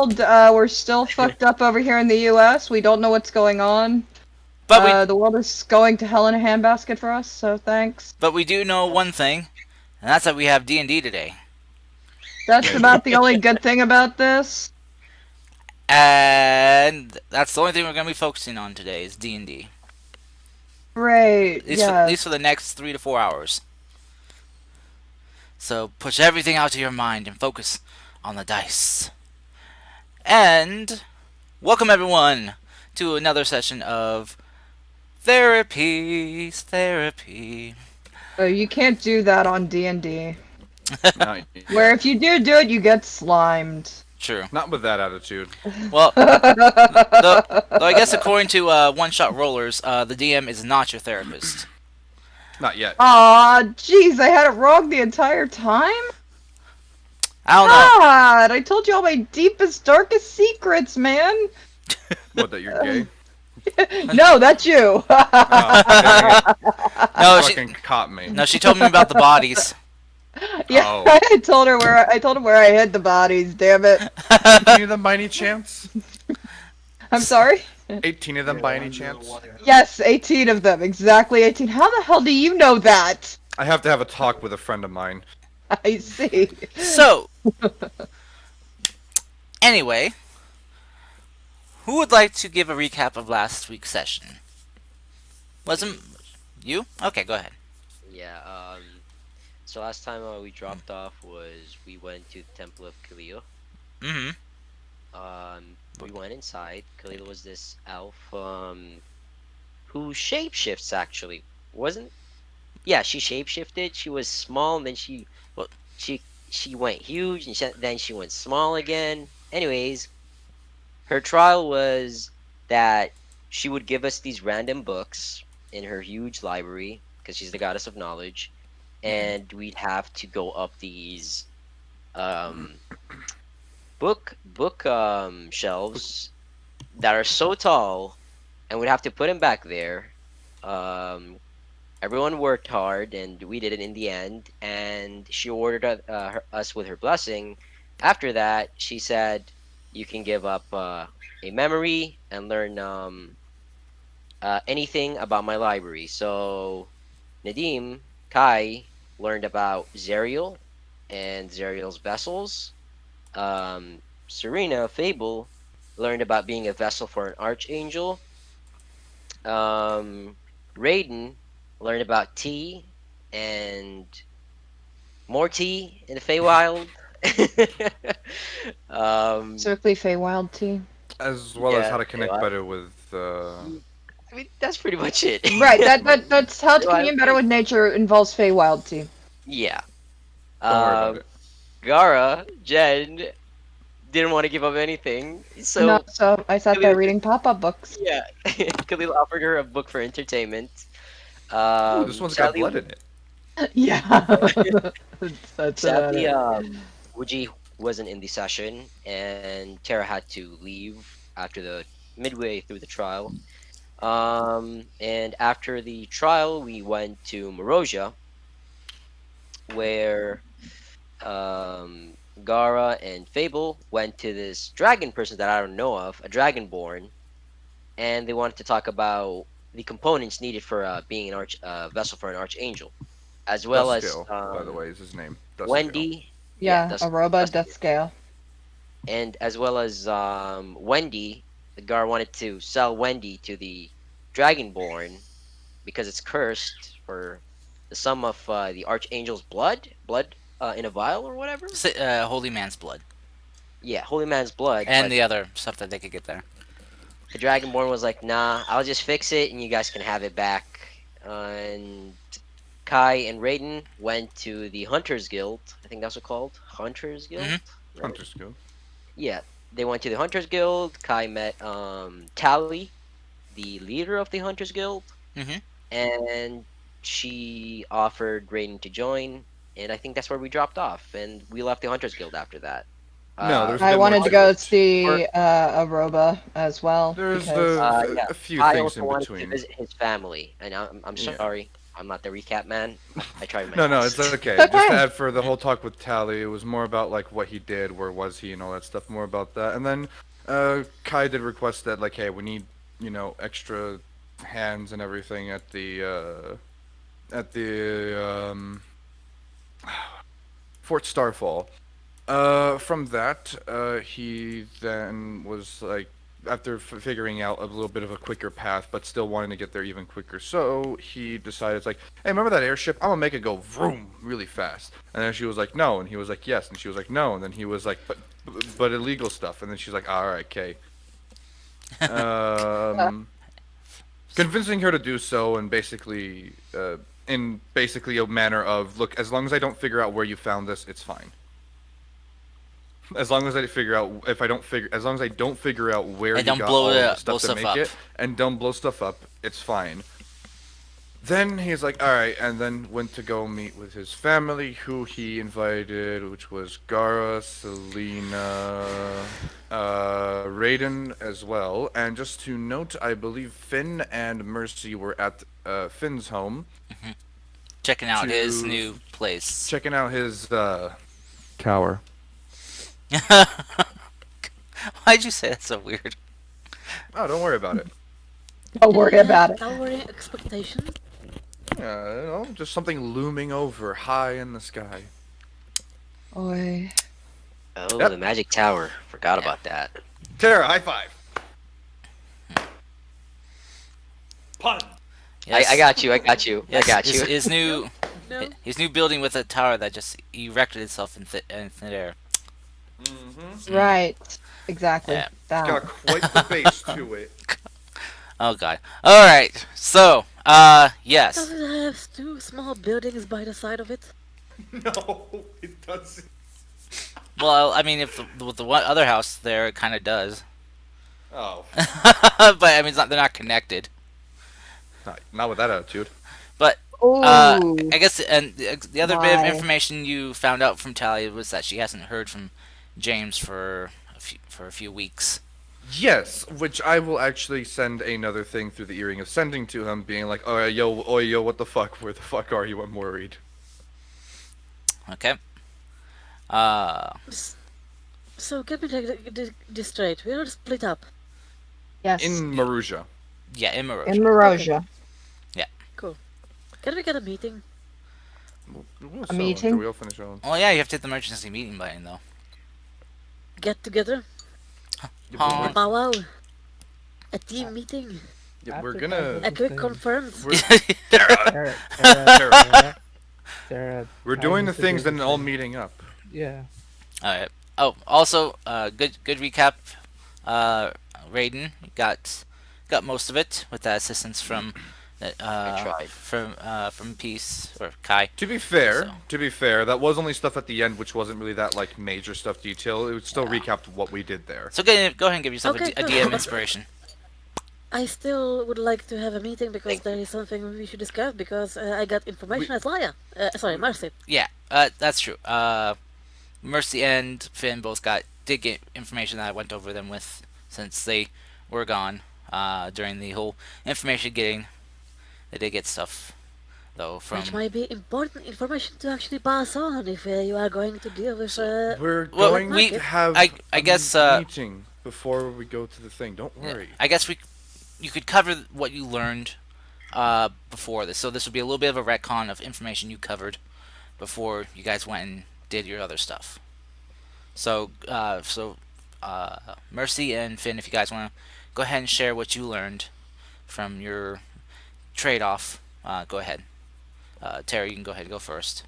world. We're still fucked up over here in the U.S. We don't know what's going on. But The world is going to hell in a handbasket for us, so thanks. we do know one thing, and that's that we have D&D today. That's about the only good thing about this. And that's the only thing we're going to be focusing on today is D&D. Great, At least yes. for the next 3 to 4 hours. So push everything out of your mind and focus on the dice. And welcome everyone to another session of Therapy. You can't do that on D&D. Not Where yet. if you do it, you get slimed. True. Not with that attitude. Well, though I guess according to One Shot Rollers, the DM is not your therapist. Not yet. Aw, jeez, I had it wrong the entire time? I don't know. God, I told you all my deepest, darkest secrets, man. What, that you're gay? No, that's you. Oh, dang it. No, Fucking caught me. she told me about the bodies. Yeah, Oh. I told him where I hid the bodies. Damn it. 18 of them by any chance? I'm sorry. 18 of them by any chance? Yes, 18 of them, exactly 18. How the hell do you know that? I have to have a talk with a friend of mine. I see. So, anyway, who would like to give a recap of last week's session? Wasn't you? Okay, go ahead. Yeah, so last time we dropped off was we went to the Temple of Kaleo. Mm-hmm. We went inside. Kaleo was this elf, who shapeshifts actually. Wasn't? Yeah, she shapeshifted. She was small and then What? she went huge and then she went small again. Anyways, her trial was that she would give us these random books in her huge library because she's the goddess of knowledge, and we'd have to go up these um, book shelves that are so tall, and we'd have to put them back there. Um, Everyone worked hard, and we did it in the end. And she ordered us with her blessing. After that, she said, "You can give up a memory and learn anything about my library." So Nadim, Kai learned about Zerial and Zerial's vessels. Serena, Fable, learned about being a vessel for an archangel. Um, Raiden learned about tea and more tea in the Feywild. Strictly Feywild tea. As well as Yeah, how to connect Feywild. better with, I mean, that's pretty much it. Right, that's how to Feywild communicate better tea. with nature involves Feywild tea. Yeah. don't worry about Um, it. Gara, Jen, didn't want to give up anything, No, so so I sat there reading pop-up books. yeah, Khalil offered her a book for entertainment. Ooh, this one's got Sadly, blood in it. Yeah. That's sadly, Wuji wasn't in the session, and Tara had to leave after the midway through the trial. And after the trial, we went to Morosia, where Gara and Fable went to this dragon person that I don't know of, a dragonborn, and they wanted to talk about the components needed for being an arch vessel for an archangel, as well as Duskill, by the way, is his name. Duskill. Wendy, Yeah, Dust, Aroba, Dust, Death Scale. and as well as Wendy. The Gar wanted to sell Wendy to the dragonborn because it's cursed for the sum of the archangel's blood in a vial or whatever. Holy man's blood. Yeah, holy man's blood. And But the other stuff that they could get there. the Dragonborn was like, "Nah, I'll just fix it, and you guys can have it back." And Kai and Raiden went to the Hunters Guild. I think that's what called Hunters Guild. Mhm. Right? Hunter Skill. Yeah, they went to the Hunters Guild. Kai met Tally, the leader of the Hunters Guild, Mhm. and she offered Raiden to join. And I think that's where we dropped off, and we left the Hunters Guild after that. No, there's I been wanted more to go it. see Aroba as well. There's because... the Yeah. a few I things also in wanted to between. visit his family, and I'm Yeah. sorry. I'm not the recap man. I tried my No, it's best. okay. It's Just to okay. add for the whole talk with Tally, it was more about like what he did, where was he, and all that stuff. More about that, and then Kai did request that like, hey, we need extra hands and everything at the Fort Starfall. From that, he then was like, after figuring out a little bit of a quicker path, but still wanting to get there even quicker. So he decided, it's like, hey, remember that airship? I'm gonna make it go vroom really fast. And then she was like, no, and he was like, yes, and she was like, no, and then he was like, but illegal stuff. And then she's like, all right, okay. Um, Convincing her to do so, and basically, in basically a manner of, look, as long as I don't figure out where you found this, it's fine. As long as I figure out, if I don't figure, as long as I don't figure out where And you don't got blow all it of the up, blow stuff to stuff make up. it, and don't blow stuff up, it's fine. Then he's like, all right, and then went to go meet with his family, who he invited, which was Gara, Selena, Raiden as well. And just to note, I believe Finn and Mercy were at Finn's home Checking out his to new place. checking out his tower. Why'd you say that so weird? Oh, don't worry about it. Don't worry about it. Towering expectation. Yeah, just something looming over high in the sky. Oi. Oh, Yep. the magic tower. Forgot Yeah. about that. Tara, high five. Pun. Yes. I got you. I got you. Yes, I got his, you. his new No. his new building with a tower that just erected itself in thin air. Mm-hmm. Right. Exactly. Yeah. That. Got quite the base to it. Oh god. All right. So, yes. Does it have two small buildings by the side of it? No, it doesn't. Well, I mean, if with the one other house there, it kind of does. Oh, But I mean, they're not connected. not with that attitude. But Ooh. I guess, and the other bit of Why? information you found out from Tally was that she hasn't heard from James for a few weeks. Yes, which I will actually send another thing through the earring of sending to him, being like, oh, yo, what the fuck? Where the fuck are you? I'm worried. Okay. So get me this straight. We are split up. Yes. In Maruja. Yeah, in Maroja. In Maroja. Cool. Can we get a meeting? We'll meeting? After we all finish our own. Well, yeah, you have to hit the emergency meeting button though. Get together? Oh. Powwow? A team meeting? Yeah, we're After gonna. A quick conference? We're, Tara, we're doing the things, then all meeting up. Yeah. All right. Oh, also, good recap. Raiden got most of it with that assistance from tried. from Peace or Kai. To be fair, So- that was only stuff at the end, which wasn't really that like major stuff detail. It still recapped what we did there. So go ahead and give yourself Okay, a good. DM inspiration. I still would like to have a meeting because there is something we should discuss because I got information as Laya. Sorry, Marcy. Yeah, that's true. Mercy and Finn both did get information that I went over them with since they were gone during the whole information getting. They did get stuff though from. Which might be important information to actually pass on if you are going to deal with. We're well, going we- to have I a guess, meeting before we go to the thing. Don't worry. I guess you could cover what you learned before this. So this would be a little bit of a retcon of information you covered before you guys went and did your other stuff. So Mercy and Finn, if you guys want to go ahead and share what you learned from your trade-off, go ahead. Terry, you can go ahead and go first.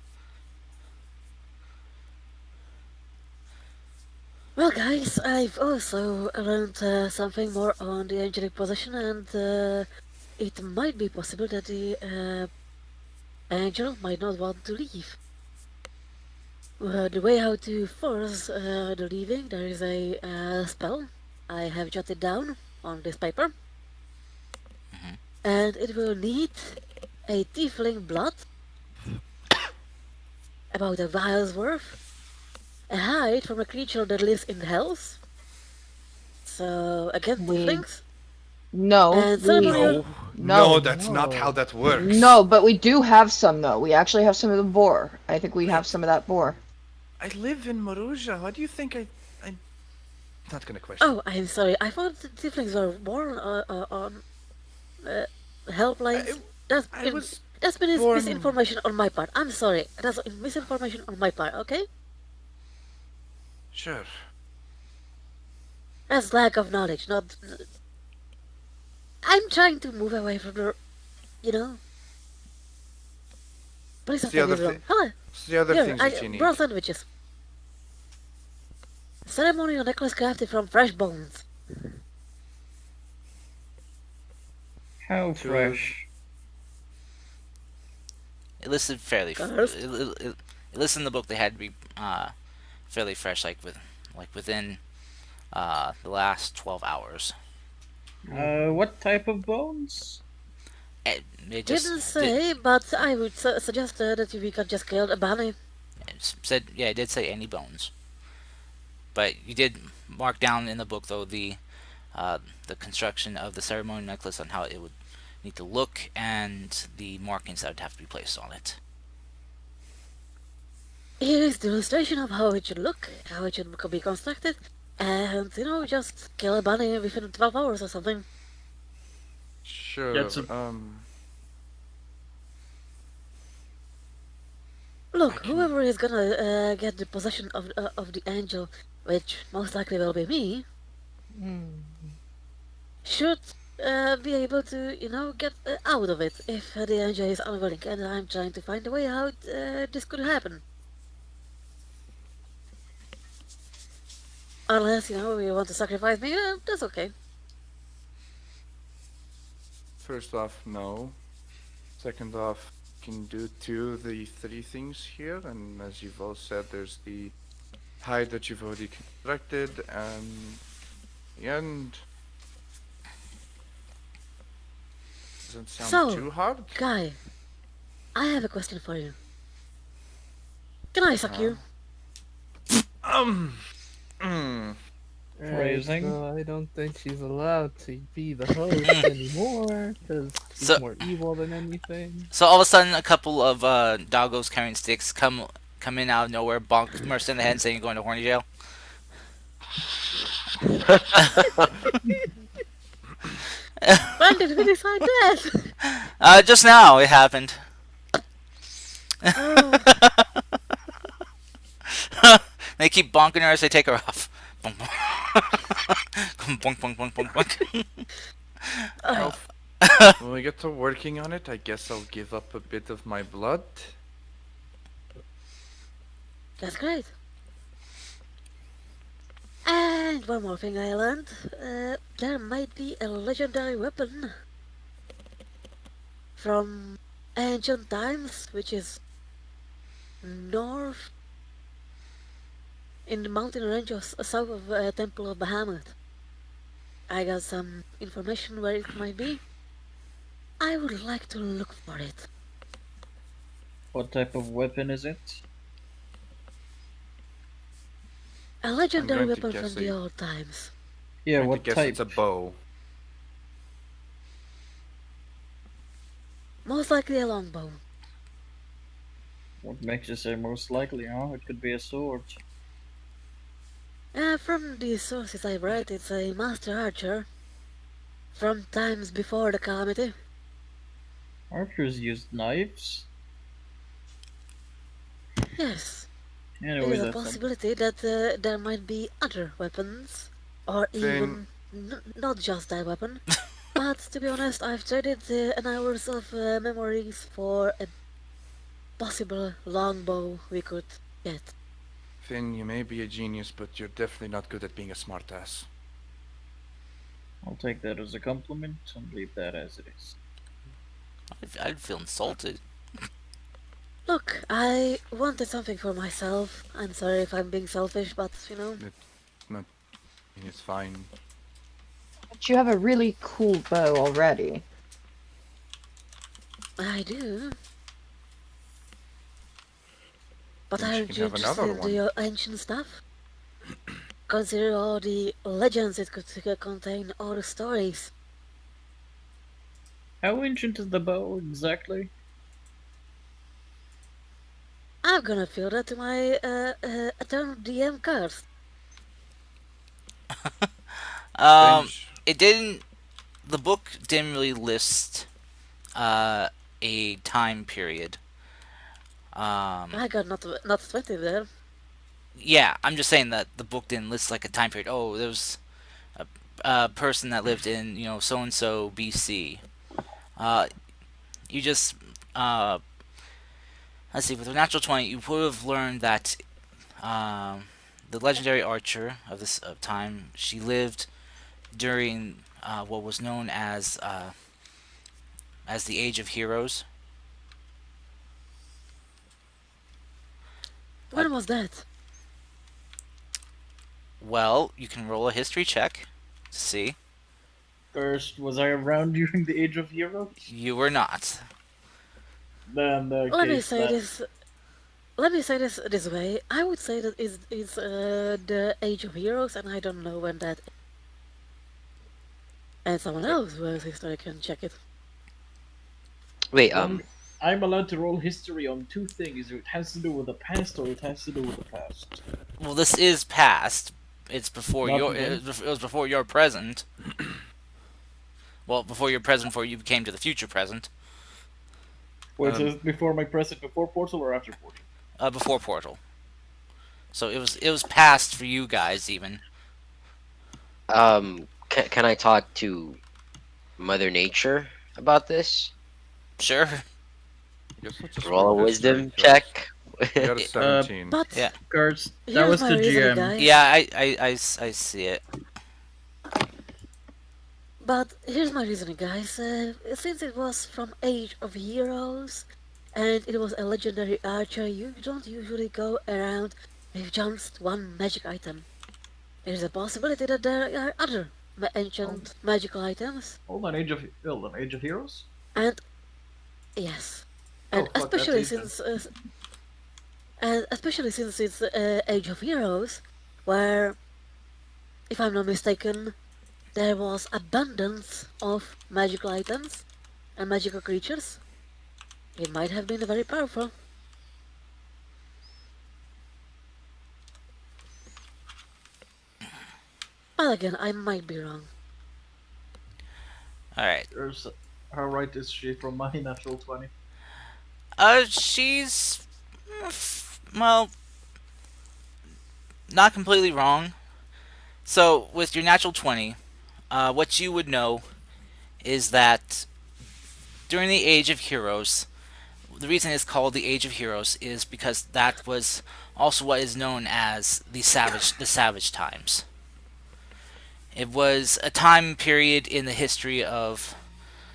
Well, guys, I've also learned something more on the angelic possession, and it might be possible that the angel might not want to leave. The way how to force the leaving, there is a spell I have jotted down on this paper, and it will need a tiefling blood, about a vial's worth, a hide from a creature that lives in the hells. So again, We- tieflings. No, And we ceremonial. No, no, no. that's not how No. that works. No, but we do have some though. We actually have some of the boar. I think we have Wait, some of that boar. I live in Maruja. Why do you think I'm not gonna question? Oh, I'm sorry. I thought the tieflings were born on uh, I, helplines. That's I been was that's been born. misinformation on my part. I'm sorry. That's misinformation on my part. Okay, Sure. that's lack of knowledge. Not. I'm trying to move away from the. You know. Please What's don't the take me other wrong. thing? Hello. What's the other Here, things that I you need? brought sandwiches. Ceremonial necklace crafted from fresh bones. How To fresh. It listed fairly. Cursed. It listed in the book they had to be fairly fresh, within the last 12 hours. What type of bones? It just Didn't did, say, but I would suggest that we can just kill a bunny. it said, yeah, it did say any bones, but you did mark down in the book though uh, the construction of the ceremonial necklace on how it would need to look and the markings that would have to be placed on it. Here is the illustration of how it should look, how it should be constructed, and just kill a bunny within 12 hours or something. sure. That's a Look, can- whoever is gonna get the possession of the angel, which most likely will be me, should be able to, get out of it if the angel is unwilling. And I'm trying to find a way how this could happen. Unless, you want to sacrifice me, that's okay. First off, no. Second off, can do two of the three things here, and as you've all said, there's the hide that you've already constructed, and the end doesn't sound So, too hard. Guy, I have a question for you. Can I suck you? Um, mm, Phrasing. So I don't think she's allowed to be the host anymore because she's So- more evil than anything. So all of a sudden, a couple of doggos carrying sticks come in out of nowhere, bonk Mercer in the head, and saying you're going to horny jail. When did we decide that? Just now it happened. Oh, They keep bonking her as they take her off. Bonk, bonk, bonk, bonk, bonk, bonk. when we get to working on it, I guess I'll give up a bit of my blood. that's great. And one more thing I learned. There might be a legendary weapon from ancient times, which is north in the mountain ranges south of Temple of Bahamut. I got some information where it might be. I would like to look for it. What type of weapon is it? A legendary going to weapon guess from the a- old times. Yeah, I'm going what to guess type? it's a bow. Most likely a longbow. What makes you say most likely, huh? It could be a sword. From the sources I've read, it's a master archer from times before the Calamity. Archers used knives. Yes, Anyway, there is a that's possibility that there might be other weapons, or Then- even not just that weapon. But to be honest, I've traded an hours of memories for a possible longbow we could get. Finn, you may be a genius, but you're definitely not good at being a smartass. I'll take that as a compliment and leave that as it is. I'd feel insulted. Look, I wanted something for myself. I'm sorry if I'm being selfish, but It's fine. But you have a really cool bow already. I do. But Then she aren't can you have interested another in one. the ancient stuff? Consider all the legends it could contain, all the stories. How ancient is the bow exactly? I'm gonna fill that to my eternal DM cards. Um, Things. it didn't. The book didn't really list uh, a time period. Um, I got not 20 there. yeah, I'm just saying that the book didn't list like a time period. Oh, there was a person that lived in so and so BC. Uh, you just let's see. With a natural 20, you would have learned that the legendary archer of this time, she lived during what was known as the Age of Heroes. Uh, When was that? well, you can roll a history check to see. First, was I around during the Age of Heroes? You were not. Then, in that Let me case, say that this. Let me say this way. I would say that is the Age of Heroes, and I don't know when that. And someone Okay. else who has history can check it. Wait, then I'm allowed to roll history on two things. It has to do with the past or it has to do with the past. Well, this is past. It's before Not your. even. It was before your present. Well, before your present, before you came to the future present. Wait, Um, is it before my present, before Portal, or after Portal? Before Portal. So it was past for you guys even. can I talk to Mother Nature about this? Sure. I guess let's just Roll roll a history wisdom because check. I got a Yeah. 17. Yeah. But Guards, that here's was my the reasoning, GM. Yeah. guys. I see it. But here's my reasoning, guys. Since it was from Age of Heroes, and it was a legendary archer, you don't usually go around with just one magic item. There's a possibility that there are other Hold, ancient magical items, hold on, Age of Heroes? and yes, Oh and fuck, that's ancient. especially since it's Age of Heroes, where, if I'm not mistaken, there was abundance of magical items and magical creatures. It might have been very powerful. But again, I might be wrong. All right. There's, how right is she from my natural 20? She's well, not completely wrong. So with your natural 20, what you would know is that during the Age of Heroes, the reason it's called the Age of Heroes is because that was also what is known as the Savage times. It was a time period in the history of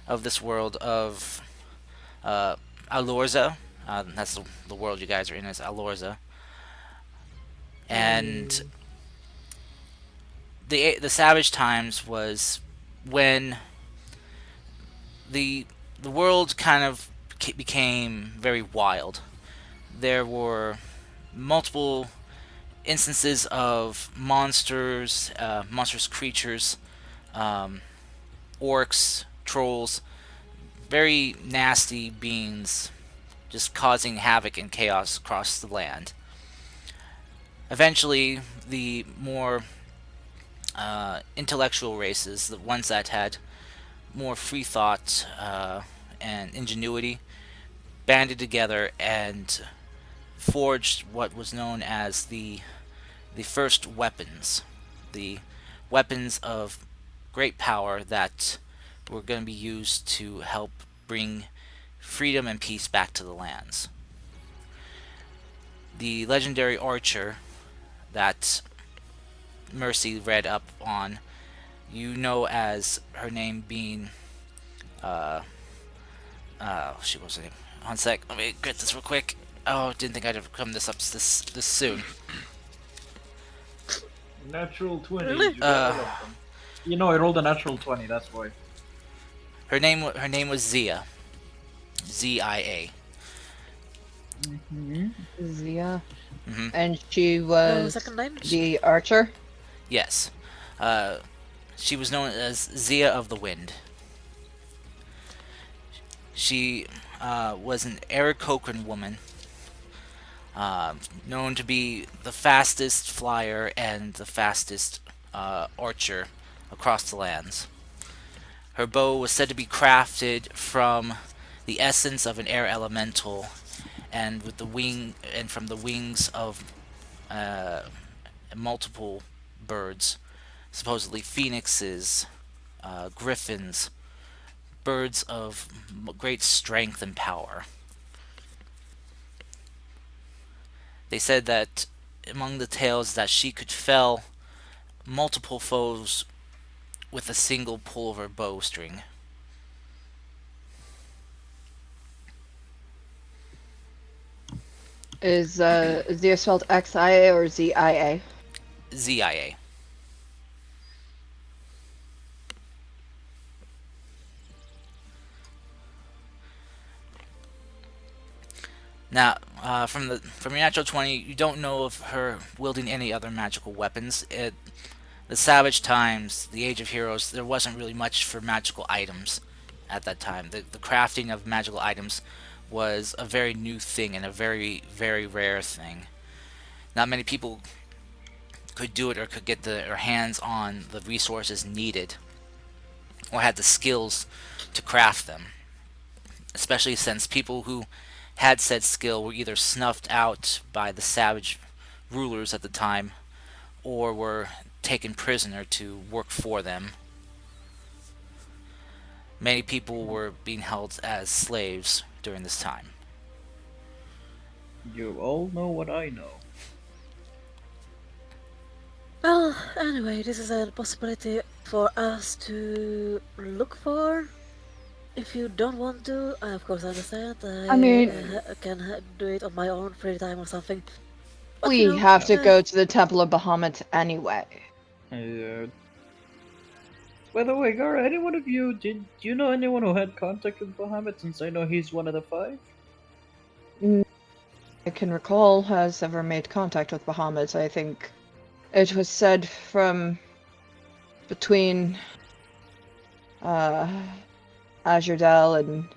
this world of uh, Alorza. That's the world you guys are in, is Alorza. And the Savage times was when the the world kind of became very wild. There were multiple instances of monsters, monstrous creatures, um, orcs, trolls, very nasty beings, just causing havoc and chaos across the land. Eventually, the more intellectual races, the ones that had more free thought and ingenuity, banded together and forged what was known as the first weapons, the weapons of great power that were going to be used to help bring freedom and peace back to the lands. The legendary archer that Mercy read up on, you know as her name being she was her name. One sec, let me get this real quick. Oh, didn't think I'd have come this soon. Natural 20s, Really? you got all of them. You know, I rolled a natural 20, that's why. Her name was Zia. Zia. Mm-hmm. Zia. Hmm. And she No was second name? the archer. Yes. She was known as Zia of the Wind. She was an Aarakocra woman, uh, known to be the fastest flyer and the fastest archer across the lands. Her bow was said to be crafted from the essence of an air elemental, and with the wing and from the wings of uh, multiple birds, supposedly phoenixes, griffins, birds of great strength and power. They said that among the tales that she could fell multiple foes with a single pull of her bowstring. Is Zia spelled XIA or ZIA? ZIA. Now, from your natural 20, you don't know of her wielding any other magical weapons. The Savage Times, the Age of Heroes, there wasn't really much for magical items at that time. The crafting of magical items was a very new thing and a very, very rare thing. Not many people could do it or could get their hands on the resources needed or had the skills to craft them, especially since people who had said skill were either snuffed out by the savage rulers at the time or were taken prisoner to work for them. Many people were being held as slaves during this time. You all know what I know. Well, anyway, this is a possibility for us to look for. If you don't want to, I of course understand. I mean, Can do it on my own free time or something. But we have to uh, go to the Temple of Bahamut anyway. Uh, by the way, Gara, any one of you, do you know anyone who had contact with Bahamut, since I know he's one of the five? I can recall has ever made contact with Bahamut. I think it was said from between uh, Azurdel and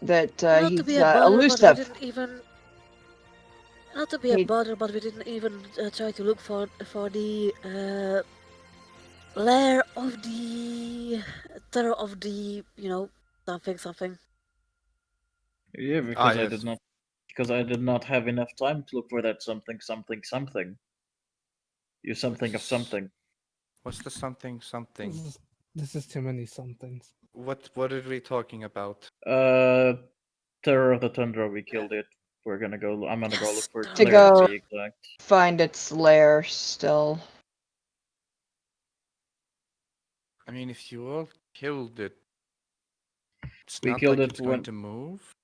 that not to he's be a bother, but we elusive. didn't even. Not to be a He, bother, but we didn't even try to look for the lair of the terror of the something something. Yeah, Ah, because yes. I did not have enough time to look for that something something something. You something of something. What's the something something? This is too many somethings. What are we talking about? Uh, Terror of the Tundra. We killed it. I'm gonna go Yes, look for terror to Claire to go be exact. find its lair still. I mean, if you all killed it, it's We not killed like it it's going when. to move.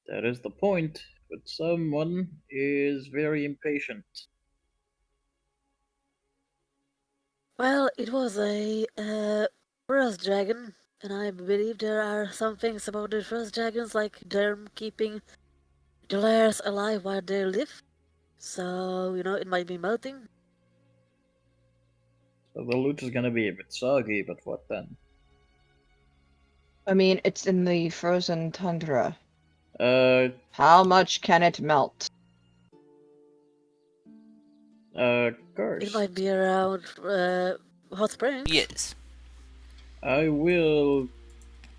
That is the point. But someone is very impatient. Well, it was a first dragon, and I believe there are some things about the first dragons, like them keeping the lairs alive while they live. So it might be melting. So the loot is gonna be a bit soggy, but what then? I mean, it's in the frozen tundra. Uh, How much can it melt? It Karst. might be around hot springs. Yes. I will,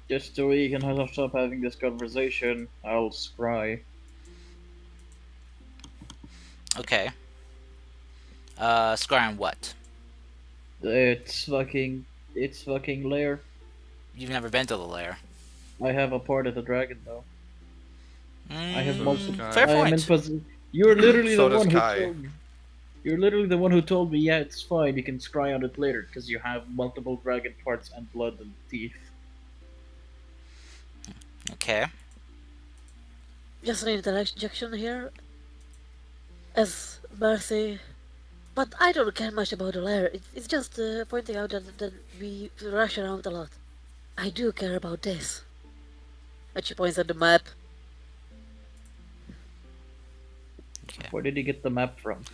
just so we can stop having this conversation, I'll scry. Okay. Scar on what? It's fucking lair. You've never been to the lair. I have a part of the dragon though. I have So does multiple. Fair Sky. I am in point. possession. You're literally So the does one who Kai. told me. You're literally the one who told me, yeah, it's fine, you can scry on it later, because you have multiple dragon parts and blood and teeth. Okay. Just an interjection here, as Mercy. But I don't care much about the lair. It's just pointing out that we rush around a lot. I do care about this. And she points at the map. Okay. Where did you get the map from?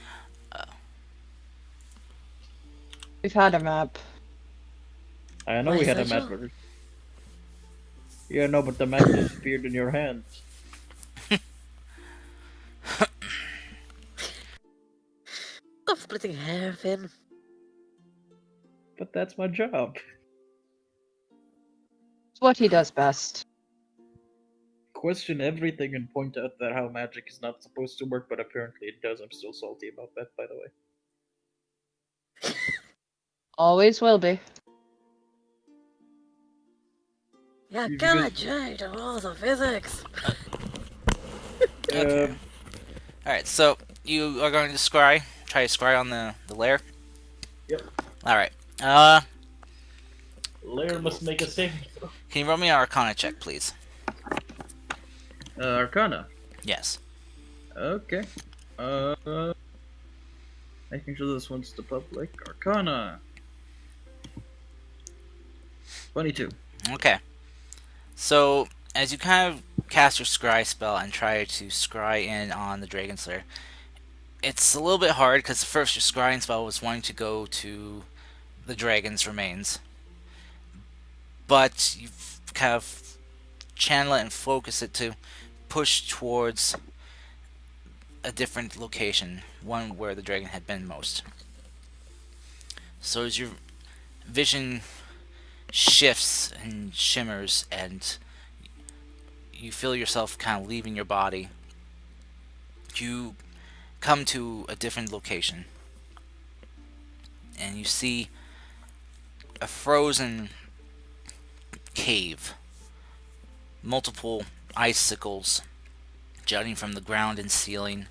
We've had a map. I know My we had a map. satchel? Yeah, no, but the map disappeared in your hands. Stop splitting hair, Finn. But that's my job. It's what he does best. Question everything and point out that how magic is not supposed to work, but apparently it does. I'm still salty about that, by the way. Always will be. Yeah, You gotta guys, change the rules of physics. Okay. um, Alright, so you are going to scry. Try to scry on the lair. Yep. Alright. Lair must make a saving throw. Can you roll me an Arcana check, please? Arcana. Yes. Okay. Making sure this one's the public. Arcana. 22. Okay. So, as you kind of cast your scry spell and try to scry in on the Dragon Slayer, it's a little bit hard because first your scrying spell was wanting to go to the dragon's remains, but you kind of channel it and focus it to push towards a different location, one where the dragon had been most. So as your vision shifts and shimmers and you feel yourself kind of leaving your body, you come to a different location and you see a frozen cave, multiple icicles jutting from the ground and ceiling,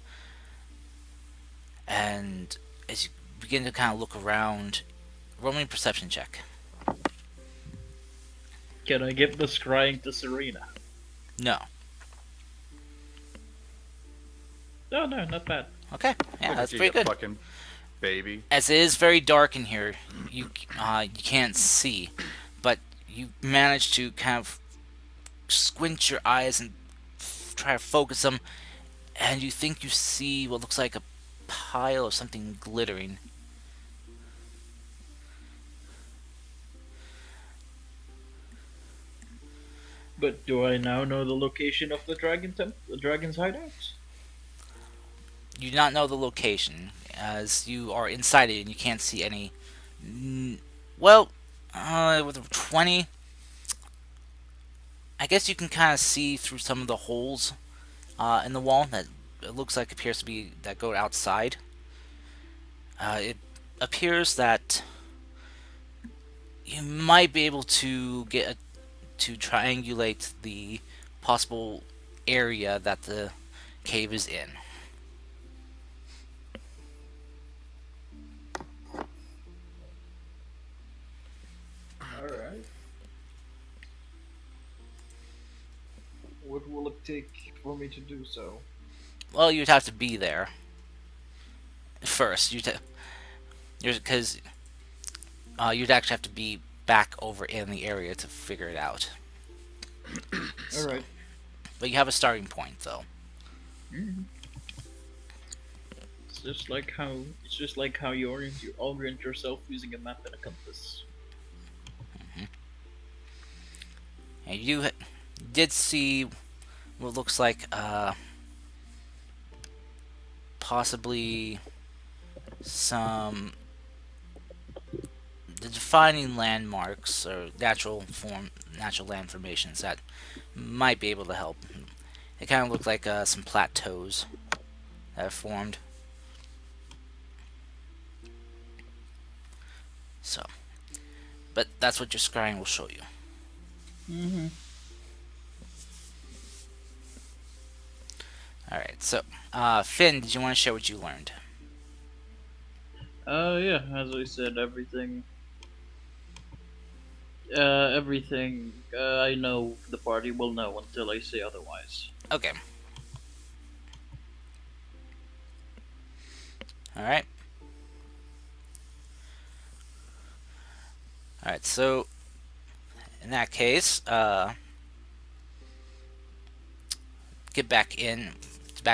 and as you begin to kind of look around, roll me a perception check. Can I give the scrying to Serena? No. No, not bad. Okay, yeah, Look that's at you, pretty you good. fucking baby. As it is very dark in here, you can't see, but you manage to kind of squint your eyes and try to focus them, and you think you see what looks like a pile of something glittering. But do I now know the location of the the dragon's hideout? You do not know the location, as you are inside it and you can't see any. Well, with a 20, I guess you can kind of see through some of the holes in the wall that it looks like appears to be that go outside. It appears that you might be able to to triangulate the possible area that the cave is in. Alright. What will it take for me to do so? Well, you'd have to be there first. Because you'd actually have to be back over in the area to figure it out. Alright. But you have a starting point, though. It's just like how you orient yourself using a map and a compass. And you did see what looks like possibly some the defining landmarks or natural land formations that might be able to help. It kind of looked like some plateaus that have formed. So, but that's what your scrying will show you. Mm-hmm. Alright, so, Finn, did you want to share what you learned? Yeah, as I said, everything I know the party will know until I say otherwise. Okay. Alright. Alright, so in that case, get back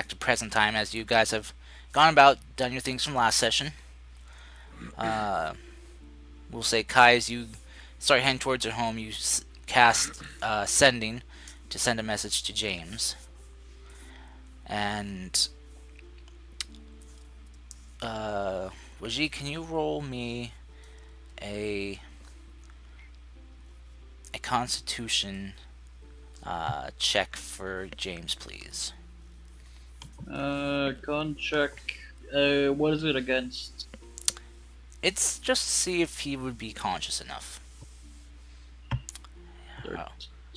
to present time as you guys have gone about, done your things from last session. We'll say, Kai, as you start heading towards your home, you cast sending to send a message to James. And Wajid, can you roll me a Constitution check for James, please? Con check. What is it against? It's just to see if he would be conscious enough. Oh.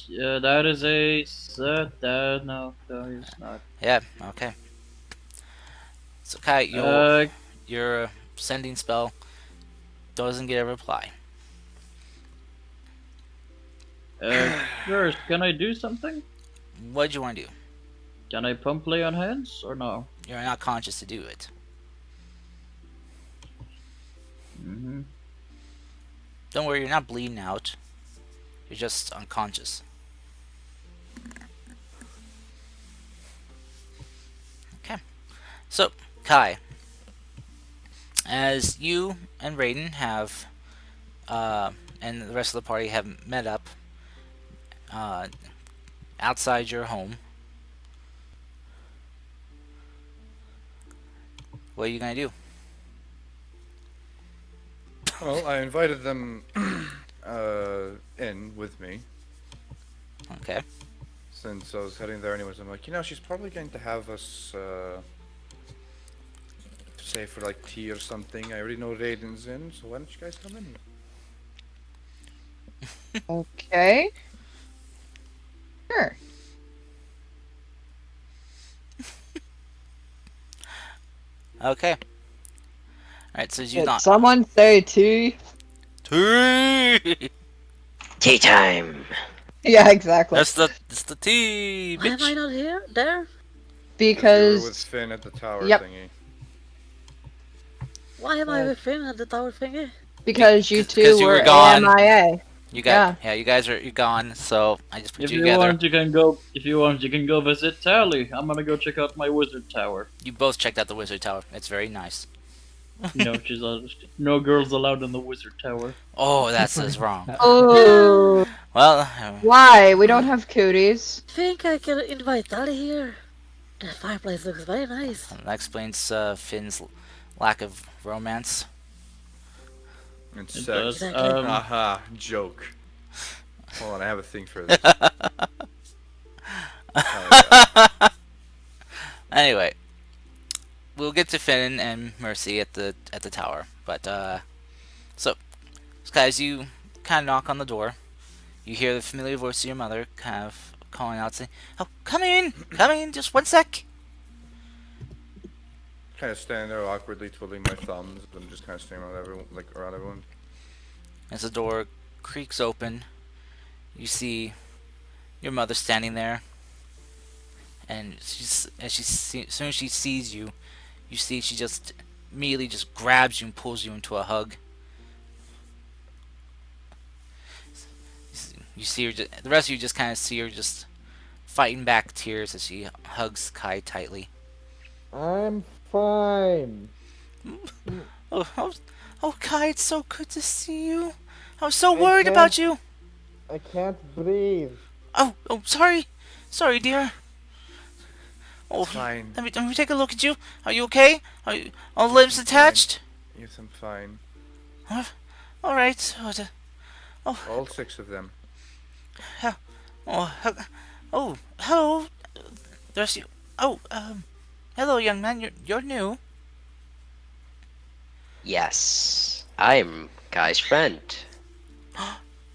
Yeah, that is a set. That no, he's not. Yeah. Okay. So Kai, Uh, your sending spell doesn't get a reply. First, can I do something? What do you want to do? Can I pump lay on hands or no? You're not conscious to do it. Mm-hmm. Don't worry, you're not bleeding out. You're just unconscious. Okay. So, Kai, as you and Raiden have, and the rest of the party have met up uh, outside your home, what are you gonna do? Well, I invited them in with me Okay. since I was heading there anyways. I'm like, she's probably going to have us say for like tea or something. I already know Raiden's in, so why don't you guys come in? Okay. Sure. Okay. Alright, so you Did got someone say tea? tea. Tea time. Yeah, exactly. That's the tea, Why am I bitch. not here? There? Because you were with Because Finn at the tower Yep. thingy. Why am I Uh, with Finn at the tower thingy? because you Because two you were were gone. AMIA. You got you guys are gone, so I just put If you you together. want, you can go. If you want, you can go visit Tally. I'm gonna go check out my wizard tower. You both checked out the wizard tower. It's very nice. No, no girls allowed in the wizard tower. Oh, that's wrong. Oh, Well, why? We don't have cooties. Think I can invite Tally here? The fireplace looks very nice. that explains Finn's lack of romance. And It sex. does. Exactly. Haha, joke. Hold on, I have a thing for this. Anyway, we'll get to Finn and Mercy at the tower. But so guys, you kind of knock on the door. You hear the familiar voice of your mother, kind of calling out, saying, "Oh, come in, just one sec." Kind of standing there awkwardly twiddling my thumbs. I'm just kind of staring around everyone, around everyone. As the door creaks open, you see your mother standing there, and as soon as she sees you, you see she just immediately just grabs you and pulls you into a hug. You see her. The rest of you just kind of see her just fighting back tears as she hugs Kai tightly. I'm fine. Oh, Kai, it's so good to see you. I was so worried about you. I can't breathe. Oh, sorry, dear. Oh, Fine. let me take a look at you. Are you okay? Are you all limbs I'm attached? Yes, I'm fine. All right. All 6 of them. Oh, hello. There's you. Oh, hello, young man. You're new. Yes, I'm Kai's friend.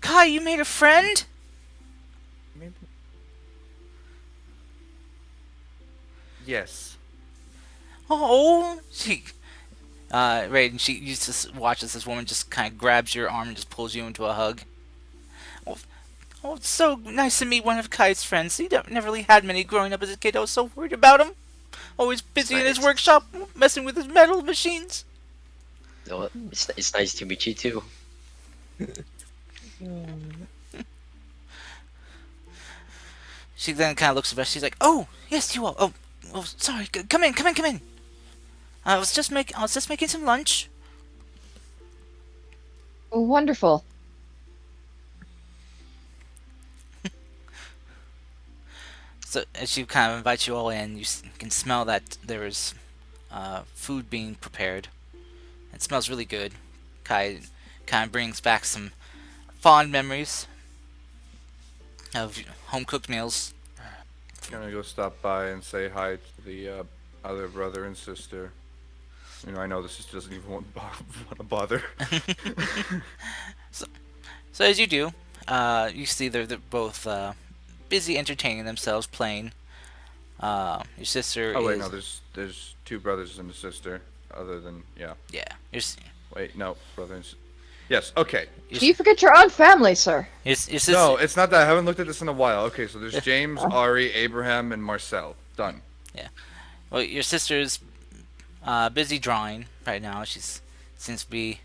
Kai, you made a friend? Maybe. Yes. Oh, Raiden, you just watches this woman just kind of grabs your arm and just pulls you into a hug. Oh, it's so nice to meet one of Kai's friends. He never really had many growing up as a kid. I was so worried about him. Always busy in his Nice. workshop, messing with his metal machines. Oh, it's nice to meet you too. She then kind of looks at us. She's like, "Oh, yes, you are. Oh, sorry. Come in. I was just making some lunch." Wonderful. So as she kind of invites you all in, can smell that there is food being prepared. It smells really good. Kind of brings back some fond memories of home cooked meals. Gonna go stop by and say hi to the other brother and sister. I know the sister doesn't even want to bother. So, so as you do, you see they're both busy entertaining themselves playing. Your sister Oh wait, no, is there's two brothers and a sister. Other than yeah. yeah. Wait, no, brothers. Yes, okay. Your, You forget your own family, sir. your sister. No, it's not that. I haven't looked at this in a while. Okay, so there's James, Ari, Abraham, and Marcel. Done. Yeah. Well, your sister's busy drawing right now. She's seems to be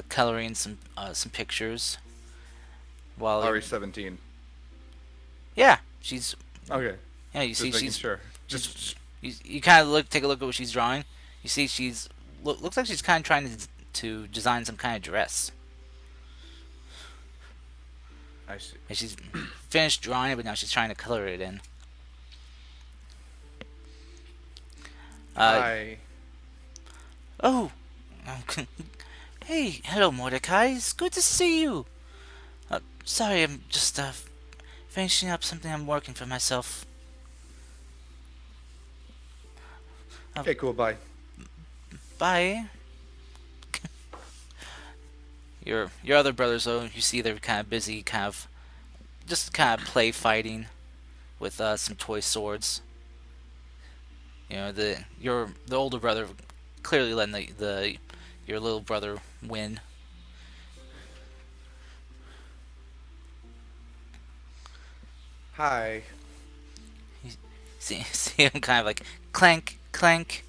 coloring some pictures. While Ari's 17. yeah, she's Okay, yeah. You see, just making she's sure. she's Just you kind of take a look at what she's drawing. You see, she's looks like she's kind of trying to design some kind of dress. I see. And she's finished drawing it, but now she's trying to color it in. Hi. Oh, hey, hello, Mordecai. It's good to see you. Sorry, I'm just finishing up something I'm working for myself. Okay, cool. Bye. Bye. Your other brothers, though, you see they're kind of busy, kind of play fighting with some toy swords. The older brother clearly letting the your little brother win. Hi. See him kind of like clank clank.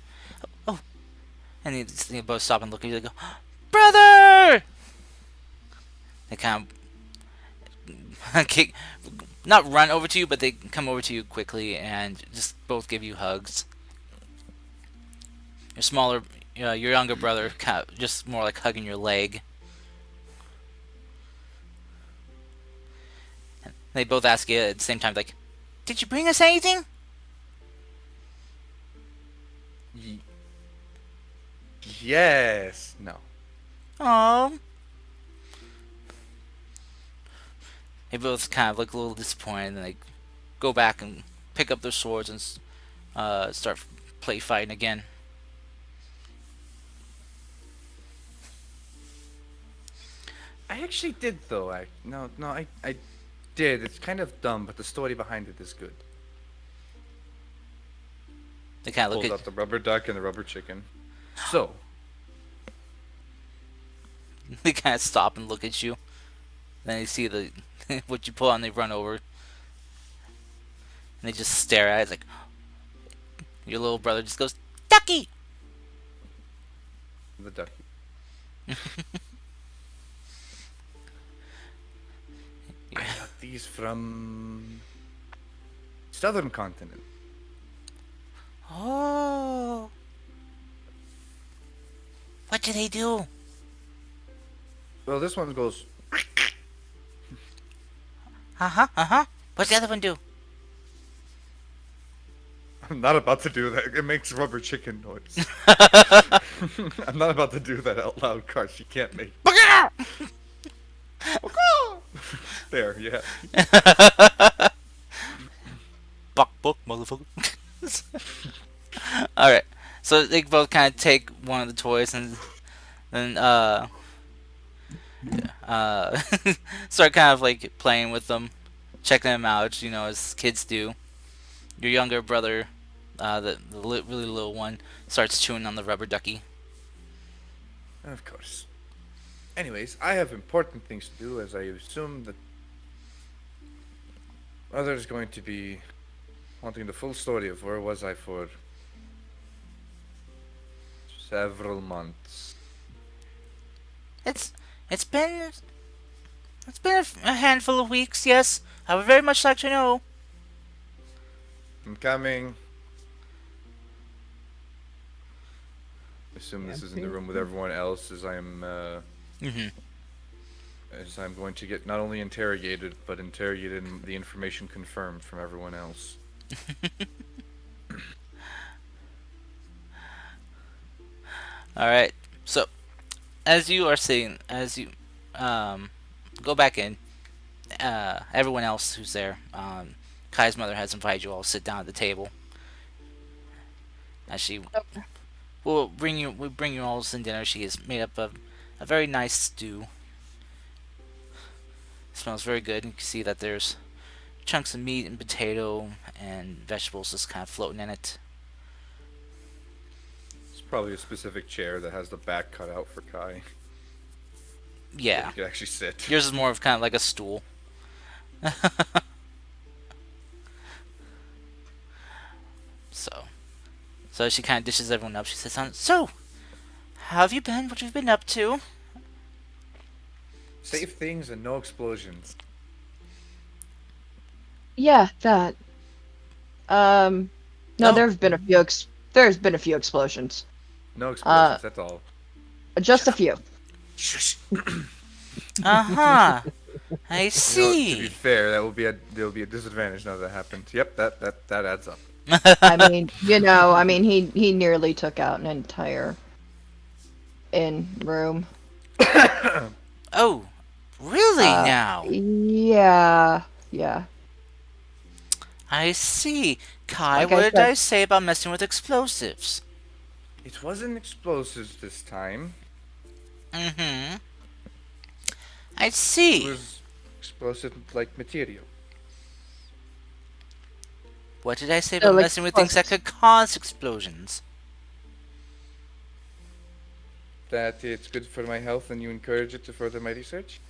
Oh, and they both stop and look at you. They go, brother. They kind of kick, not run over to you, but they come over to you quickly and just both give you hugs. Your smaller, your younger brother, kind of just more like hugging your leg. They both ask you at the same time, like, "Did you bring us anything?" Y- yes. No. Oh. They both kind of look a little disappointed, and they go back and pick up their swords and start play fighting again. I actually did though. I did. It's kind of dumb, but the story behind it is good. They kind of Pulls look out at the rubber duck and the rubber chicken. So, they kind of stop and look at you. Then they see the what you pull on, they run over and they just stare at it. It's like your little brother just goes, "Ducky." the ducky. I got these from southern continent. Oh. What do they do? Well, this one goes. What's the other one do? I'm not about to do that. It makes rubber chicken noise. I'm not about to do that out loud, Karsh. You can't make. There, yeah. Buck, motherfucker. All right. So they both kind of take one of the toys and then start kind of like playing with them, checking them out, as kids do. Your younger brother, the really little one, starts chewing on the rubber ducky. Of course. Anyways, I have important things to do, as I assume that Mother's going to be wanting the full story of where was I for several months. It's it's been a handful of weeks. Yes, I would very much like to know. I'm coming. Assume this is in the room with everyone else, as Mm-hmm. as I'm going to get not only interrogated, but interrogated and the information confirmed from everyone else. All right. So as you are sitting, as you um, go back in, everyone else who's there, Kai's mother has invited you all to sit down at the table. As she will bring you all some dinner. She has made up a very nice stew. It smells very good. You can see that there's chunks of meat and potato and vegetables just kind of floating in it. It's probably a specific chair that has the back cut out for Kai, so Yeah, he could actually sit. yours is more of kind of like a stool. So, so she kind of dishes everyone up. She says, "So, how have you been? What have you been up to?" Safe things and no explosions. Yeah, that. No, Oh, there's been a few explosions. No Uh, explosions, that's all. just a few. Shush. uh-huh. I You know, to be see. fair, there will be a disadvantage now that happened. Yep, that adds up. I mean, he nearly took out an entire inn room. Oh, really now? Yeah, yeah. I see. Kai, Like what I did said, I say about messing with explosives? It wasn't explosives this time. Mm-hmm. I It see. was explosive like material. What did I say about still messing with things that explosives. could cause explosions? That it's good for my health and you encourage it to further my research?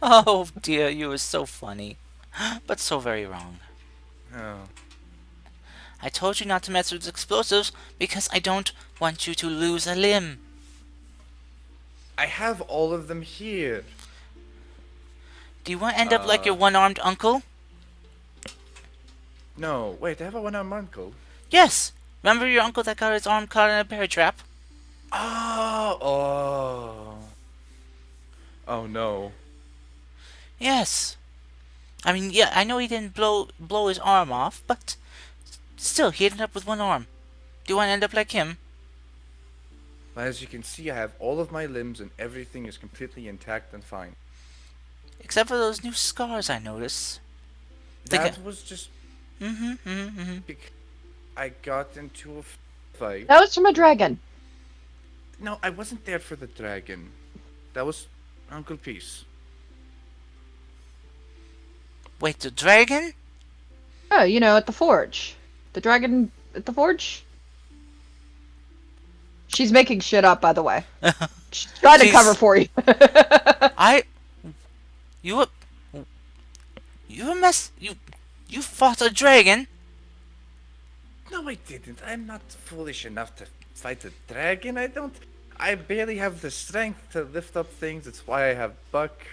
Oh dear, you are so funny. But so very wrong. Oh. I told you not to mess with explosives because I don't want you to lose a limb. I have all of them here. Do you want to end up like your one-armed uncle? No, wait, I have a one-armed uncle. Yes. Remember your uncle that got his arm caught in a bear trap? Oh. Oh no. Yes. I mean, yeah, I know he didn't blow his arm off, but still, he ended up with one arm. Do you want to end up like him? As you can see, I have all of my limbs and everything is completely intact and fine. Except for those new scars I notice. Think That was just mm-hmm. because I got into a fight. That was from a dragon. No, I wasn't there for the dragon. That was Uncle Peace. Wait, the dragon? Oh, at the forge. The dragon at the forge? She's making shit up, by the way. She's trying to She's- cover for you. I you were you were mess you fought a dragon? No, I didn't. I'm not foolish enough to fight a dragon. I barely have the strength to lift up things. It's why I have Buck.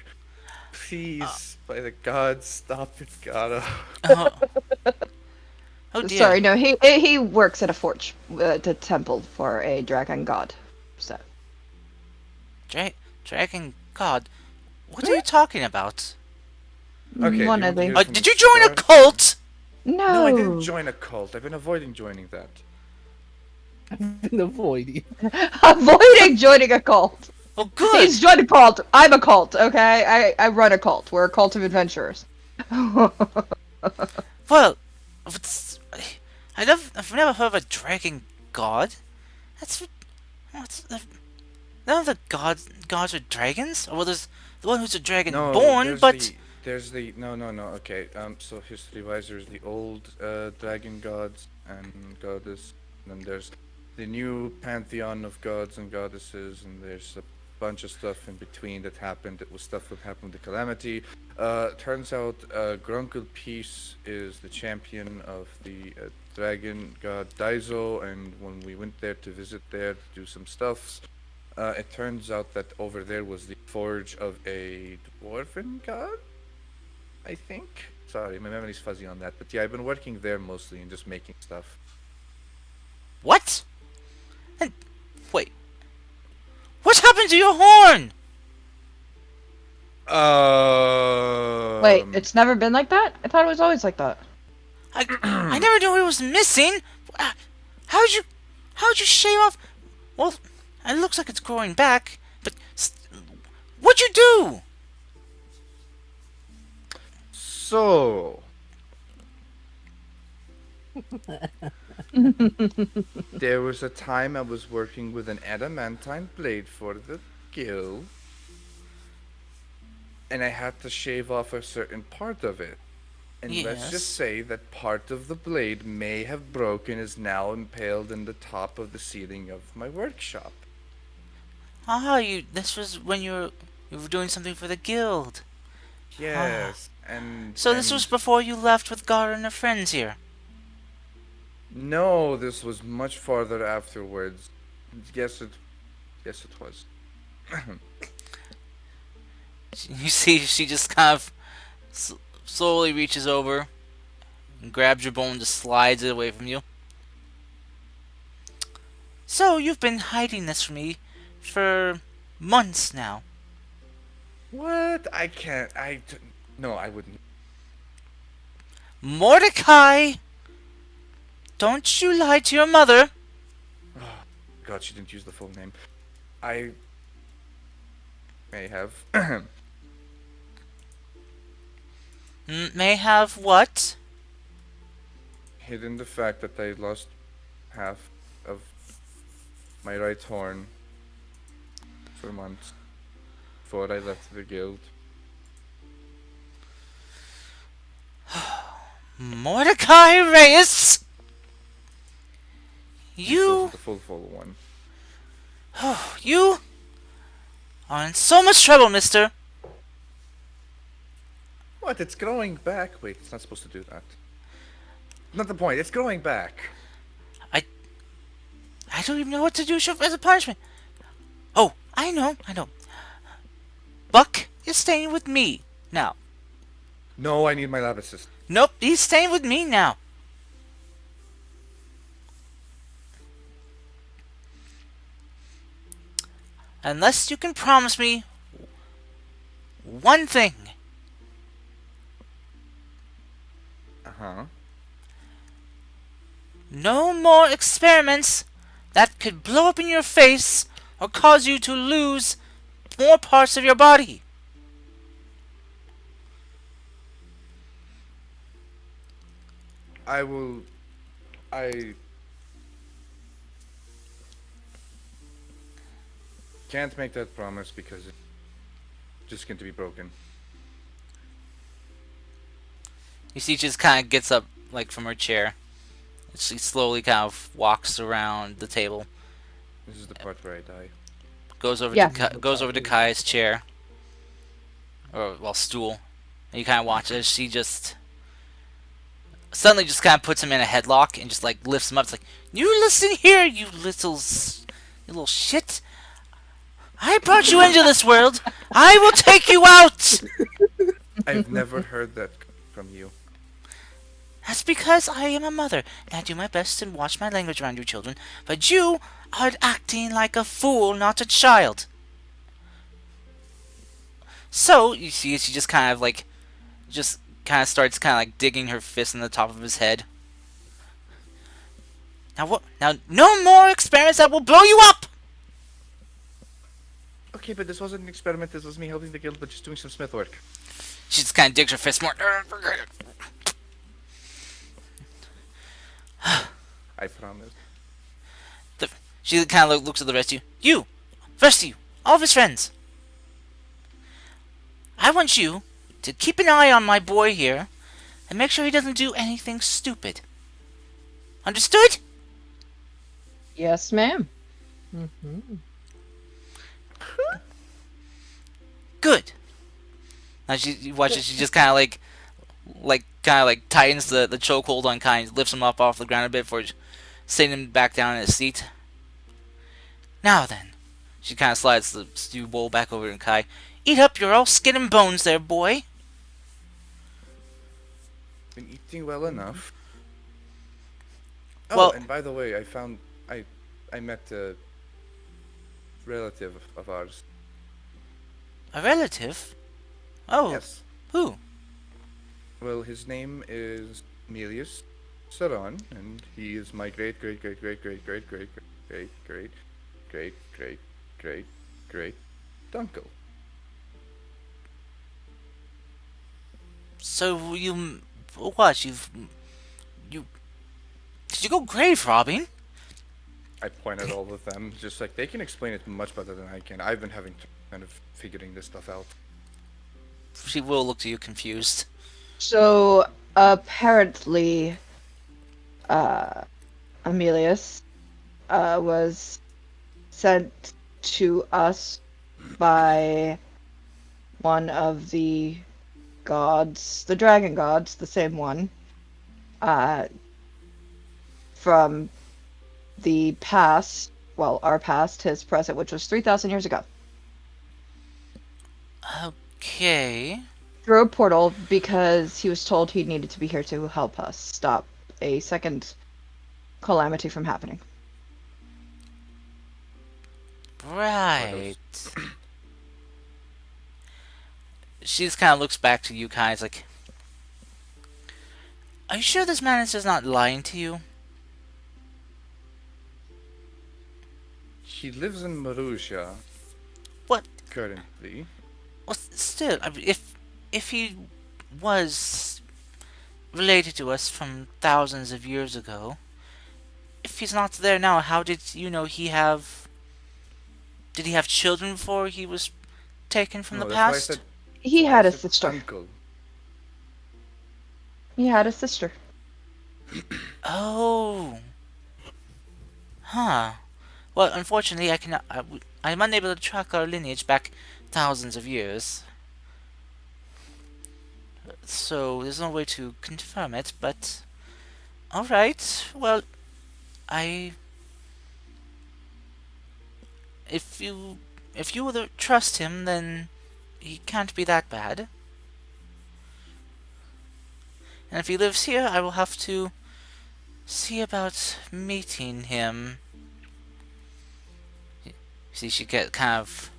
Please, by the gods, stop it, Gato. Oh, oh dear. Sorry, no, he works at a forge, the temple for a dragon god. So. Dragon god. What are you talking about? Okay, One do you of want to the. hear from Did the you join a start? cult? No. No, I didn't join a cult. I've been avoiding joining that. I've been avoiding. Avoiding joining a cult. Oh, good. He's joined a cult. I'm a cult, okay? I run a cult. We're a cult of adventurers. Well, I've never heard of a dragon god. What's none of the gods are dragons. Or well, there's the one who's a dragon No, born, but there's the no. Okay. So history-wise, there's the old dragon gods and goddess, and then there's the new pantheon of gods and goddesses, and there's a bunch of stuff in between that happened. It was stuff that happened with the Calamity. Turns out, Grunkle Peace is the champion of the dragon god Daizo, and when we went there to visit there to do some stuff. It turns out that over there was the forge of a dwarven god, I think. Sorry, my memory's fuzzy on that. But yeah, I've been working there mostly and just making stuff. what? And wait, what happened to your horn? Wait, it's never been like that? I thought it was always like that. I never knew it was missing. Uh, How'd you how'd you shave off? Well, it looks like it's growing back, but what'd you do? So, there was a time I was working with an adamantine blade for the guild, and I had to shave off a certain part of it. And let's just Yes. say that part of the blade may have broken, is now impaled in the top of the ceiling of my workshop. You. This was when you were doing something for the guild. Ah. Yes, and So this was before you left with Gar and her friends here. no, this was much farther afterwards. Yes, it was. You see, she just kind of slowly reaches over and grabs your bone and just slides it away from you. So you've been hiding this from me for months now. What? I can't. No, I wouldn't. Mordecai! Don't you lie to your mother! Oh, God, she didn't use the full name. I may have. May have what? Hidden the fact that I lost half of my right horn for months before I left the guild. Mordecai Reyes! This You, wasn't the full one. you are in so much trouble, mister. What? It's growing back. Wait, it's not supposed to do that. Not the point. It's growing back. I don't even know what to do as a punishment. Oh, I know. Buck is staying with me now. No, I need my lab assist. Nope, he's staying with me now. Unless you can promise me one thing. Uh-huh. No more experiments that could blow up in your face or cause you to lose more parts of your body. I will. I can't make that promise because it's just going to be broken. You see, she just kind of gets up, like, from her chair. She slowly kind of walks around the table, This is the part where I die. goes over Yeah. to Kai's chair, or well, stool, and you kind of watch as she just suddenly just kind of puts him in a headlock and just like lifts him up. It's like, you listen here, you little shit. I brought you into this world. I will take you out. I've never heard that from you. That's because I am a mother, and I do my best to watch my language around you children. But you are acting like a fool, not a child. So, you see, she just kind of like, just kind of starts kind of like digging her fist in the top of his head. Now what? Now, no more experiments that will blow you up! Okay, but this wasn't an experiment. This was me helping the guild, but just doing some smith work. She just kind of digs her fist more. I promise. She kind of looks at the rest of you. Rest of you, all of his friends. I want you to keep an eye on my boy here and make sure he doesn't do anything stupid. Understood? Yes, ma'am. Mm-hmm. Good. Now you watch it. She just kind of like tightens the chokehold on Kai, and lifts him up off the ground a bit before sitting him back down in his seat. Now then, she kind of slides the stew bowl back over to Kai. Eat up, you're all skin and bones there, boy. Been eating well enough. Oh, Well- and by the way, I met a relative of ours. A relative? Oh, Yes. who? Well, his name is Emilius. Saran, and he is my great great great great great great great great great great great great great uncle. So what? You did you go grave robbing? I point at all of them, just like they can explain it much better than I can. I've been having to kind of figuring this stuff out. She will look to you confused. So apparently, uh, Amelius was sent to us by one of the gods, the dragon gods, the same one, uh, from the past, well, our past, his present, which was 3,000 years ago, Okay. through a portal because he was told he needed to be here to help us stop a second calamity from happening. Are those Right. She just kind of looks back to you, guys, like, are you sure this man is just not lying to you? he lives in Marussia What? currently. Well, still, I mean, if he was related to us from thousands of years ago, if he's not there now, how did you know he have? Did he have children before he was taken from the No, that's why I past? said. That's He why I had a said sister. uncle. He had a sister. Oh, huh. Well, unfortunately, I'm unable to track our lineage back thousands of years, so there's no way to confirm it. But all right, well, I if you would trust him, then he can't be that bad. And if he lives here, I will have to see about meeting him. See, she get kind of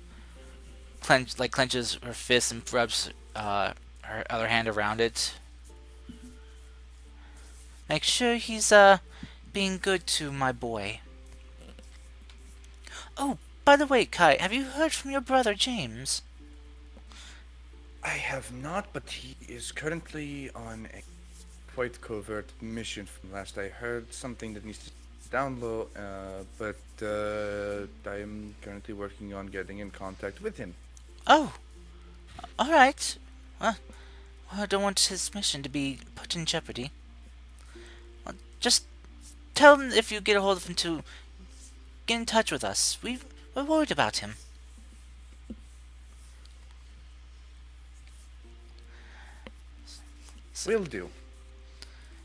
clenches her fist and rubs her other hand around it. Make sure he's being good to my boy. Oh, by the way, Kai, have you heard from your brother James? I have not, but he is currently on a quite covert mission from last I heard. Something that needs to down low, but I am currently working on getting in contact with him. Oh, all right. Well, I don't want his mission to be put in jeopardy. Well, just tell him if you get a hold of him to get in touch with us. We're worried about him. Will do.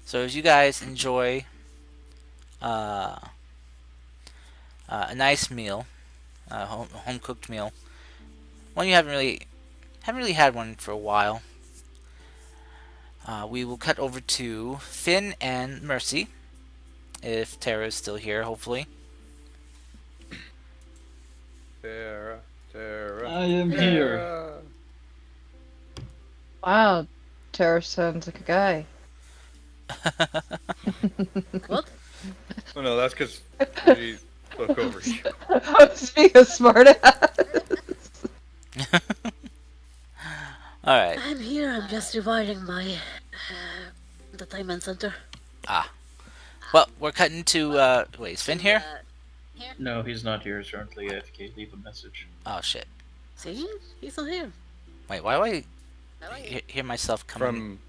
So as you guys enjoy uh, a nice meal, a home cooked meal, one you haven't really had one for a while. We will cut over to Finn and Mercy, if Tara is still here, hopefully. Tara, Tara, I am here. Tara. Wow, Tara sounds like a guy. What? Oh no, that's because we spoke over you. I was being a smartass. Alright. I'm here. I'm just reviving my the Diamond Center. Well, we're cutting to, wait, is Finn here? No, he's not here. He's currently AFK. Leave a message. Oh, shit. See, he's not here. Wait, why do I hear myself coming? From,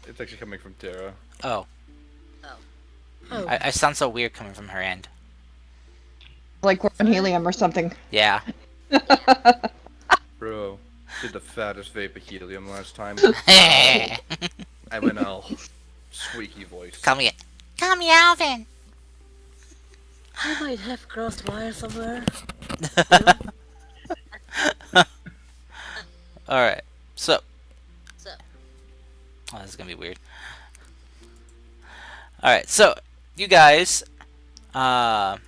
it's actually coming from Tara. Oh, Oh, I sound so weird coming from her end. Like we're on helium or something. Yeah. Bro, did the fattest vape of helium last time. Come I went all squeaky voice. here. Come here, Alvin. I might have crossed wire somewhere. Alright, so. Oh, this is gonna be weird. Alright, so, you guys, for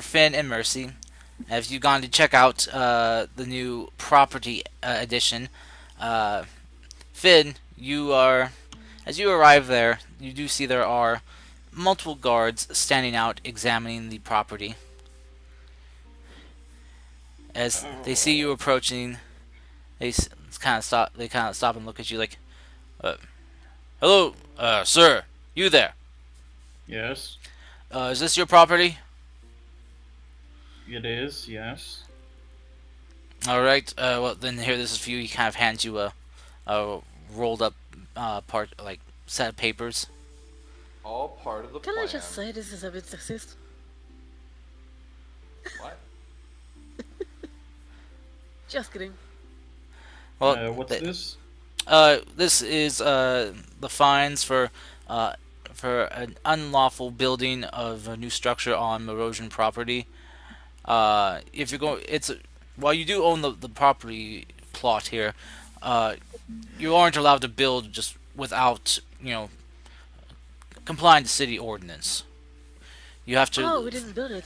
Finn and Mercy, have you gone to check out the new property edition? Finn, you are As you arrive there, you do see there are multiple guards standing out examining the property. As they see you approaching, they kind of stop. They kind of stop and look at you like, uh, "Hello, sir, you there? Yes, Is this your property?" it is. Yes. All right. Well, then here, this is for you. He kind of hands you a rolled up part, like set of papers. All part of the Can I plan. just say this is a bit sexist? What? Just kidding. Well, What's this? this is the fines for an unlawful building of a new structure on Morosian property. If you're going, while you do own the property plot here, uh, you aren't allowed to build just without complying to city ordinance. You have Oh, to. we didn't build it.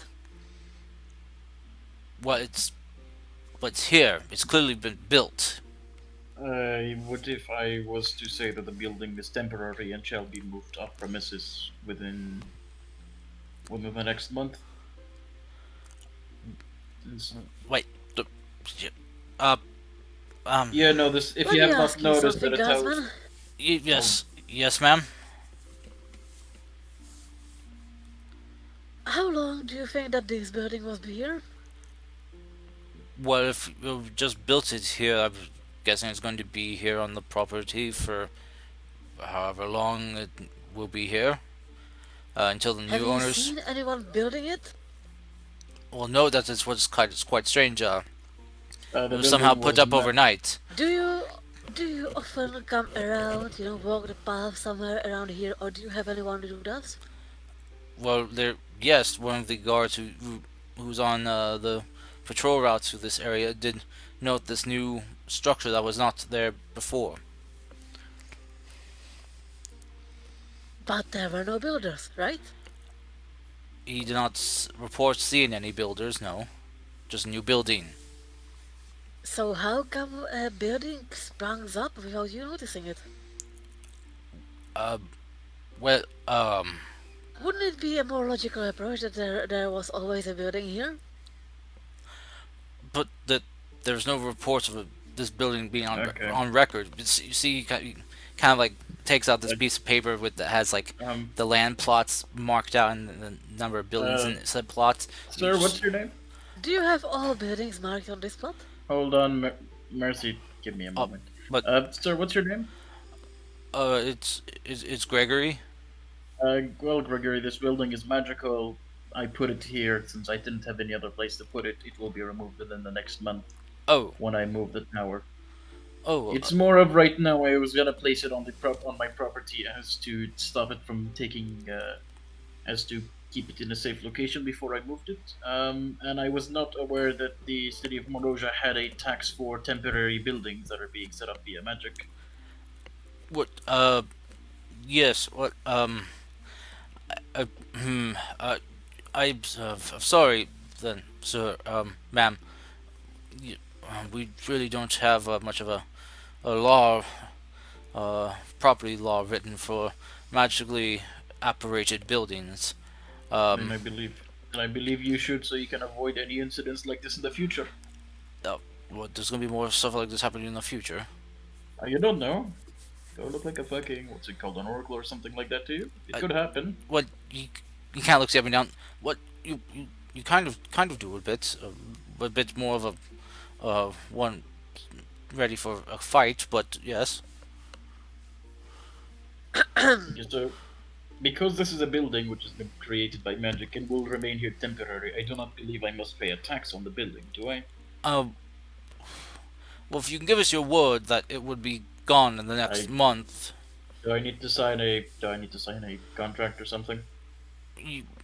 Well, what's here. It's clearly been built. What if I was to say that the building is temporary and shall be moved off premises within the next month? Wait. Uh. Yeah, no. This. If Let you me have not ask you noticed something, that a house. Glasman. Yes, ma'am. How long do you think that this building was here? Well, if you just built it here, I'm guessing it's going to be here on the property for however long it will be here until the Have new you owners. seen anyone building it? Well, no, that is what's quite strange. The It was somehow building put was up overnight. Do you often come around, walk the path somewhere around here, or do you have anyone who does? Well, yes, one of the guards who's on the patrol route to this area did note this new structure that was not there before. But there were no builders, right? He did not report seeing any builders. No, just a new building. So how come a building sprung up without you noticing it? Uh, well, Wouldn't it be a more logical approach that there was always a building here? but there's no reports of this building being Okay. on record. You see, he kind of like takes out this piece of paper that has like the land plots marked out and the number of buildings in said plots. Sir, what's your name? Do you have all buildings marked on this plot? Hold on, Mercy. Give me a moment. Sir, what's your name? It's Gregory. Well, Gregory, this building is magical. I put it here since I didn't have any other place to put it. It will be removed within the next month Oh, when I move the tower. oh, It's more of right now. I was gonna place it on my property as to stop it from taking, as to keep it in a safe location before I moved it. And I was not aware that the city of Morosia had a tax for temporary buildings that are being set up via magic. what? Yes. What? Uh, hmm. I'm sorry then, sir. Ma'am. We really don't have much of a law, property law written for magically operated buildings. And I believe you should, so you can avoid any incidents like this in the future. Well, there's gonna be more stuff like this happening in the future. You don't know. Do I look like a fucking what's it called, an oracle or something like that to you? It could happen. What he kind of looks at me down. What you kind of do a bit more of one ready for a fight, but yes. Just because this is a building which has been created by magic and will remain here temporary, I do not believe I must pay a tax on the building, do I? Well, if you can give us your word that it would be gone in the next month. Do I need to sign a contract or something?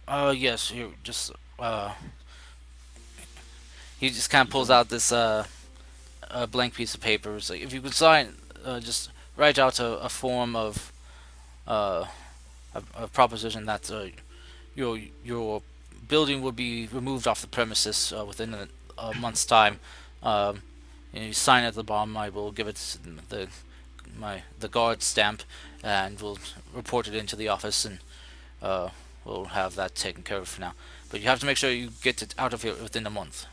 Yes. You just he just kind of pulls out this a blank piece of paper. It's like, if you could sign, just write out a form of a proposition that your building will be removed off the premises within a month's time. And you sign at the bottom. I will give it the the guard stamp, and we'll report it into the office, and uh, we'll have that taken care of for now. But you have to make sure you get it out of here within a month.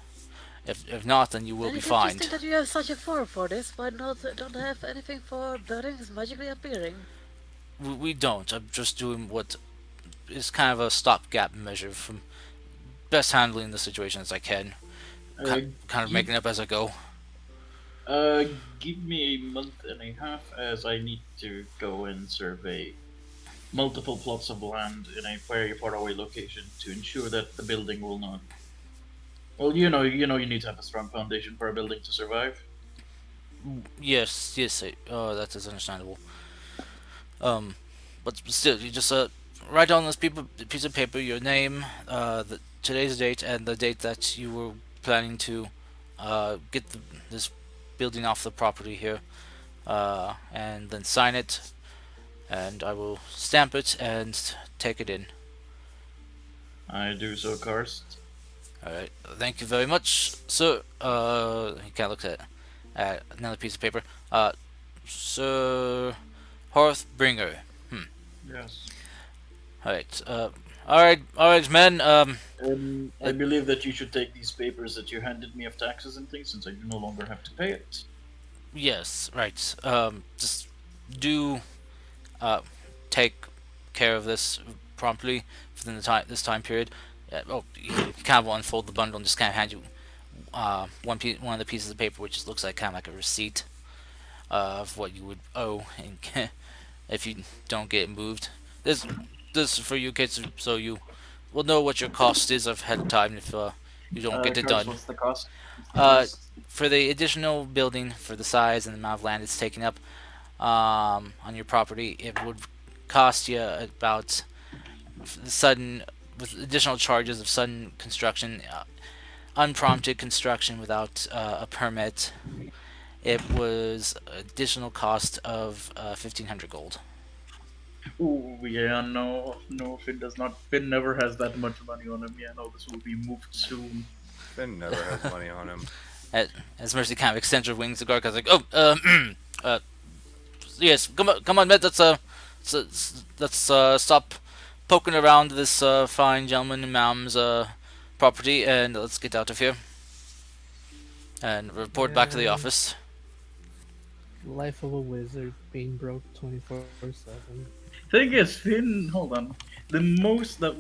If not, then you will And be it's interesting fined. that you have such a form for this. Why not don't have anything for buildings magically appearing? We don't. I'm just doing what is kind of a stopgap measure from best handling the situation as I can. Uh, Kind of give making up as I go. uh, give me a month and a half as I need to go and survey multiple plots of land in a very far away location to ensure that the building will not. Well, you need to have a strong foundation for a building to survive. Yes, yes. Oh, that is understandable. Um, but still, you just write on this piece of paper your name, today's date, and the date that you were planning to get this building off the property here, and then sign it, and I will stamp it and take it in. I do so, Karst. All right. Thank you very much, sir. He kind of looks at another piece of paper. Sir Hearthbringer. Yes. All right. All right, men. I believe that you should take these papers that you handed me of taxes and things, since I do no longer have to pay it. Yes, right. Just do uh, take care of this promptly within this time period. Oh, you kind of will unfold the bundle and just kind of hand you one of the pieces of paper, which looks like kind of like a receipt of what you would owe, and if you don't get it moved. This is for you kids, so you will know what your cost is ahead of time if you don't get it Karst, done. what's the cost? What's the Uh, price? for the additional building, for the size and the amount of land it's taking up on your property, it would cost you about sudden, with additional charges of sudden construction, unprompted construction without a permit. It was additional cost of 1,500 gold. Ooh, yeah, no, Finn does not. Finn never has that much money on him. Yeah, no, this will be moved soon. Finn never has money on him. As Mercy kind of extends her wings, the guard goes like, "Oh, yes, come on, Matt. Let's stop poking around this fine gentleman and ma'am's property, and let's get out of here and report back to the Yeah, office." life of a wizard being broke 24/7. Thing is, Finn, hold on. The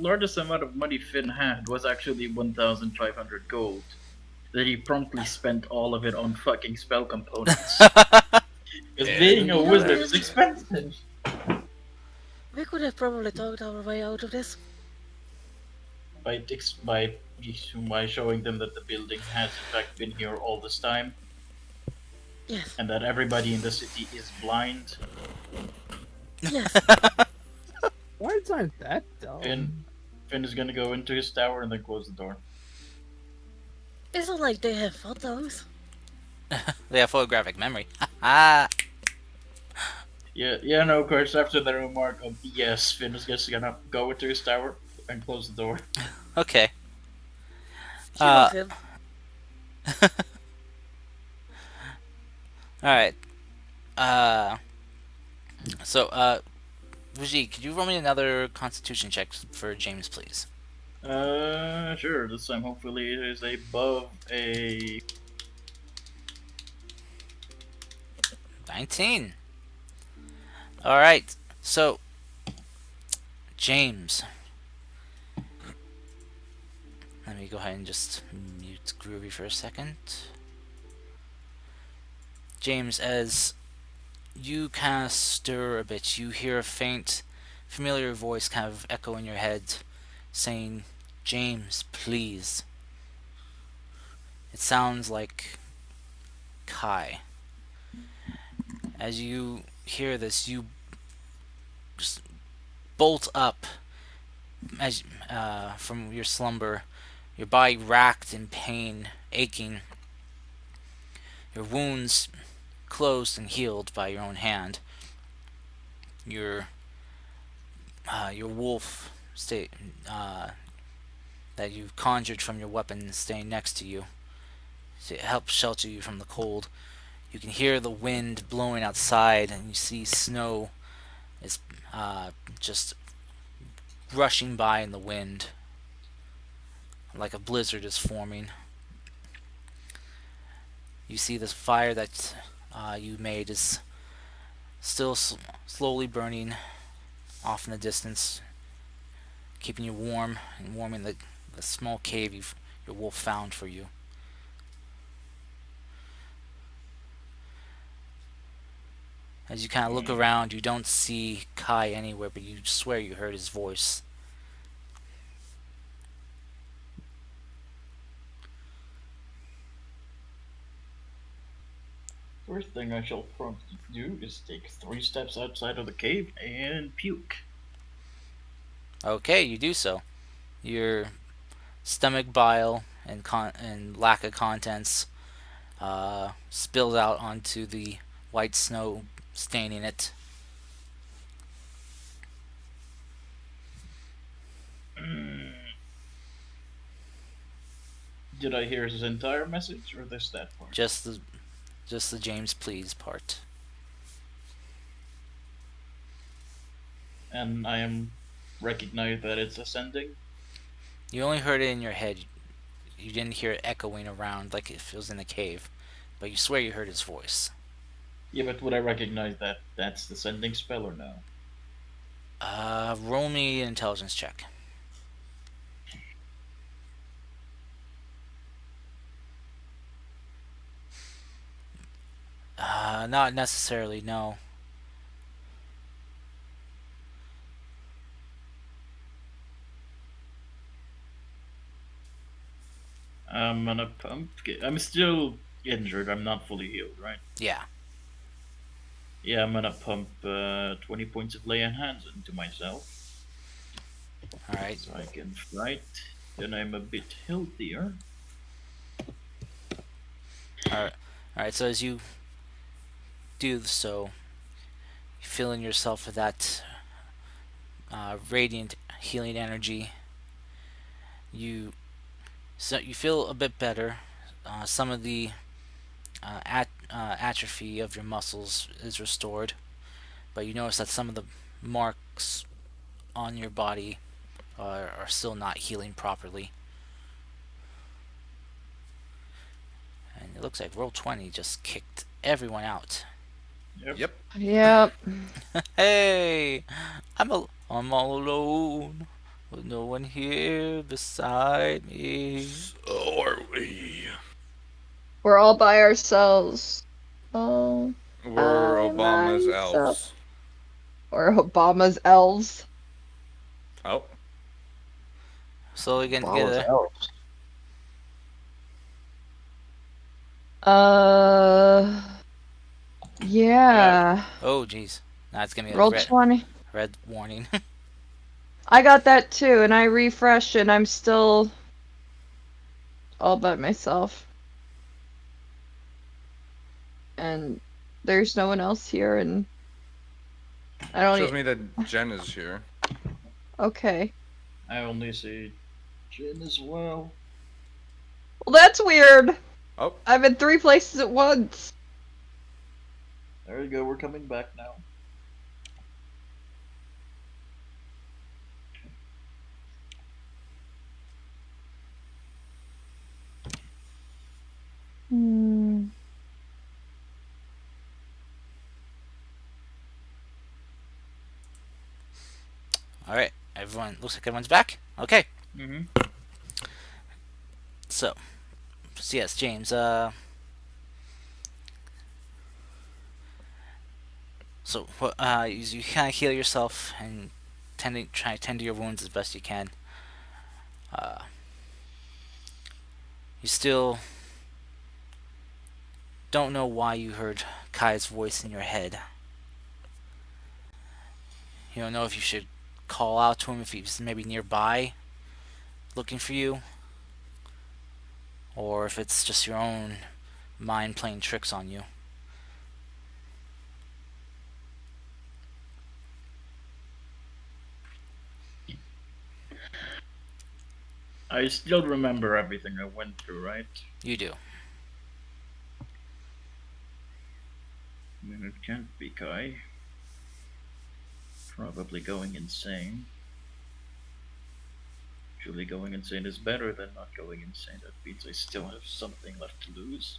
largest amount of money Finn had was actually 1,500 gold. That he promptly spent all of it on fucking spell components. Because being a You know, wizard man, is expensive. we could have probably talked our way out of this. By ex- by showing them that the building has in fact been here all this time, Yes, and that everybody in the city is blind. yes. Words aren't that Finn, dumb. Finn is gonna go into his tower and then close the door. It's not like they have photos. They have photographic memory. Ah, Yeah, no, of course, after the remark of yes, Finn is just gonna go into his tower and close the door. okay. She loves Uh, him. all right. Uh, Vijay, could you roll me another Constitution check for James, please? Sure, this time hopefully it is above a. 19. All right. So, James. Let me go ahead and just mute Groovy for a second. James, as you kind of stir a bit, you hear a faint, familiar voice kind of echo in your head saying, "James, please." It sounds like Kai. As you hear this, you just bolt up as from your slumber, your body racked in pain, aching, your wounds closed and healed by your own hand. Your your wolf stay that you've conjured from your weapon staying next to you to help shelter you from the cold. You can hear the wind blowing outside, and you see snow is uh, just rushing by in the wind, like a blizzard is forming. You see this fire that you made is still slowly burning off in the distance, keeping you warm and warming the small cave your wolf found for you. As you kind of look around, you don't see Kai anywhere, but you swear you heard his voice. First thing I shall promptly do is take 3 steps outside of the cave and puke. Okay, you do so. Your stomach bile and lack of contents spills out onto the white snow, staining it. Did I hear his entire message or just that part? Just the James Please part. And I am recognize that it's ascending. You only heard it in your head. You didn't hear it echoing around like if it was in a cave, but you swear you heard his voice. Yeah, but would I recognize that that's the sending spell or no? Roll me an intelligence check. Not necessarily, no. I'm gonna pump. I'm still injured. I'm not fully healed, right? Yeah. Yeah, I'm gonna pump 20 points of lay on hands into myself Alright. so I can fight. Then I'm a bit healthier. Alright, so as you do so, you fill in yourself with that radiant healing energy. You feel a bit better. Some of the atrophy of your muscles is restored, but you notice that some of the marks on your body are still not healing properly. And it looks like roll 20 just kicked everyone out. Yep. Yep. Hey, I'm all alone with no one here beside me. So are we. We're all by ourselves. Oh, We're by Obama's myself. elves. Or Obama's elves. Oh. Slowly getting Obama's together. elves. Uh, yeah. Oh, jeez. Now it's gonna be a Roll 20. red warning. I got that too, and I refreshed, and I'm still all by myself. And there's no one else here, and I don't. Shows me that Jen is here. Okay. I only see Jin as well. Well, that's weird. Oh. I'm in 3 places at once. There you go. We're coming back now. Hmm. Alright, everyone, looks like everyone's back. Okay, Mm-hmm. so yes, James, so you kind of heal yourself and try to tend to your wounds as best you can. Uh, you still don't know why you heard Kai's voice in your head. You don't know if you should call out to him if he's maybe nearby looking for you, or if it's just your own mind playing tricks on you. I still remember everything I went through, right? You do. mean, it can't be Kai. Probably going insane. Usually going insane is better than not going insane. That means I still have something left to lose.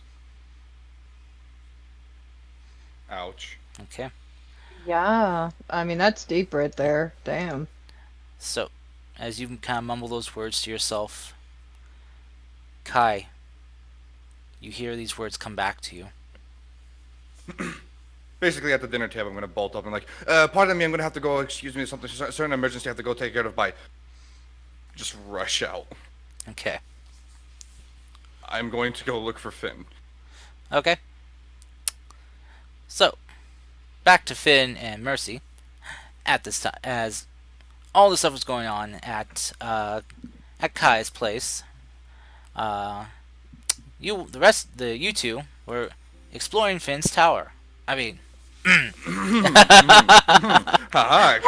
Ouch. Okay. Yeah. I mean, that's deep right there. Damn. So, as you kind of mumble those words to yourself, Kai, you hear these words come back to you. Basically, at the dinner table, I'm gonna bolt up and like, pardon me, I'm gonna have to go. Excuse me, something, certain emergency. I have to go take care of. By just rush out. Okay. I'm going to go look for Finn. Okay. So, back to Finn and Mercy at this time, as all the stuff was going on at Kai's place. Uh, you two were exploring Finn's tower. I mean, Oh,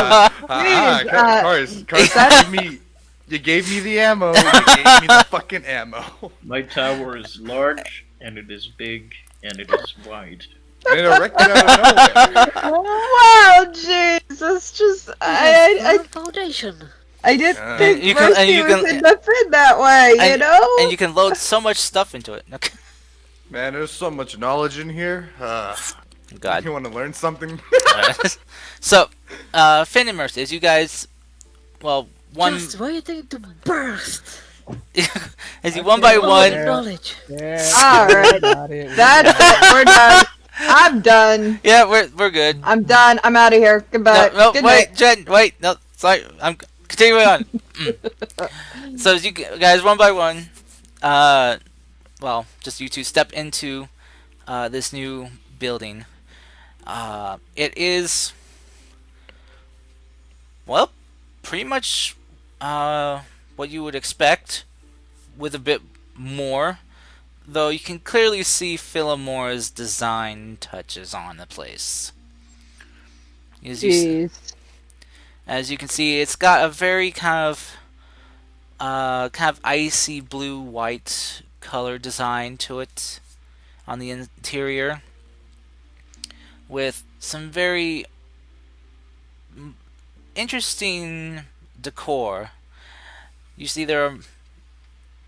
Ha please, Cars, is that you gave me the ammo. You gave me the fucking ammo. My tower is large, and it is big, and it is wide. And it erected out of nowhere. wow, jeez, that's just Firm foundation. I didn't Uh, think you can- and Mercy you was can- in the Finn that way, you and, know? and you can load so much stuff into it. Okay. Man, there's so much knowledge in here. God. You want to learn something? So, Finn and Mercy, as you guys, well, one Just waiting to burst. as you one by Okay. one. Yeah. Knowledge. Yeah, Alright. got it. That's it, we're done. I'm done. Yeah, we're good. I'm done. I'm out of here. Goodbye. No, Good wait, night. Jen, wait, no, sorry, I'm continuing on. Mm. So as you guys one by one, well, just you two step into this new building. It is, well, pretty much what you would expect, with a bit more. Though you can clearly see Philomore's design touches on the place. Jeez. As you can see, it's got a very kind of icy blue white color design to it on the interior, with some very interesting decor. You see there are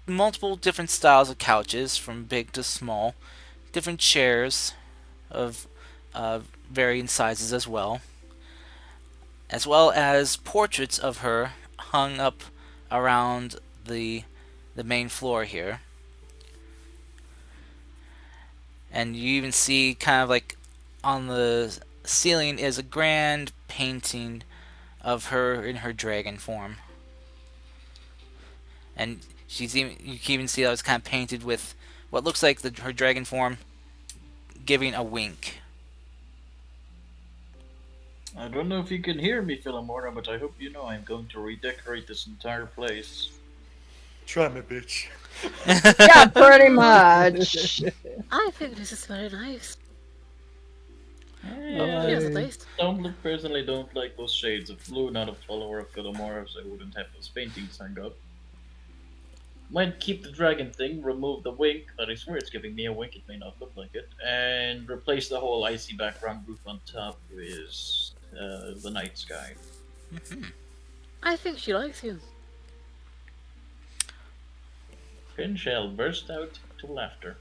multiple different styles of couches, from big to small, different chairs of varying sizes as well as portraits of her hung up around the main floor here. And you even see kind of like on the ceiling is a grand painting of her in her dragon form. And you can even see that it's kind of painted with what looks like her dragon form giving a wink. I don't know if you can hear me, Philomora, but I hope you know I'm going to redecorate this entire place. Try me, bitch. Yeah, pretty much. I think this is very nice. Yeah, Here's a taste. personally don't like those shades of blue, not a follower of Philomora, so I wouldn't have those paintings hung up. Might keep the dragon thing, remove the wink, but I swear it's giving me a wink, it may not look like it, and replace the whole icy background roof on top with the night sky. I think she likes you. Finn shall burst out to laughter.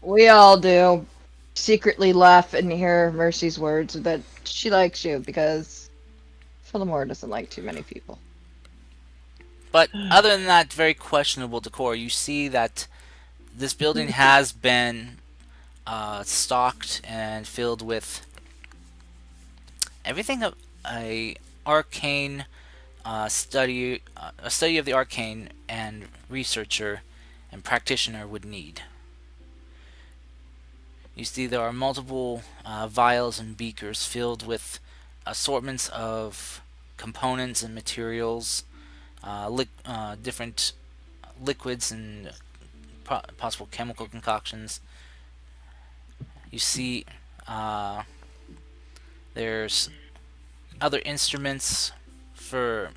We all do. Secretly laugh and hear Mercy's words that she likes you because Philomore doesn't like too many people. But other than that very questionable decor, you see that this building has been stocked and filled with everything that a arcane a study of the arcane and researcher and practitioner would need. You see there are multiple vials and beakers filled with assortments of components and materials, different liquids and possible chemical concoctions. You see there's other instruments for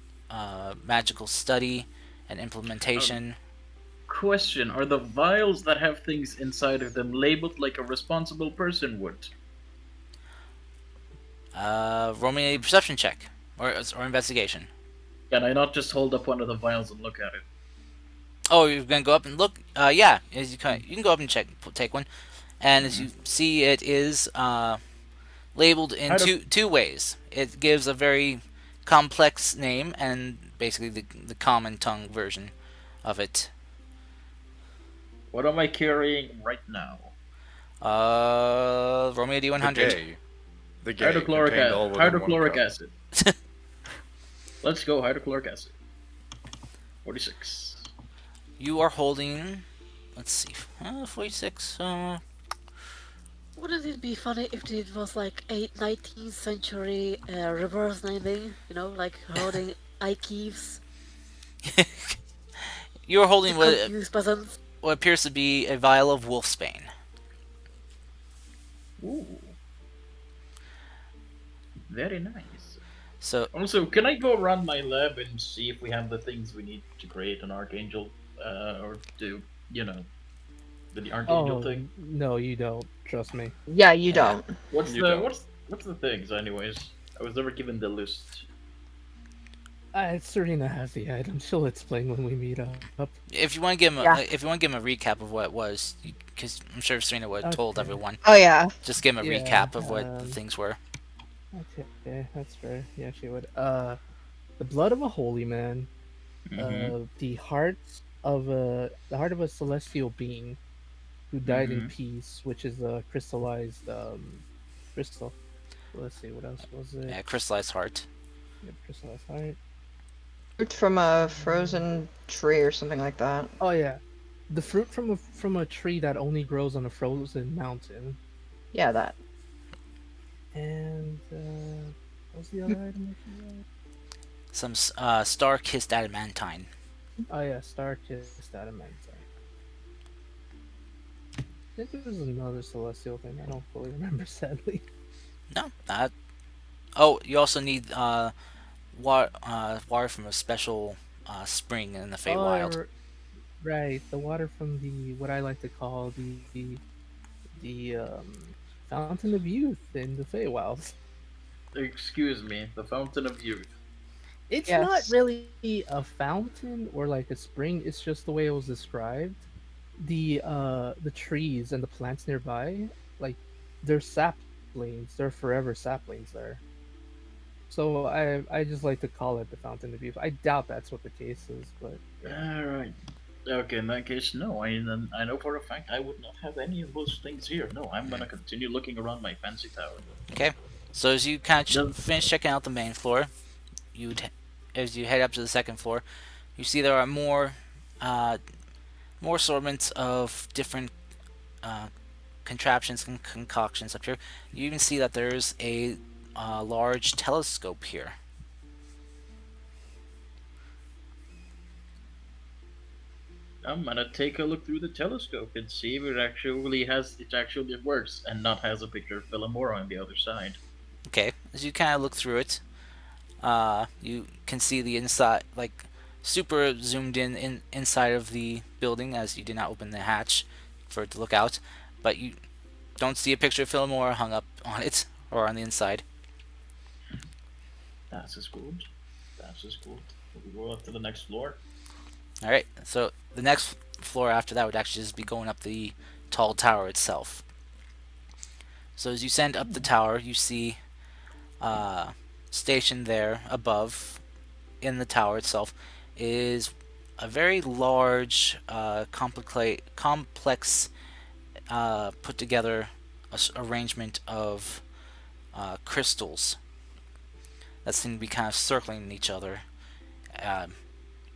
magical study and implementation. question: are the vials that have things inside of them labeled like a responsible person would? Roll me a perception check or investigation. Can I not just hold up one of the vials and look at it? Oh, you're gonna go up and look. Yeah, you can go up and take one, and as you see, it is labeled in How do two ways. It gives a very complex name and basically the common tongue version of it. What am I carrying right now? Roll me a The D100. gay. The gay contained all within one Hydrochloric cup. acid. Let's go hydrochloric acid. 46. You are holding. Let's see. 46. Wouldn't it be funny if it was like a 19th century reverse naming? You know, like holding Ikeeves You're to holding confuse peasants. what appears to be a vial of wolfsbane. Ooh. Very nice. So Also, can I go around my lab and see if we have the things we need to create an archangel, or do the archangel Oh thing? no, you don't. Trust me. Yeah, you Yeah. don't. What's You the don't. what's the things, anyways? I was never given the list. Serena has the item. She'll explain when we meet up. if you want to give him Yeah. if you want to give him a recap of what it was, because I'm sure Serena would have told Okay. everyone. Oh yeah. Just give him a Yeah, recap of what the things were. Okay, that's fair. Yeah, she would. The blood of a holy man. Mm-hmm. The heart of a celestial being who died in Mm-hmm. peace, which is a crystallized crystal. Let's see, what else was it? Yeah, crystallized heart. Yep, crystallized heart. Fruit from a frozen tree or something like that. Oh yeah, the fruit from a tree that only grows on a frozen mountain. Yeah, that. And what's the other item? Some star-kissed adamantine. Oh yeah, star kissed adamantine. I think there was another celestial thing. I don't fully remember, sadly. No, that. Oh, you also need water from a special spring in the Feywild. Right, the water from the what I like to call the fountain of youth in the Feywild. Excuse me, the Fountain of Youth. It's not Yes. really a fountain or like a spring. It's just the way it was described. The trees and the plants nearby, like they're saplings. They're forever saplings there. So I just like to call it the fountain of youth. I doubt that's what the case is, but yeah. All right. Okay, in that case, no. I know for a fact I would not have any of those things here. No, I'm gonna continue looking around my fancy tower. Okay. So as you kind of Does- finish checking out the main floor, as you head up to the second floor, you see there are uh, more assortments of different uh, contraptions and concoctions up here. You even see that there's a large telescope here. I'm gonna take a look through the telescope and see if it actually works and not has a picture of Philomora on the other side. Okay. As you kind of look through it, you can see the inside, like super zoomed inside of the building, as you did not open the hatch for it to look out. But you don't see a picture of Philomora hung up on it or on the inside. That's is good. That's is good. We go up to the next floor. All right. So the next floor after that would actually just be going up the tall tower itself. So as you send up the tower, you see stationed there above in the tower itself is a very large, complex, put together arrangement of crystals that seem to be kind of circling each other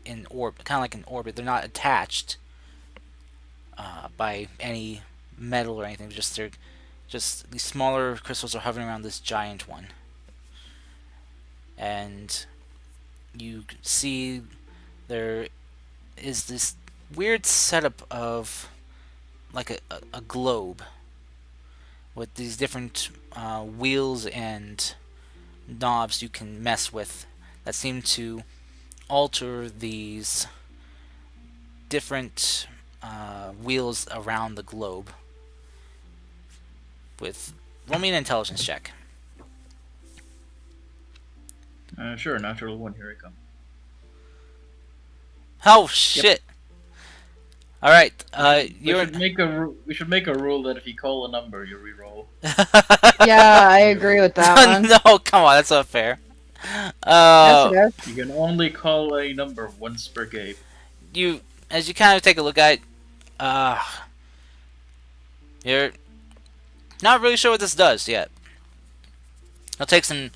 in orbit, kind of like an orbit. They're not attached by any metal or anything. Just these smaller crystals are hovering around this giant one, and you see there is this weird setup of like a globe with these different wheels and knobs you can mess with that seem to alter these different wheels around the globe. With roll me an intelligence check. Sure, natural one. Here I come. Oh Yep. shit! All right, We you're. should make a we should make a rule that if you call a number, you re-roll. Yeah, I agree with that one. No, come on, that's not fair. Yes, it is. You can only call a number once per game. You, as you kind of take a look at, uh, you're not really sure what this does yet. It'll take some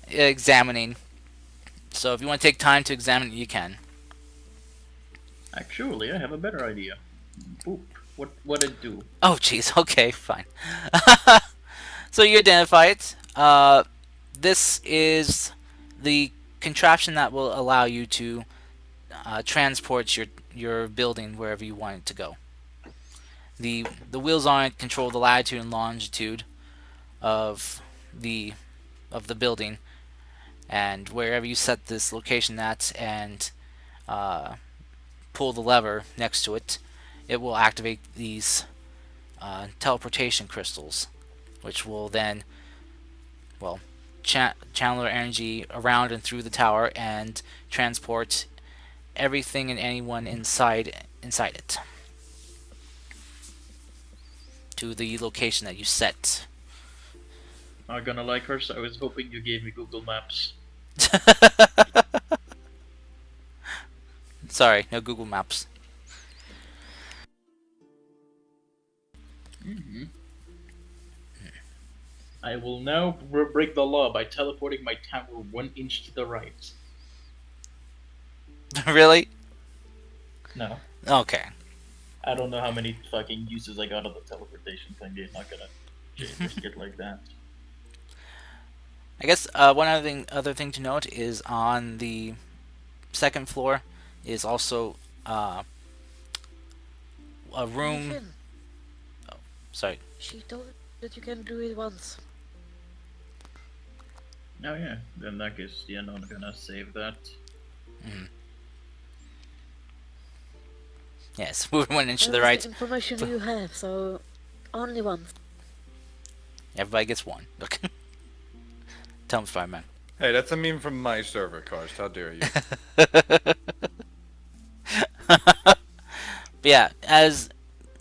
examining. So if you want to take time to examine it, you can. Actually, I have a better idea. Boop. What it do? Oh, jeez. Okay, fine. So you identify it. This is the contraption that will allow you to transport your building wherever you want it to go. The wheels on it control the latitude and longitude of the of the building, and wherever you set this location at and pull the lever next to it, it will activate these teleportation crystals, which will then, well, channel their energy around and through the tower and transport everything and anyone inside it to the location that you set. Not gonna like her, so I was hoping you gave me Google Maps. Sorry, no Google Maps. Mm-hmm. I will now break the law by teleporting my tower 1 inch to the right. Really? No, Okay. I don't know how many fucking uses I got of the teleportation thing. I'm not gonna risk it like that. I guess one other thing to note is on the second floor is also a room. Nathan, Sorry. she told that you can do it once. Oh yeah, then in that case, yeah, no, I'm gonna save that. Mhm. Yes, move 1 inch to the That's right. the information you have, so only once. Everybody gets one. Okay. Tell him, Spider-Man. Hey, that's a meme from my server, Karst. How dare you? But yeah, as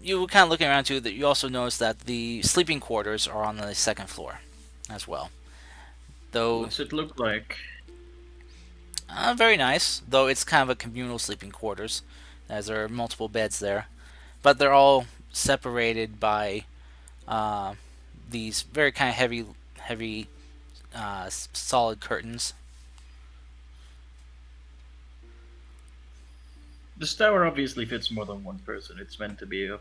you were kind of looking around too, that you also noticed that the sleeping quarters are on the second floor, as well. Though What's it look like? very nice. Though it's kind of a communal sleeping quarters, as there are multiple beds there, but they're all separated by these very kind of heavy, solid curtains. This tower obviously fits more than one person. It's meant to be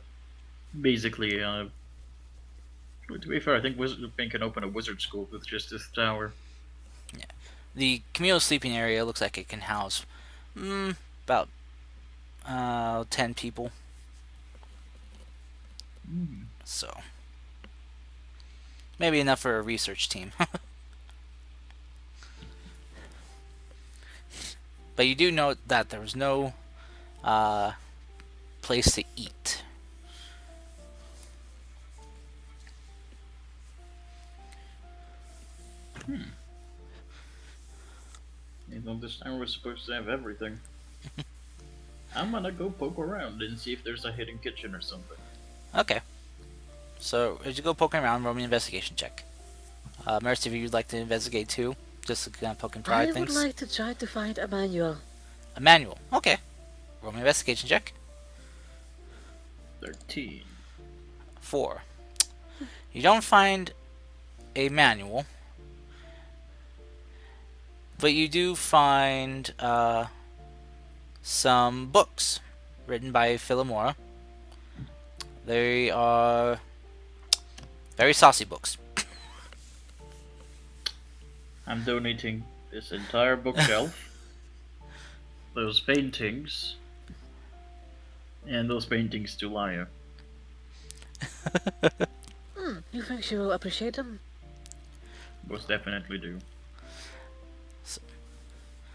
basically. To be fair, I think Pink can open a wizard school with just this tower. The communal sleeping area looks like it can house about 10 people. So maybe enough for a research team. But you do note that there was no place to eat. You know, this tower was supposed to have everything. I'm gonna go poke around and see if there's a hidden kitchen or something. Okay. So as you go poking around, roll me an investigation check. Mercy, if you'd like to investigate too, just to kind of poke and pry I would things. like to try to find a manual. A manual. Okay. Roll me an investigation check. 13. 4. You don't find a manual, but you do find some books written by Philomora. They are very saucy books. I'm donating this entire bookshelf, those paintings, and those paintings to Laya. You think she will appreciate them? Most definitely do.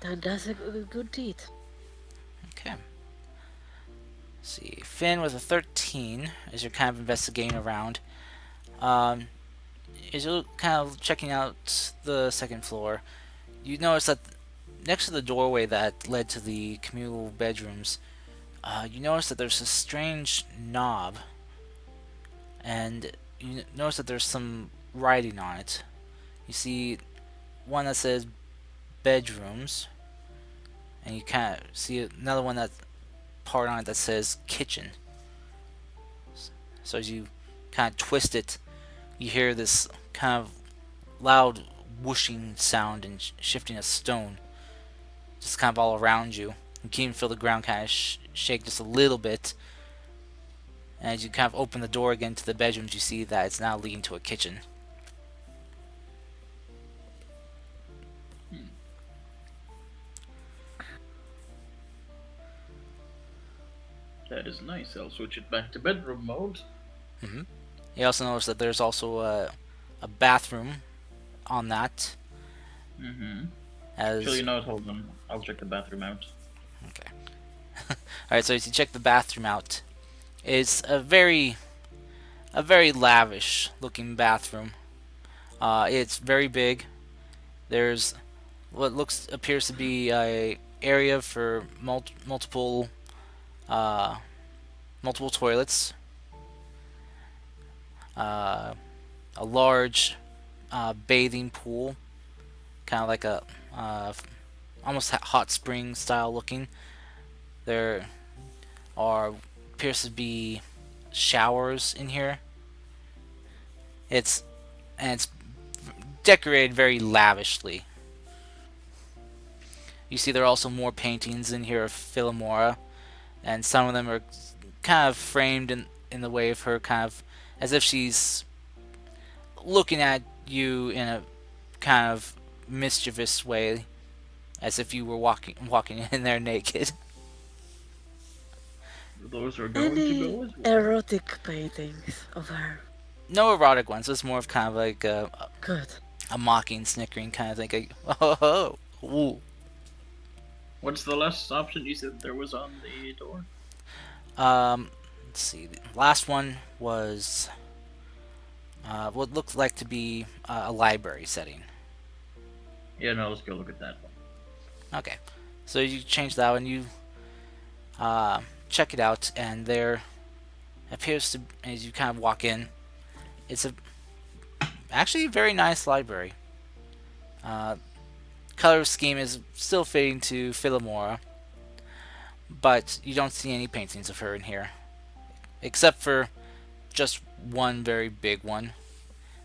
Then that's a good deed. Okay. See, Finn with a 13 as you're kind of investigating around. Um, as you're kind of checking out the second floor, you notice that next to the doorway that led to the communal bedrooms, you notice that there's a strange knob, and you notice that there's some writing on it. You see one that says bedrooms, and you kind of see another one that part on it that says kitchen. So as you kind of twist it, you hear this kind of loud whooshing sound and shifting of stone, just kind of all around you. You can even feel the ground kind of shake just a little bit. And as you kind of open the door again to the bedrooms, you see that it's now leading to a kitchen. That is nice. I'll switch it back to bedroom mode. You also notice that there's also a bathroom on that. Mm-hmm. As Actually, no, hold on. I'll check the bathroom out. okay. Alright, so as you check the bathroom out, it's a very lavish looking bathroom. It's very big. There's what appears to be a area for uh, multiple toilets, uh, a large bathing pool, kind of like a uh, almost hot spring style looking. There are appears to be showers in here. It's decorated very lavishly. You see there are also more paintings in here of Philomora, and some of them are kind of framed in the way of her, kind of as if she's looking at you in a kind of mischievous way, as if you were walking in there naked. Those are going to Any go as well. erotic paintings of her? No erotic ones. It's more of kind of like Good. a mocking, snickering kind of thing. Like, oh, ooh. What's the last option you said there was on the door? Let's see. The last one was what looked like to be a library setting. Yeah, no, let's go look at that one. Okay, so you change that one. You check it out, and there appears to, as you kind of walk in, it's actually a very nice library. Uh, Color scheme is still fitting to Philomora, but you don't see any paintings of her in here, except for just one very big one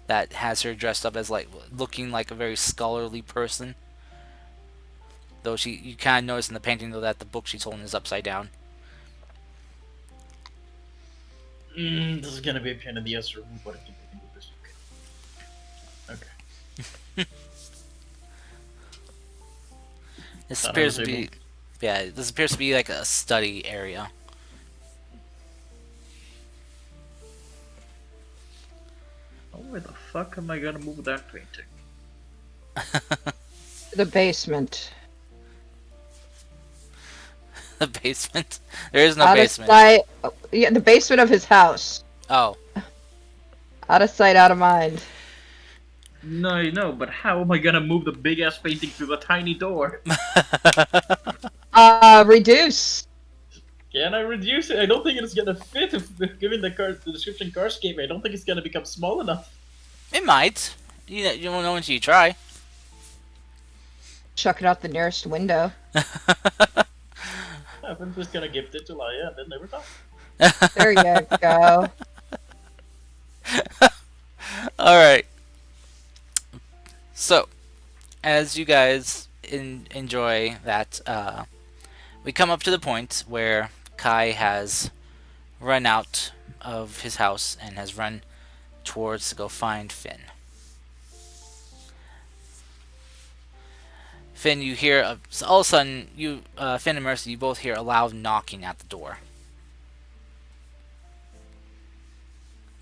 that has her dressed up as like looking like a very scholarly person. Though you kind of notice in the painting though that the book she's holding is upside down. This is gonna be a pain in the ass to remove, but I think I can do this. Okay. This Thought I appears was to be, able- yeah, this appears to be like a study area. Oh, where the fuck am I gonna move that painting? The basement. The basement. There is no Out basement. of sight. Yeah, the basement of his house. Oh, Out of sight, out of mind. No, but how am I gonna move the big ass painting through the tiny door? Reduce. Can I reduce it? I don't think it's gonna fit. Given the description Cars gave me, I don't think it's gonna become small enough. it might. You don't know until you try. Chuck it out the nearest window. I'm just gonna gift it to Laya and then never talk. There you go. All right. So, as you guys enjoy that, we come up to the point where Kai has run out of his house and has run towards to go find Finn. Finn, you hear so all of a sudden, Finn and Mercy, you both hear a loud knocking at the door.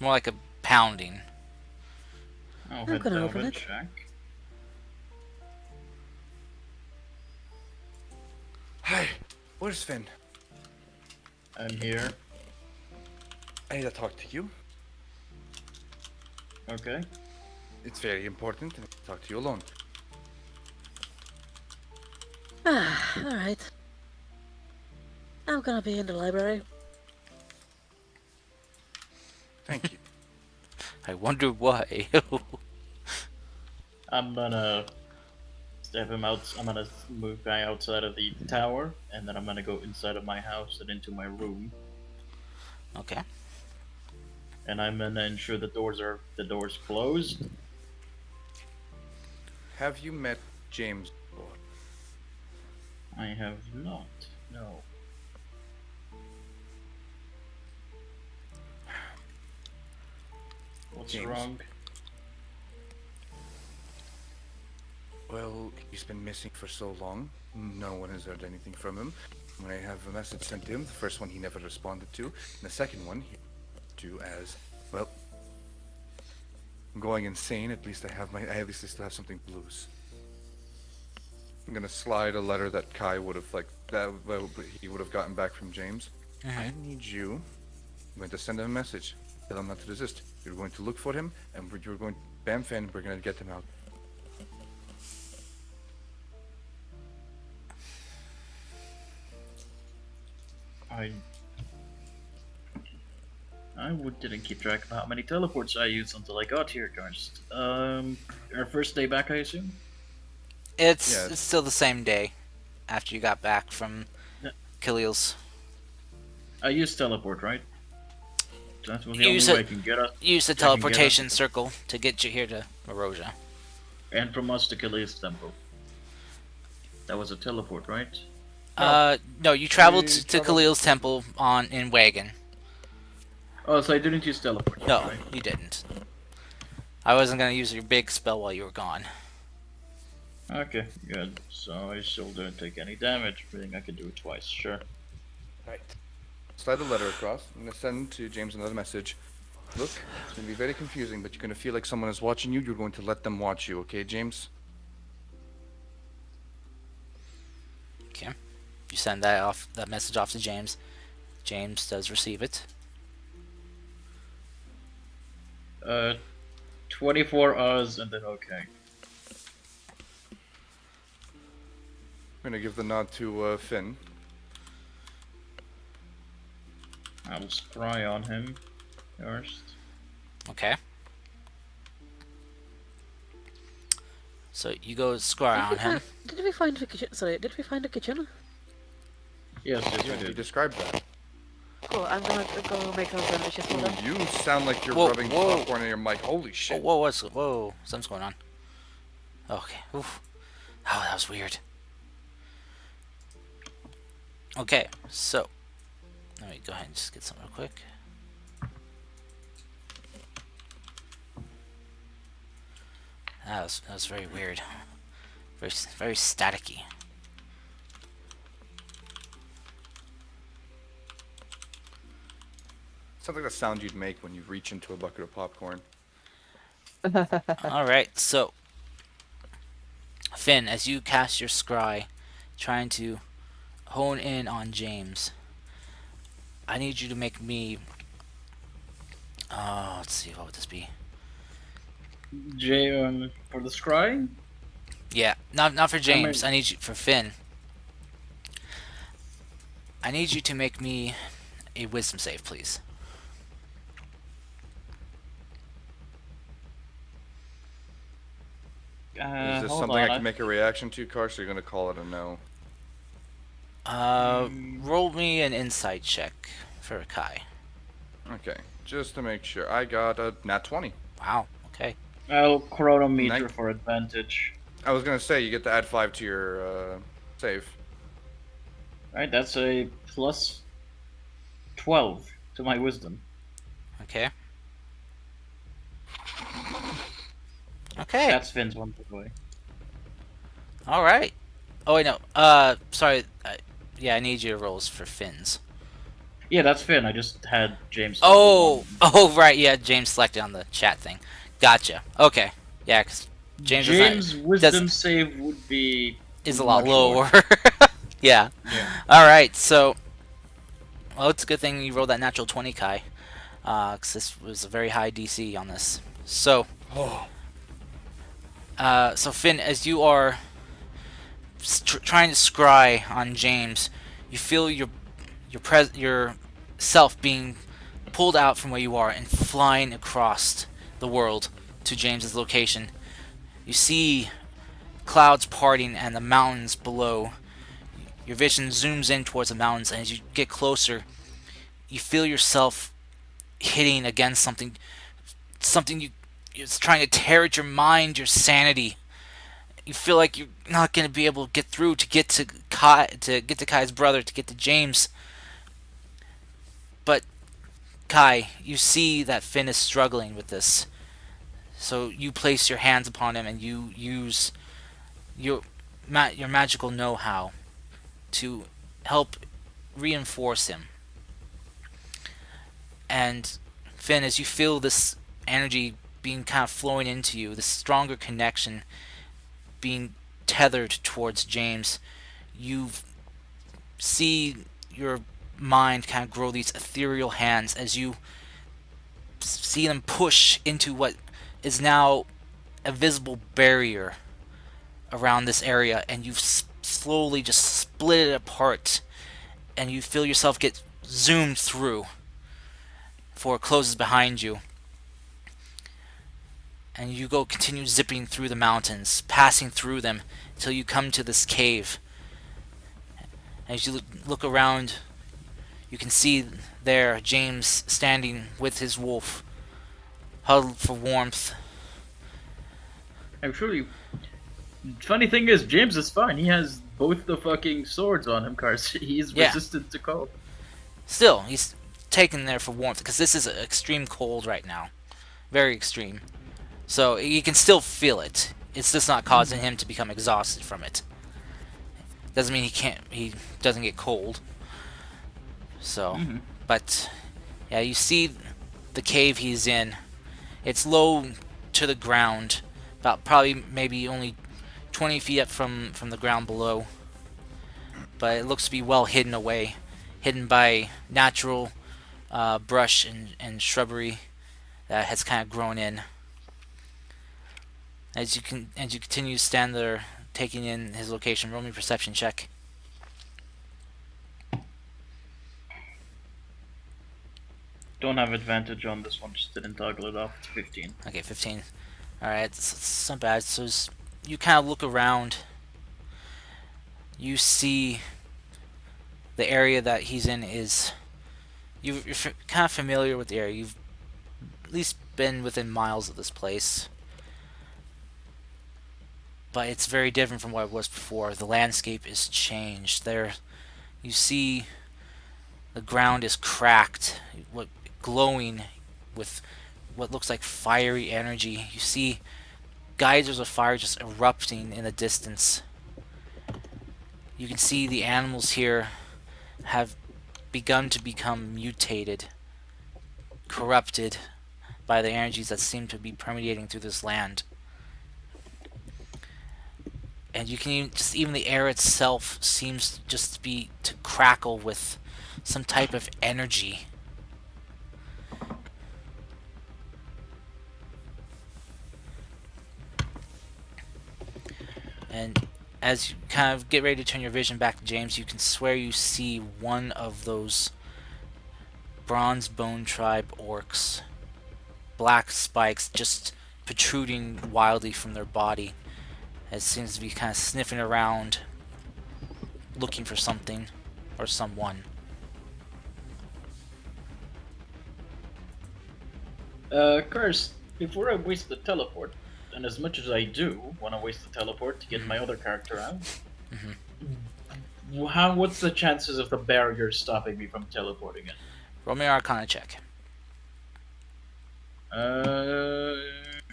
More like a pounding. I'll I'm head gonna down open and it. check. Hi, where's Finn? I'm here. I need to talk to you. Okay. It's very important. I need to talk to you alone. Alright. I'm gonna be in the library. Thank you. I wonder why. I'm gonna step him out. I'm gonna move guy outside of the tower, and then I'm gonna go inside of my house and into my room, Okay. and I'm gonna ensure the doors closed. Have you met James before? I have not. No. What's James. wrong? Well, he's been missing for so long. No one has heard anything from him. When I have a message sent to him, the first one he never responded to, and the second one he to as, well, I'm going insane. At least I still have something to lose. I'm gonna slide a letter that Kai would have he would have gotten back from James. I need you. I'm going to send him a message. Tell him not to resist. You're going to look for him, and you're going, Bamfan, we're going to get him out. Didn't keep track of how many teleports I used until I got here, guys. Our first day back, I assume. It's still the same day after you got back from Yeah. Khalil's. I used teleport, right? That was the You only use way it- I can get us. Use the I can get up. teleportation circle to get you here to Erosia. And from us to Khalil's temple. That was a teleport, right? No, you traveled We to traveled- Khalil's temple in wagon. Oh, so I didn't use teleport. No, Right? you didn't. I wasn't gonna use your big spell while you were gone. Okay, good. So I still didn't take any damage. I think I could do it twice. Sure. Right. Slide the letter across. I'm gonna send to James another message. Look, it's gonna be very confusing, but you're gonna feel like someone is watching you. You're going to let them watch you, okay, James? Okay. You send that message off to James. James does receive it. 24 hours and then okay. I'm gonna give the nod to Finn. I'll scry on him first. Okay. So you go scry on him. Did we find the kitchen? Sorry, did we find the kitchen? Yes, Yeah, we you did. described that. Cool, I'm gonna go make those sandwiches for them. Ooh, you sound like you're Whoa, rubbing whoa. popcorn in your mic. Holy Oh, shit. whoa, something's going on. Okay. Oof. Oh, that was weird. Okay, so let me go ahead and just get some real quick. That was very weird. Very staticky. Sounds like the sound you'd make when you reach into a bucket of popcorn. All right, so Finn, as you cast your scry, trying to hone in on James, I need you to make me. Let's see, what would this be? Jay, for the scry? Yeah, not for James. mean- I need you for Finn. I need you to make me a wisdom save, please. Is this Hold something on, I can make a reaction to, Karst, or you're gonna call it a no? Roll me an insight check for Kai. Okay, just to make sure. I got a nat 20. Wow. Okay. I'll chronometer Night- for advantage. I was gonna say, you get to add 5 to your save. Right, that's a plus 12 to my wisdom. Okay. Okay. That's Finn's one, by the way. All right. Oh wait, no. Sorry. Yeah, I need your rolls for Finn's. Yeah, that's Finn. I just had James. Oh, right. Yeah, James selected on the chat thing. Gotcha. Okay. Yeah, because James is James' not- wisdom doesn't- save would be is a lot much lower. yeah. Yeah. All right. So Well, it's a good thing you rolled that natural 20, Kai, because this was a very high DC on this. So, Oh. so Finn, as you are trying to scry on James, you feel your self being pulled out from where you are and flying across the world to James's location. You see clouds parting and the mountains below. Your vision zooms in towards the mountains, and as you get closer, you feel yourself hitting against something it's trying to tear at your mind, your sanity. You feel like you're not going to be able to get through to get to Kai's brother, to get to James. But Kai, you see that Finn is struggling with this. So you place your hands upon him and you use your your magical know-how to help reinforce him. And Finn, as you feel this energy being kind of flowing into you, this stronger connection being tethered towards James, you see your mind kind of grow these ethereal hands as you see them push into what is now a visible barrier around this area, and you slowly just split it apart, and you feel yourself get zoomed through before it closes behind you. And you go continue zipping through the mountains, passing through them until you come to this cave. As you look around, you can see there James standing with his wolf, huddled for warmth. Actually, funny thing is, James is fine. He has both the fucking swords on him, cars. He's Yeah. resistant to cold. Still, he's taken there for warmth because this is extreme cold right now, very extreme. So he can still feel it. It's just not causing him to become exhausted from it. Doesn't mean he doesn't get cold. So, but yeah, you see the cave he's in. It's low to the ground, about probably maybe only 20 feet up from the ground below. But it looks to be well hidden away, hidden by natural brush and shrubbery that has kind of grown in. As you continue to stand there, taking in his location, roll me a perception check. Don't have advantage on this one, just didn't toggle it off. It's 15. Okay, 15. All right, it's not bad. So you kind of look around. You see the area that he's in is you're kind of familiar with the area. You've at least been within miles of this place. But it's very different from what it was before. The landscape is changed. There, you see, the ground is cracked, glowing with what looks like fiery energy. You see geysers of fire just erupting in the distance. You can see the animals here have begun to become mutated, corrupted by the energies that seem to be permeating through this land. And you can even the air itself seems just to crackle with some type of energy. And as you kind of get ready to turn your vision back to James, you can swear you see one of those bronze bone tribe orcs, black spikes just protruding wildly from their body. It seems to be kind of sniffing around, looking for something or someone. Curse, before I waste the teleport, and as much as I do want to waste the teleport to get my other character out, what's the chances of the barrier stopping me from teleporting in? Roll me an Arcana check.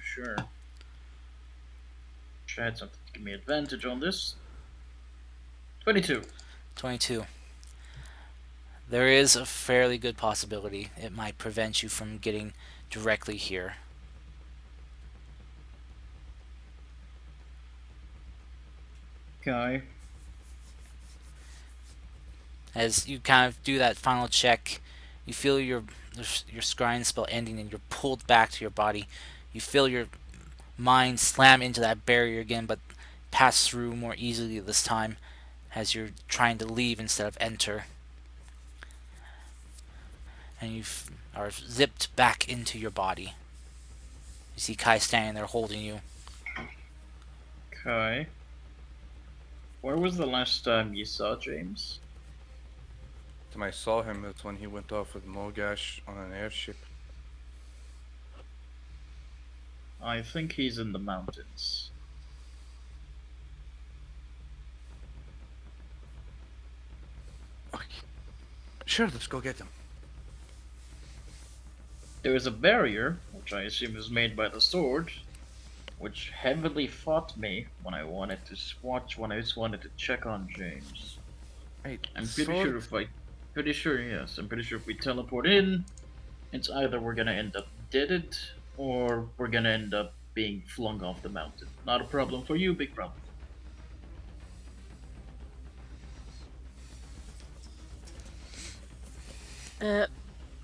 Sure. Should I had something to give me advantage on this. 22. 22. There is a fairly good possibility it might prevent you from getting directly here. Okay. As you kind of do that final check, you feel your scrying spell ending, and you're pulled back to your body. You feel your mind slam into that barrier again, but pass through more easily this time, as you're trying to leave instead of enter. And you are zipped back into your body. You see Kai standing there holding you. Okay. Where was the last time you saw James? Time I saw him, that's when he went off with Mogash on an airship. I think he's in the mountains. Okay. Sure, let's go get him. There is a barrier, which I assume is made by the sword, which heavily fought me when I wanted to when I just wanted to check on James. Wait, I'm sword? pretty sure, yes, I'm pretty sure if we teleport in, it's either we're gonna end up deaded, or we're gonna end up being flung off the mountain. Not a problem for you, big problem.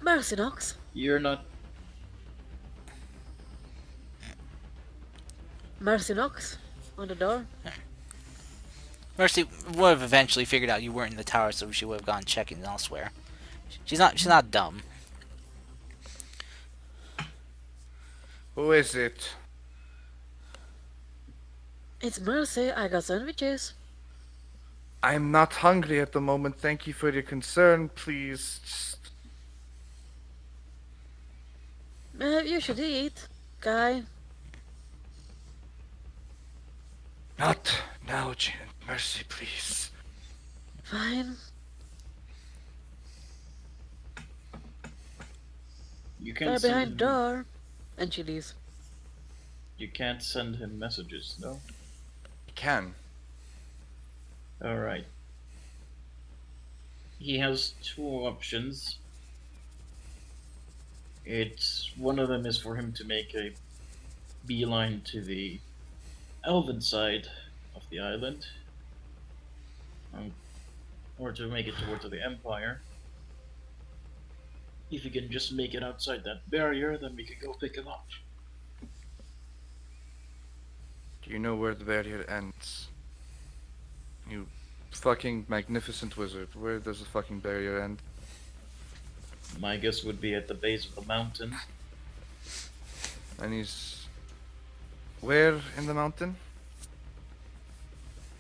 Mercy Knox. You're not. Mercy knocks on the door. Mercy would have eventually figured out you weren't in the tower, so she would have gone checking elsewhere. She's not dumb. Who is it? It's Mercy. I got sandwiches. I'm not hungry at the moment. Thank you for your concern. Please, just... You should eat, guy. Not now, Jen. Mercy, please. Fine. You They're can't send behind him. door. And she leaves. You can't send him messages, no. You can. All right. He has two options. It's one of them is for him to make a beeline to the elven side of the island, or to make it towards the Empire. If he can just make it outside that barrier, then we can go pick him up. Do you know where the barrier ends? You fucking magnificent wizard. Where does the fucking barrier end? My guess would be at the base of the mountain. And he's... Where in the mountain?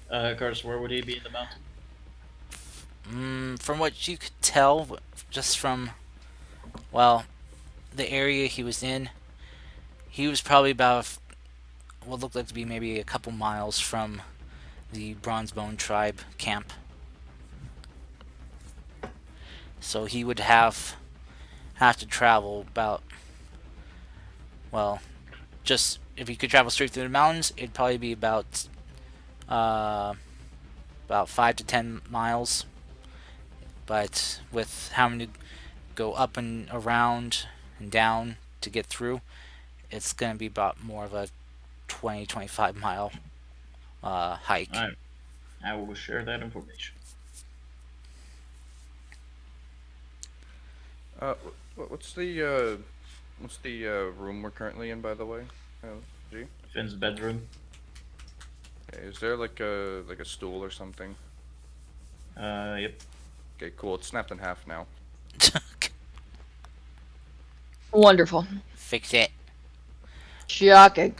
Cars, where would he be in the mountain? From what you could tell, just from, well, the area he was in, he was probably about what looked like to be maybe a couple miles from the Bronzebone tribe camp. So he would have to travel about, well, just if he could travel straight through the mountains, it'd probably be about 5 to 10 miles. But with having to go up and around and down to get through, it's going to be about more of a 20-25 mile hike. I will share that information. What's the room we're currently in, by the way? G? Finn's bedroom. Okay, is there like a stool or something? Yep. Okay, cool. It's snapped in half now. Wonderful. Fix it. Shocking.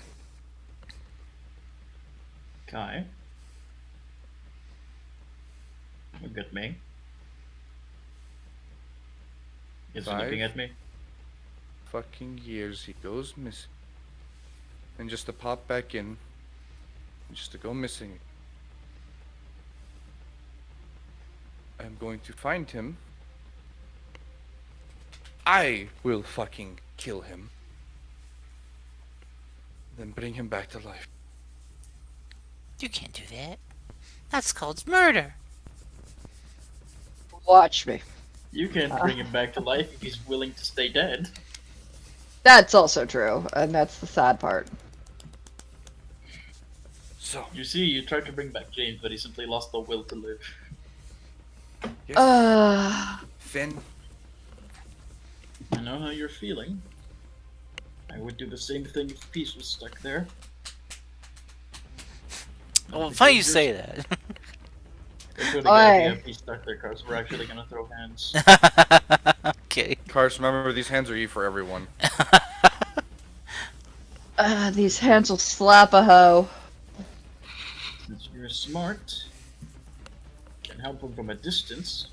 Kai. Look at me. Is he looking at me? Fucking years he goes missing. And just to pop back in. And just to go missing. I'm going to find him. I will fucking kill him. Then bring him back to life. You can't do that. That's called murder. Watch me. You can't bring him back to life if he's willing to stay dead. That's also true, and that's the sad part. So, You see, you tried to bring back James, but he simply lost the will to live. Yes, Uh, Finn. I know how you're feeling. I would do the same thing if Peace was stuck there. Not Well, funny you because you're. say that. It's really good if you oi. have Peace stuck there, cause we're actually gonna throw hands. Okay. Cars, remember these hands are you for everyone. These hands will slap a hoe. Since you're smart, can help him from a distance.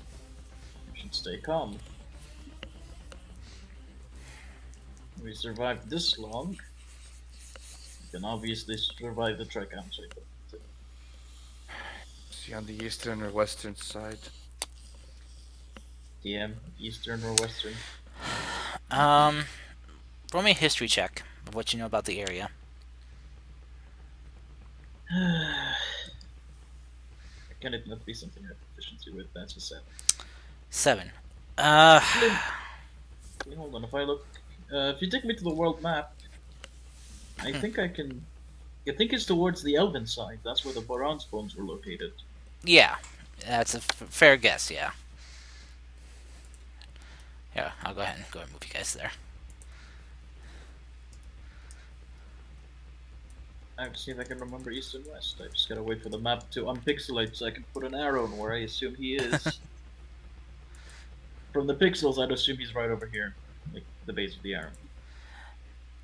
You should stay calm. We survived this long. You can obviously survive the trek. I'm sorry, but See on the eastern or western side. DM, Eastern or Western. Um, roll me a history check of what you know about the area. Can it not be something I have proficiency with? That's a 7. 7. Actually, hold on. If I look, if you take me to the world map, I think I can. I think it's towards the Elven side. That's where the Boron's bones were located. Yeah, that's a fair guess. Yeah. Yeah, I'll go ahead and move you guys there. I have to see if I can remember east and west. I just gotta wait for the map to unpixelate so I can put an arrow in where I assume he is. From the pixels, I'd assume he's right over here, like the base of the arrow.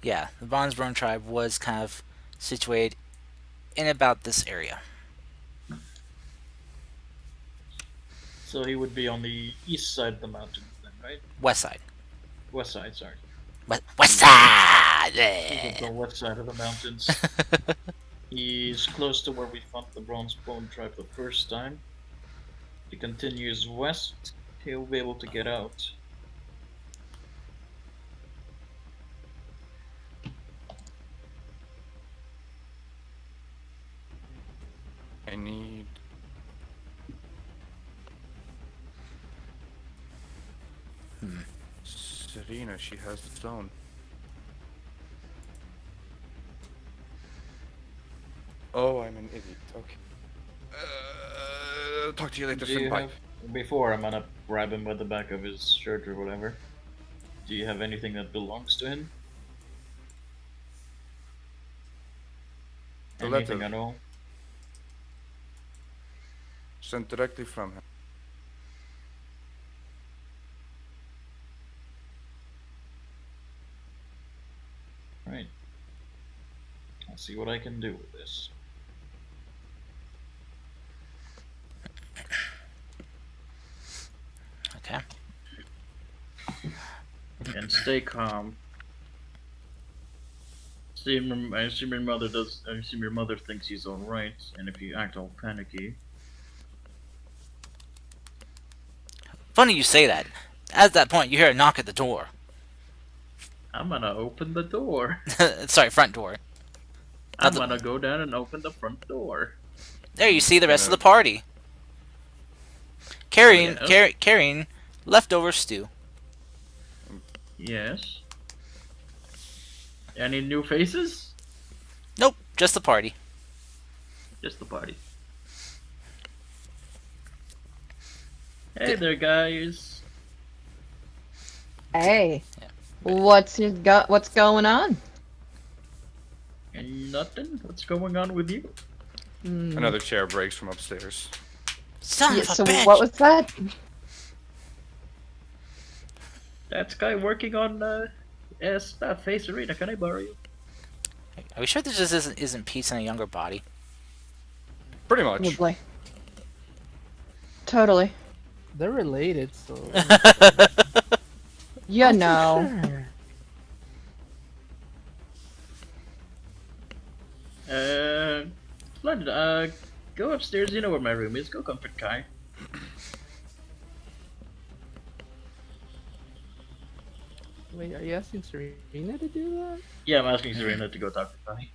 Yeah, the Bronzeborn tribe was kind of situated in about this area. So he would be on the east side of the mountain, then, right? West side. West side, sorry. West side! He's on the Yeah. west side of the mountains. He's close to where we fought the Bronze Bone tribe the first time. If he continues west, he'll be able to get out. I need. Serena, she has the stone. Oh, I'm an idiot. Okay. Talk to you later, Do Finn. you Bye. have. Before I'm gonna grab him by the back of his shirt or whatever. Do you have anything that belongs to him? The Anything letter at all? sent directly from him. Right. I'll see what I can do with this. Okay. And stay calm. I assume your mother does. I assume your mother thinks he's all right, and if you act all panicky, Funny you say that. At that point, you hear a knock at the door. I'm gonna open the door. Sorry, front door. I'm the- gonna go down and open the front door. There you see the rest of Gonna- the party. Carrying, yes. carrying leftover stew. Yes. Any new faces? Nope, just the party. Just the party. Hey there, guys. Hey, Yeah. what's going on? And nothing. What's going on with you? Another chair breaks from upstairs. Son Yeah, of a so bitch! what was that? That guy working on that face arena. Can I borrow you? Are we sure this just isn't peace in a younger body? Pretty much. Probably. Totally. They're related, so. You I'm know. sure. Splendid. Go upstairs. You know where my room is. Go comfort Kai. Wait, are you asking Serena to do that? Yeah, I'm asking Serena to go talk to Kai.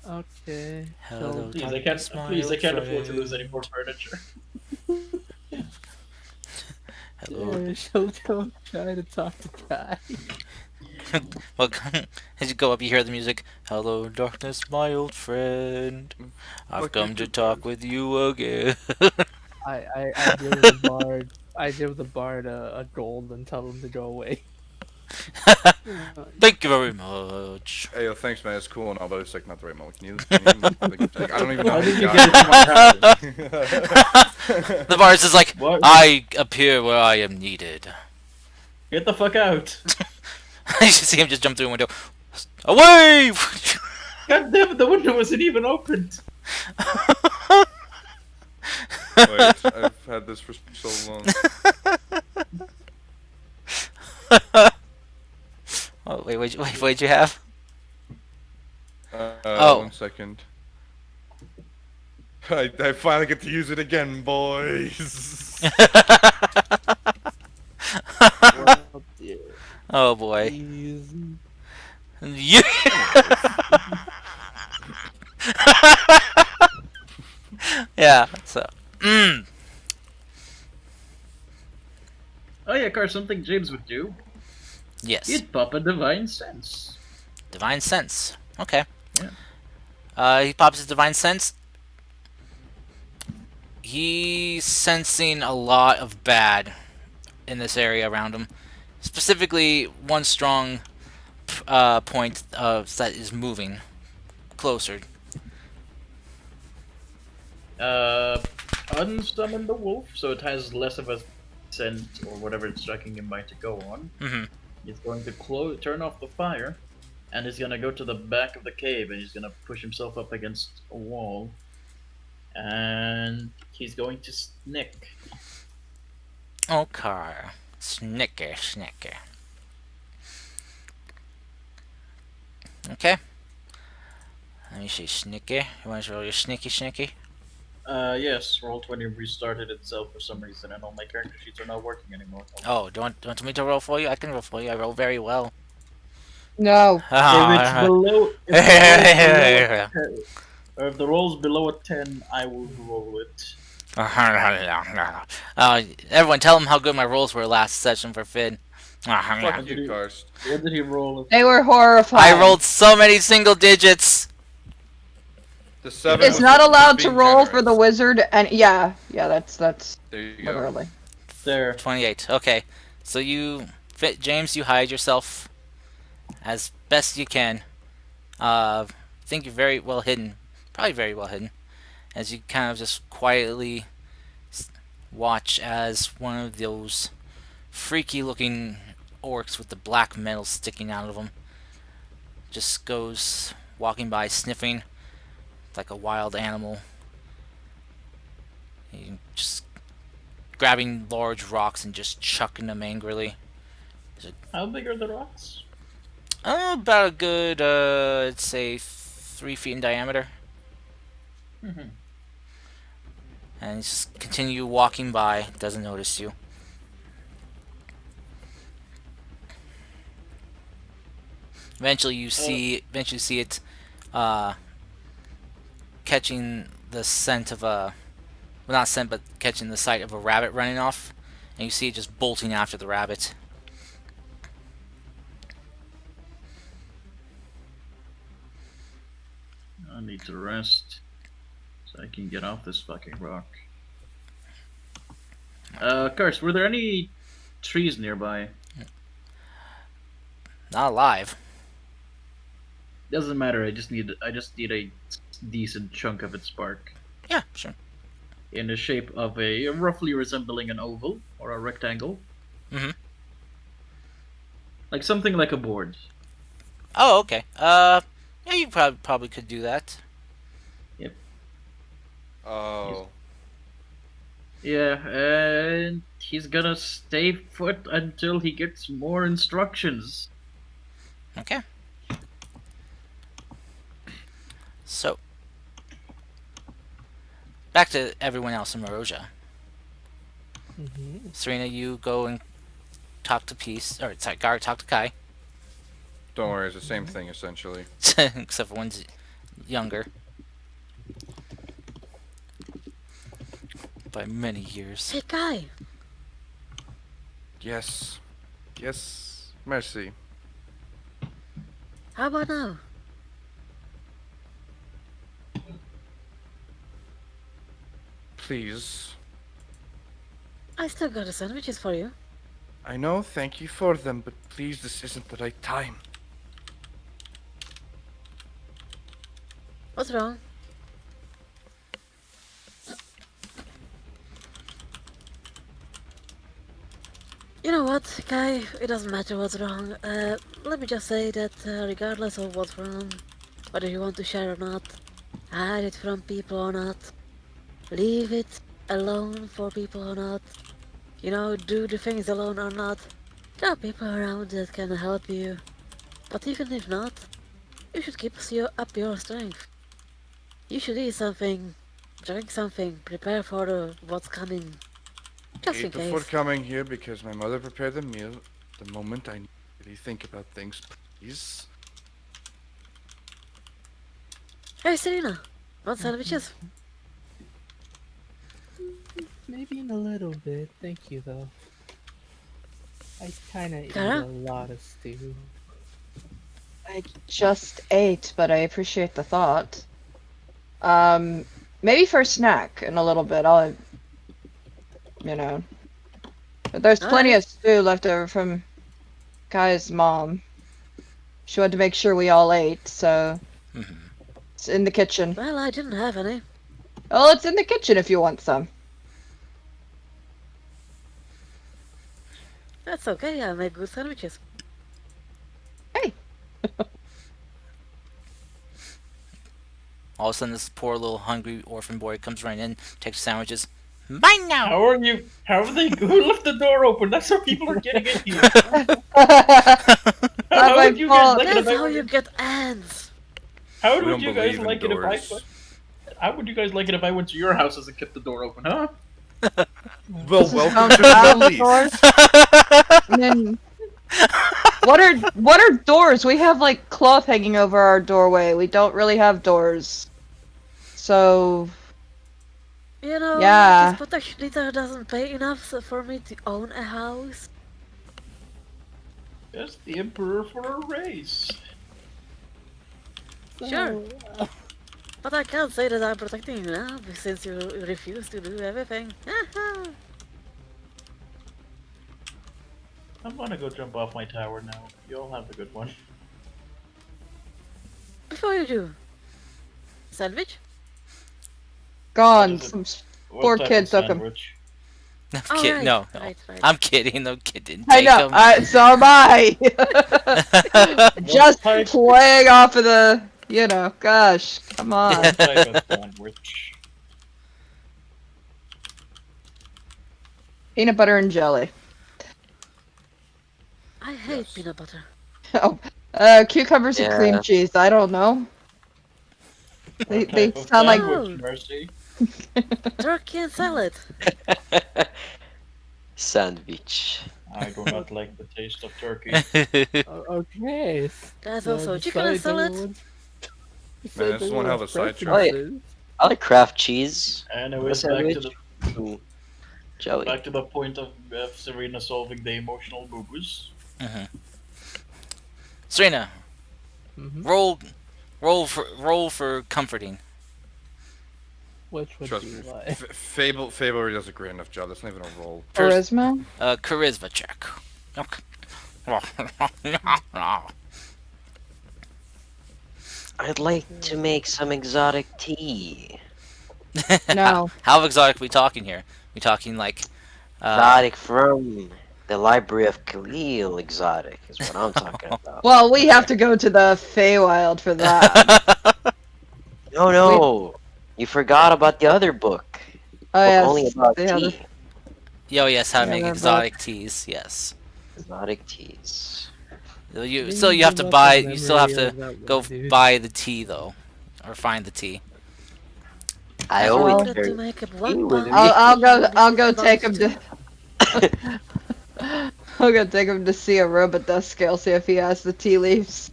Okay. Hello, Please, I darkness, can't. my Please, I old can't afford to lose friend. any more furniture. Hello. Yeah, she'll go try to talk to Kai. Well, as you go up, you hear the music. Hello, darkness, my old friend. I've Look come at to you, talk bud. with you again. I give the bard a gold and tell him to go away. Thank you very much. Hey, yo, thanks, man. It's cool and all, but it's like not the right moment. Like, I don't even know How how you did you got get it to my house? it. The bard is like, What? I appear where I am needed. Get the fuck out! You should see him just jump through a window. Away! God damn it, the window wasn't even opened. Wait, I've had this for so long. Oh, wait, what'd you have? Oh. 1 second. I finally get to use it again, boys. Oh dear. Oh boy. Easy. You. Yeah. So. Mm. Oh yeah, Car, something James would do. Yes. He'd pop a divine sense. Divine sense. Okay. Yeah. He pops his divine sense. He's sensing a lot of bad in this area around him. Specifically, one strong point that is moving closer. Unsummon the wolf, so it has less of a scent or whatever it's tracking him by to go on. Mm-hmm. He's going to turn off the fire, and he's gonna go to the back of the cave, and he's gonna push himself up against a wall, and he's going to snick. Okay. Snicker. Okay. Let me see. Snicker. You want to roll your snicky? Yes, Roll20 restarted itself for some reason, and all my character sheets are not working anymore. Oh, do you want me to roll for you? I can roll for you. I roll very well. No. If it's below, if the roll's below a 10, I will roll it. Everyone, tell him how good my rolls were last session for Finn. Fuck you, Karst. What did he roll? They were horrifying. I rolled so many single digits. The 7 It's was not just allowed to being roll for the generous. wizard, and yeah, that's There you go. literally. There. 28. Okay. So James, you hide yourself as best you can. I think you're very well hidden. Probably very well hidden. As you kind of just quietly watch as one of those freaky looking orcs with the black metal sticking out of them just goes walking by, sniffing like a wild animal. He just grabbing large rocks and just chucking them angrily. How big are the rocks? About a good, I'd say 3 feet in diameter. Mm-hmm. And he just continue walking by, doesn't notice you. Eventually you see it catching the scent of a, well, not scent, but catching the sight of a rabbit running off, and you see it just bolting after the rabbit. I need to rest so I can get off this fucking rock. Karst, were there any trees nearby? Not alive. Doesn't matter. I just need a decent chunk of its bark Yeah, sure. in the shape of a roughly resembling an oval or a rectangle, Mhm. like something like a board. Oh, okay. Yeah, you probably could do that. Oh. Yeah, and he's gonna stay put until he gets more instructions. Okay. So, back to everyone else in Maroja. Mm-hmm. Serena, you go and talk to Peace, or sorry, Gar, talk to Kai. Don't worry, it's the same thing essentially. Except for one's younger. By many years. Hey, Kai. Yes. Yes. Mercy. How about now? Please. I still got the sandwiches for you. I know, thank you for them, but please, this isn't the right time. What's wrong? You know what, Kai? It doesn't matter what's wrong. Let me just say that regardless of what's wrong, whether you want to share or not, hide it from people or not, leave it alone for people or not, do the things alone or not, there are people around that can help you. But even if not, you should keep up your strength. You should eat something, drink something, prepare for what's coming, just in Ate before case. coming here because my mother prepared the meal. The moment I really think about things, please. Hey, Serena, want sandwiches? Maybe in a little bit. Thank you, though. I kind of eat Kara? a lot of stew. I just ate, but I appreciate the thought. Maybe for a snack in a little bit. You know, but there's plenty Alright. of stew left over from Kai's mom. She wanted to make sure we all ate, so it's in the kitchen. Well, I didn't have any. Oh, it's in the kitchen if you want some. That's okay, I make good sandwiches. Hey, All of a sudden, this poor little hungry orphan boy comes running in, takes sandwiches. Mine now. How are you? How are they? Who left the door open? That's how people are getting in here. Not How my would you guys fault. like it That's if I how were? you get ants. How We would don't you guys believe in like it if I? doors. How would you guys like it if I went to your houses and kept the door open, huh? Well, This is welcome Mount to the Brown Middle door. East. And then what are doors? We have like cloth hanging over our doorway. We don't really have doors. So You know, yeah. this protection leader doesn't pay enough for me to own a house. That's the emperor for a race. Sure. So, But I can't say that I'm protecting you now, since you refuse to do everything. I'm gonna go jump off my tower now. You all have a good one. Before you do, sandwich? Gone. What is it? Some What poor type kid of took him. sandwich? I'm Oh, kidding. right, No, no. right. I'm kidding. No kid didn't I take know. him. So am I. Just type- playing off of the. Gosh, come on. What type of sandwich? Peanut butter and jelly. I hate Yes. peanut butter. Oh, cucumbers and cream Yeah. cheese. I don't know. They What type of sound like. sandwich, Mercy? Turkey and salad. Sandwich. I do not like the taste of turkey. okay. There's So also chicken and besides salad. everyone's- besides Man, this is one hell of a everyone's sidetrack. Oh, yeah. preferences, I like Kraft cheese. Anyways, Sandwich. Ooh, Joey. back to the point of Serena solving the emotional boo-boos. Serena, Mhm. roll for comforting. Which would Trust be me. what? Fable already does a great enough job. That's not even a roll. Charisma? Charisma check. I'd like to make some exotic tea. No. How exotic we talking here? We talking like Exotic from the Library of Khalil. Exotic is what I'm talking about. Well, we have to go to the Feywild for that. No, you forgot about the other book. Oh Book only yes, about the other. tea. Yo, yes, how to Yeah, make that exotic teas. Yes. Exotic teas. You Didn't still you have to give up buy. the You still have memory to of that go one, dude. buy the tea though, or find the tea. I I always wanted To carry make a tea one with pound me. I'll go about take him two. to. I'll go take him to see a robot dust scale, see if he has the tea leaves.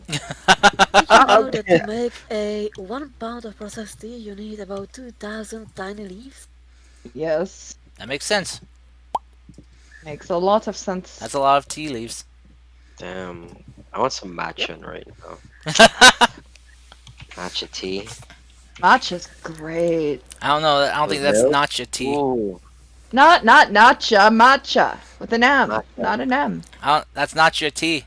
Did you know Okay. that to make a 1 pound of processed tea, you need about 2,000 tiny leaves? Yes, That makes sense. makes a lot of sense. That's a lot of tea leaves. Damn, I want some matcha right now. Matcha tea. Matcha's great. I don't know. I don't think that's Milk? not your tea. Ooh, Not matcha, matcha with an M, Matcha. not an M. That's not your tea.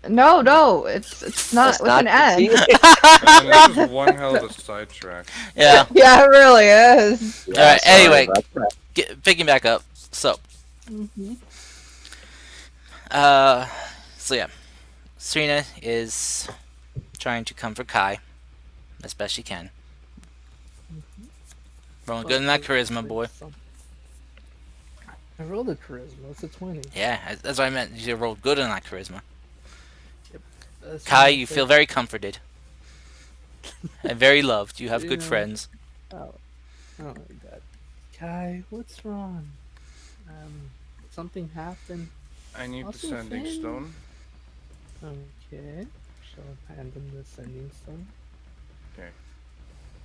No, no, it's not That's with an not the N. tea. Man, this is one hell of a sidetrack. Yeah. Yeah, it really is. All Yeah, right. sorry Anyway, about that. picking back up. So, Mm-hmm. uh, so yeah, Serena is trying to comfort Kai as best she can. Rolling good in that charisma, boy. I rolled a charisma. It's a 20. Yeah, that's what I meant. You rolled good in that charisma. Kai, Serena you says, feel very comforted and very loved. You have good Yeah. friends. Oh, oh my god. Kai, what's wrong? Something happened. I need the Also, sending Finn. stone. Okay. She'll hand him the sending stone.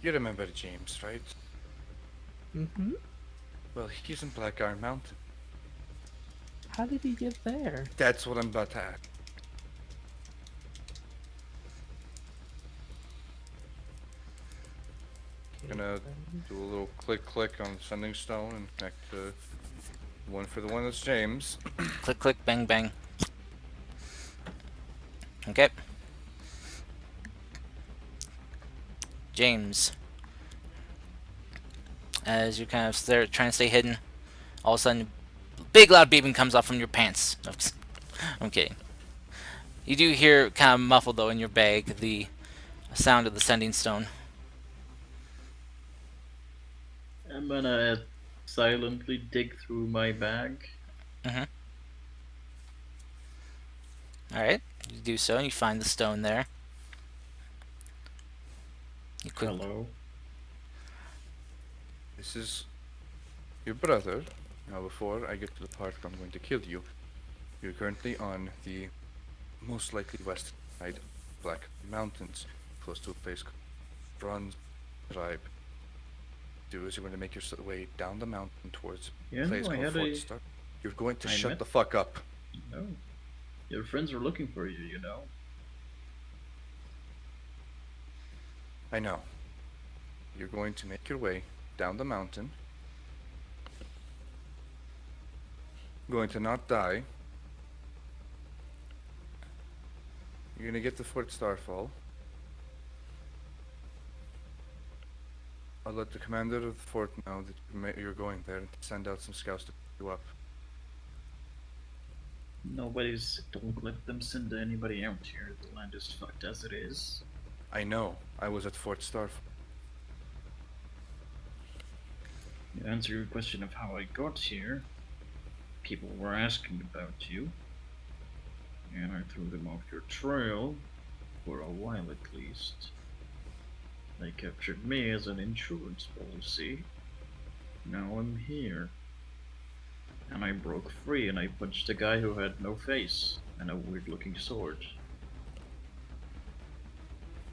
You remember James, right? Mm-hmm. Well, he's in Black Iron Mountain. How did he get there? That's what I'm about to ask. Gonna do a little click on the sending stone and connect to one for the one that's James. Click, click, bang, bang. Okay. James. As you kind of trying to stay hidden, all of a sudden, big loud beeping comes off from your pants. I'm kidding. You do hear, kind of muffled though, in your bag, the sound of the sending stone. I'm gonna silently dig through my bag. Alright, you do so, and you find the stone there. You quick. Hello. This is your brother. Now, before I get to the part where I'm going to kill you, you're currently on the most likely west side of Black Mountains, close to a place called Bronze Tribe. Do is you're going to make your way down the mountain towards Yeah, a place no, I called had Fort a. Star. You're going to I shut met- the fuck up. No. Your friends are looking for you, you know. I know. You're going to make your way down the mountain. Going to not die. You're going to get to Fort Starfall. I'll let the commander of the fort know that you're going there and send out some scouts to pick you up. Nobody's. Don't let them send anybody out here. The land is fucked as it is. I know. I was at Fort Starfall. To answer your question of how I got here, people were asking about you, and I threw them off your trail, for a while at least. They captured me as an insurance policy. Now I'm here. And I broke free and I punched a guy who had no face and a weird looking sword.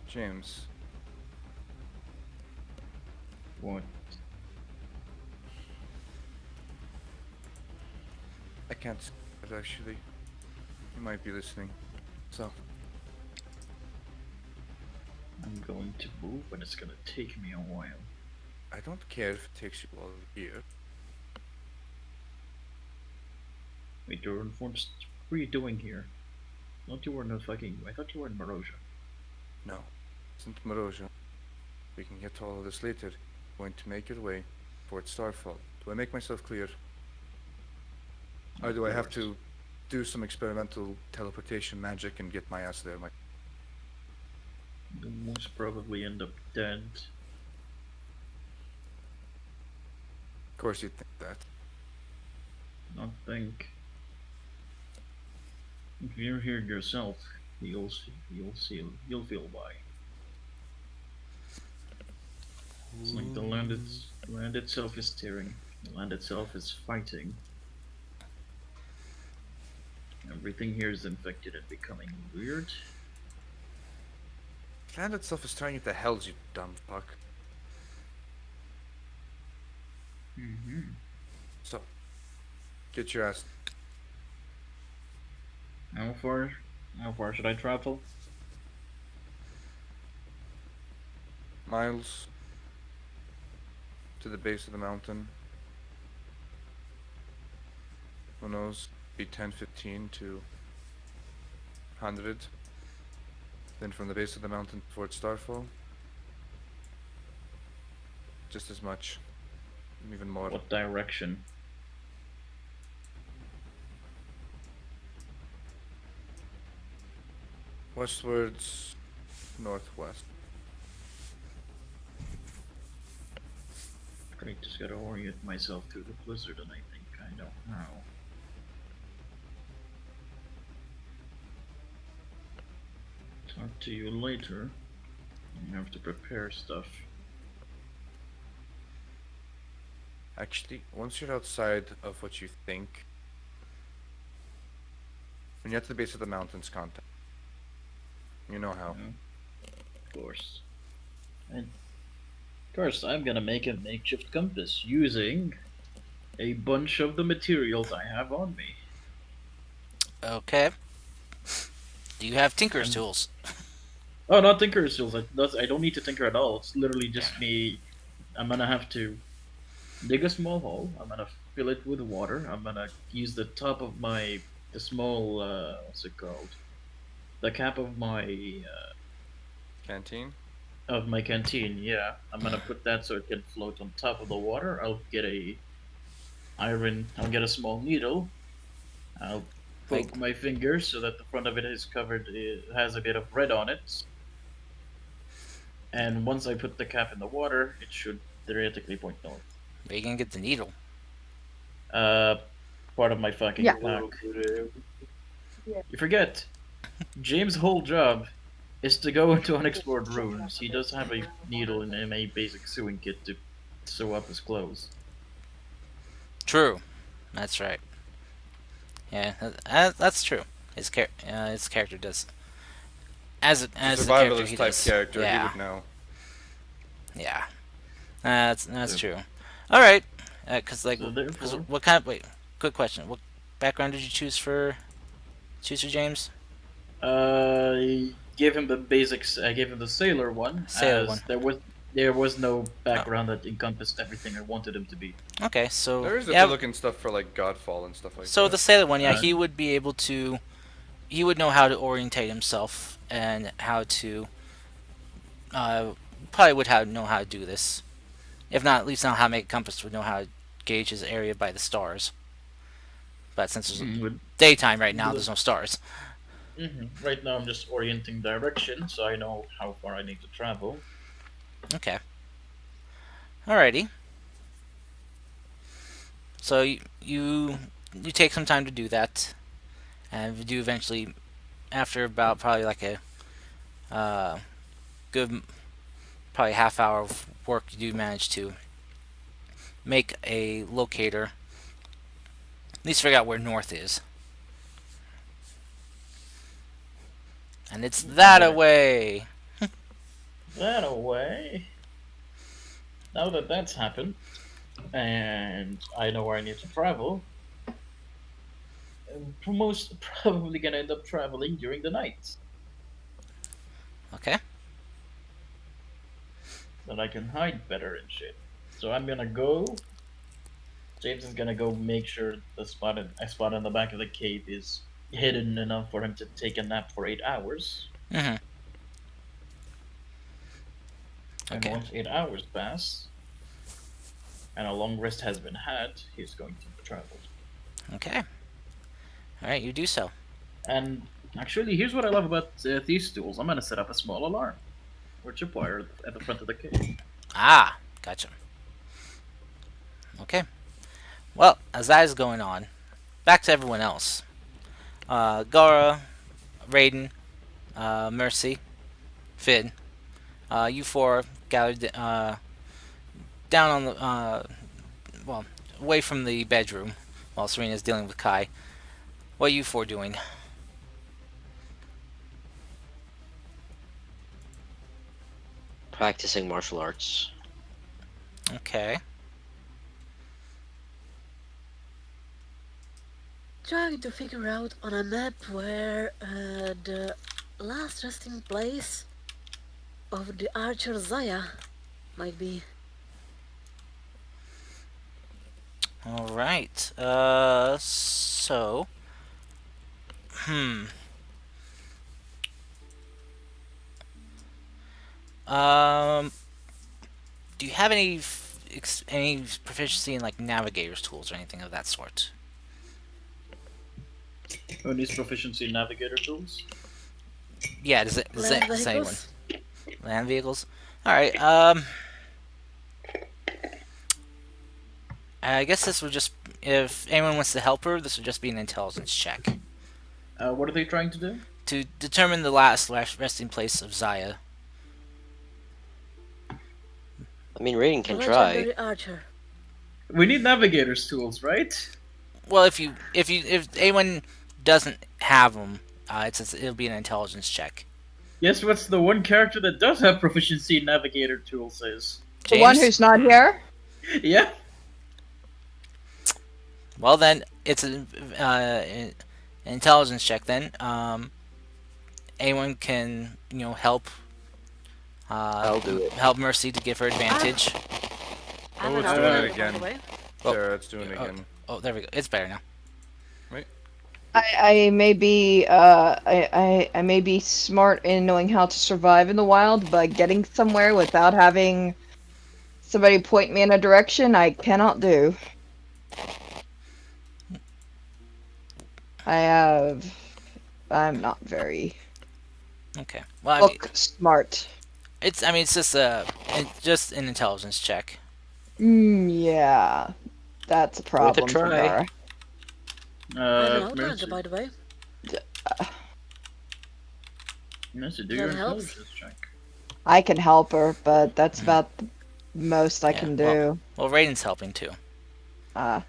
James, What? I can't say it actually. You might be listening. So, I'm going to move, but it's gonna take me a while. I don't care if it takes you all here. Wait, you're in Form. What are you doing here? Thought you were in fucking. I thought you were in Maroja. No, it's not Moroja. We can get to all of this later. Going to make your way Fort Starfall. Do I make myself clear? Or do I have to do some experimental teleportation magic and get my ass there? You'll most probably end up dead. Of course you'd think that. Not think. If you're here yourself, you'll feel why. It's like the land itself is tearing. The land itself is fighting. Everything here is infected and becoming weird. Land itself is turning into hells, you dumb fuck. Mm-hmm. So, get your ass. How far? How far should I travel? Miles to the base of the mountain. Who knows? Be 10, 15 to 100. Then from the base of the mountain towards Starfall, just as much, even more. What direction? Westwards, northwest. Great, just gotta orient myself through the blizzard, and I think I know how. Talk to you later. I have to prepare stuff. Actually, once you're outside of what you think, when you're at the base of the mountains, contact. You know how. Of course. And first, I'm gonna make a makeshift compass using a bunch of the materials I have on me. Okay. Do you have tinker's I'm- tools? Oh, not tinker's tools. I don't need to tinker at all. It's literally just me. I'm gonna have to dig a small hole. I'm gonna fill it with water. I'm gonna use the top of the small what's it called? The cap Canteen? of my canteen. Yeah, I'm gonna put that so it can float on top of the water. I'll get a small needle. I'll Like, poke my finger so that the front of it is covered. It has a bit of red on it. And once I put the cap in the water, it should theoretically point north. where you gonna get the needle? Uh, part of my fucking Yeah. pack. You forget, James' whole job is to go into unexplored rooms. He does have a needle and a basic sewing kit to sew up his clothes. True. That's right. Yeah, that's true. His character does. As a character, Survivalist he type does. character, Yeah. he would know. Yeah. That's So- true. All right. Cause like, So cause therefore, what kind of wait? Quick question. What background did you choose for James? I gave him the basics. I gave him the sailor one, Sailor as one. there was no background that encompassed everything I wanted him to be. Okay, so There is if yeah. you're looking stuff for like Godfall and stuff like So that. the sailor one, yeah, Uh, he would be able to. He would know how to orientate himself and how to. Probably would know how to do this. If not, at least know how to make a compass. Would know how to gauge his area by the stars. But since it's Would- daytime right now, there's no stars. Right now, I'm just orienting direction, so I know how far I need to travel. Okay. Alrighty. So you take some time to do that, and you do eventually, after about probably like a good probably half hour of work, you do manage to make a locator. At least figure out where north is. And it's that Okay. away. That away. Now that that's happened, and I know where I need to travel, I'm most probably gonna end up traveling during the night, Okay. so that I can hide better and shit. So I'm gonna go. James is gonna go make sure the spot in the back of the cave is hidden enough for him to take a nap for 8 hours. Mm-hmm. And Okay. once 8 hours pass, and a long rest has been had, he's going to travel. Okay. All right, you do so. And actually, here's what I love about these tools. I'm gonna set up a small alarm or tripwire at the front of the cave. Ah, gotcha. Okay. Well, as that is going on, back to everyone else. Gara, Raiden, Mercy, Finn. You four gathered down on the well, away from the bedroom while Serena's dealing with Kai. What are you four doing? Practicing martial arts. Okay. Trying to figure out on a map where the last resting place of the archer Zaya might be. All right. So, hmm. Um, do you have any proficiency in like navigator's tools or anything of that sort? Who needs proficiency in navigator tools? Yeah. Land Does anyone vehicles? land vehicles? All right. I guess this would just if anyone wants to help her, this would just be an intelligence check What are they trying to do? to determine the last resting place of Zaya. I mean, Raiden A can try. legendary archer. We need navigator's tools, right? Well, if anyone doesn't have them, it'll be an intelligence check. Yes, what's the one character that does have proficiency in navigator tools is? The one James? who's not here? Yeah. Well, then it's an intelligence check. Then anyone can help I'll do it. help Mercy to give her advantage. I'm Oh, an it's doing outlander, it by again. the way. Oh. Sarah, it's doing it Oh. again. Oh, there we go. It's better now. I may be I may be smart in knowing how to survive in the wild, but getting somewhere without having somebody point me in a direction I cannot do. I'm not very Okay. Well, I mean, book smart. it's just an intelligence check. Yeah. That's a Worth a problem for try. Gara. I'm an outlander, Mercy. by the way. Mercy, do That your helps. intelligence check. I can help her, but that's about the most I Yeah, can do. Well, Raiden's helping too. Uh,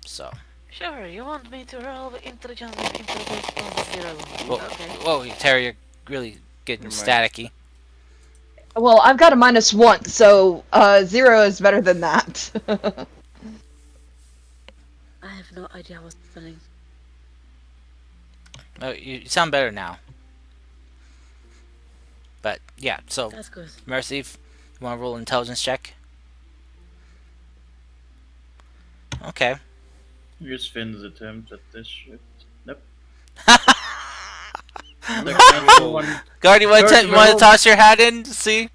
So. Sure, you want me to roll intelligence with intelligence plus 0. Whoa, Okay. whoa, Terry, you're really getting Never mind. staticky. well, I've got a -1, so 0 is better than that. I have no idea what's happening. Oh, you sound better now. But yeah, so That's good. Mercy, if you want to roll an intelligence check? Okay. Here's Finn's attempt at this shit. Nope. Guard, you want First to roll. toss your hat in to see?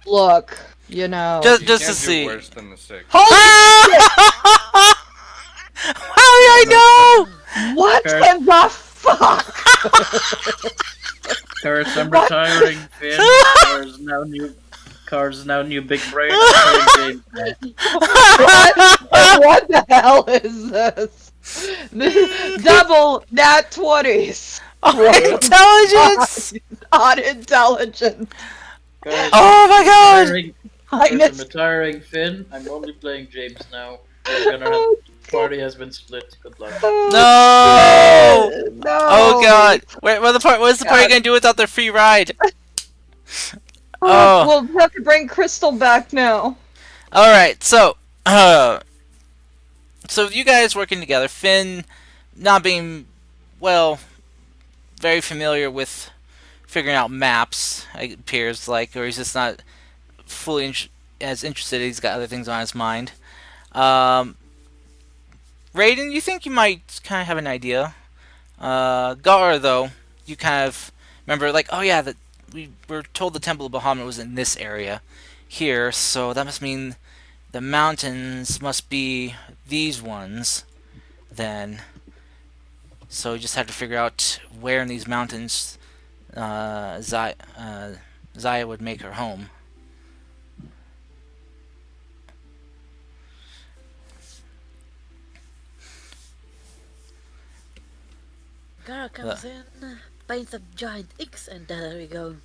Look, you know. Just You to can't do see. worse than the 6. Holy How do I know? what First- in the fuck? Carrots, I'm retiring Finn. Cars now new big brain. I'm playing James now. What the hell is this? Double nat 20s Intelligence! on intelligence. Guys, Oh my god! retiring- I I'm missed. retiring Finn. I'm only playing James now. We're gonna have party has been split. Good luck. No! No! Oh god! What's the party God. gonna do without their free ride? Oh, Oh. we'll have to bring Crystal back now. Alright, so you guys working together, Finn not being very familiar with figuring out maps, it appears like, or he's just not fully as interested. He's got other things on his mind. Raiden, you think you might kind of have an idea. Gar, though, you kind of remember, like, oh yeah, that we were told the Temple of Bahamut was in this area here, so that must mean the mountains must be these ones, then. So you just have to figure out where in these mountains Zaya would make her home. Gara comes in, paints a giant X, and there we go.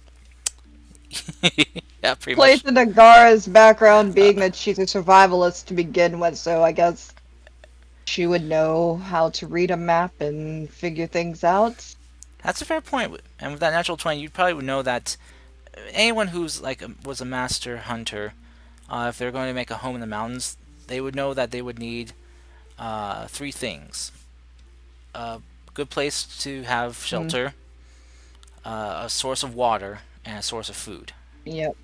Yeah, pretty Plays much. into Gara's background being that she's a survivalist to begin with, so I guess she would know how to read a map and figure things out. That's a fair point. And with that natural 20, you probably would know that anyone who's was a master hunter, if they're going to make a home in the mountains, they would know that they would need 3 things: a good place to have shelter, a source of water, and a source of food. Yep.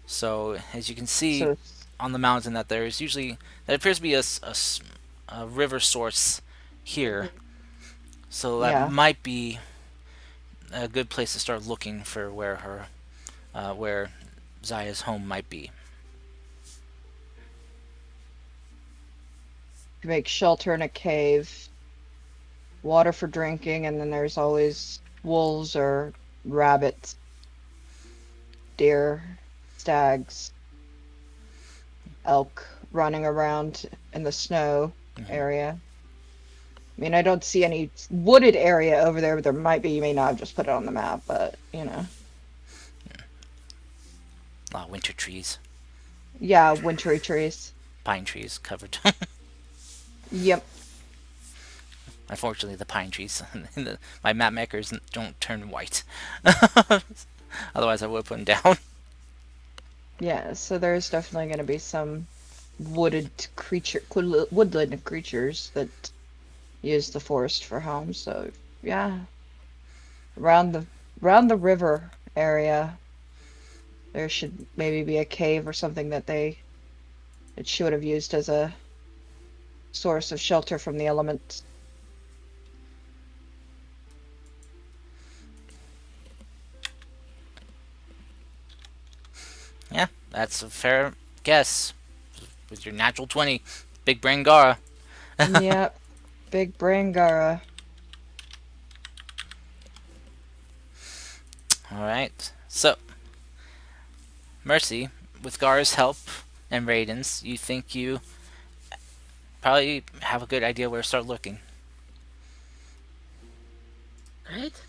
So as you can see, So on the mountain that there is usually that appears to be a river source here. So that Yeah. might be a good place to start looking for where Zaya's home might be. To make shelter in a cave, water for drinking, and then there's always wolves or rabbits, deer, stags, elk running around in the snow area. I mean, I don't see any wooded area over there, but there might be. You may not have just put it on the map, but A lot of winter trees, yeah, wintry trees. pine trees covered. Yep. Unfortunately, the pine trees, my map makers don't turn white. Otherwise, I would put them down. Yeah, so there's definitely going to be some woodland creatures that use the forest for homes. So yeah, around the around the river area, there should maybe be a cave or something it should have used as a source of shelter from the elements. Yeah, that's a fair guess. With your natural 20, big brain Gara. Yep, big brain Gara. All right. So, Mercy, with Gara's help and Raiden's, you think you probably have a good idea where to start looking. Great.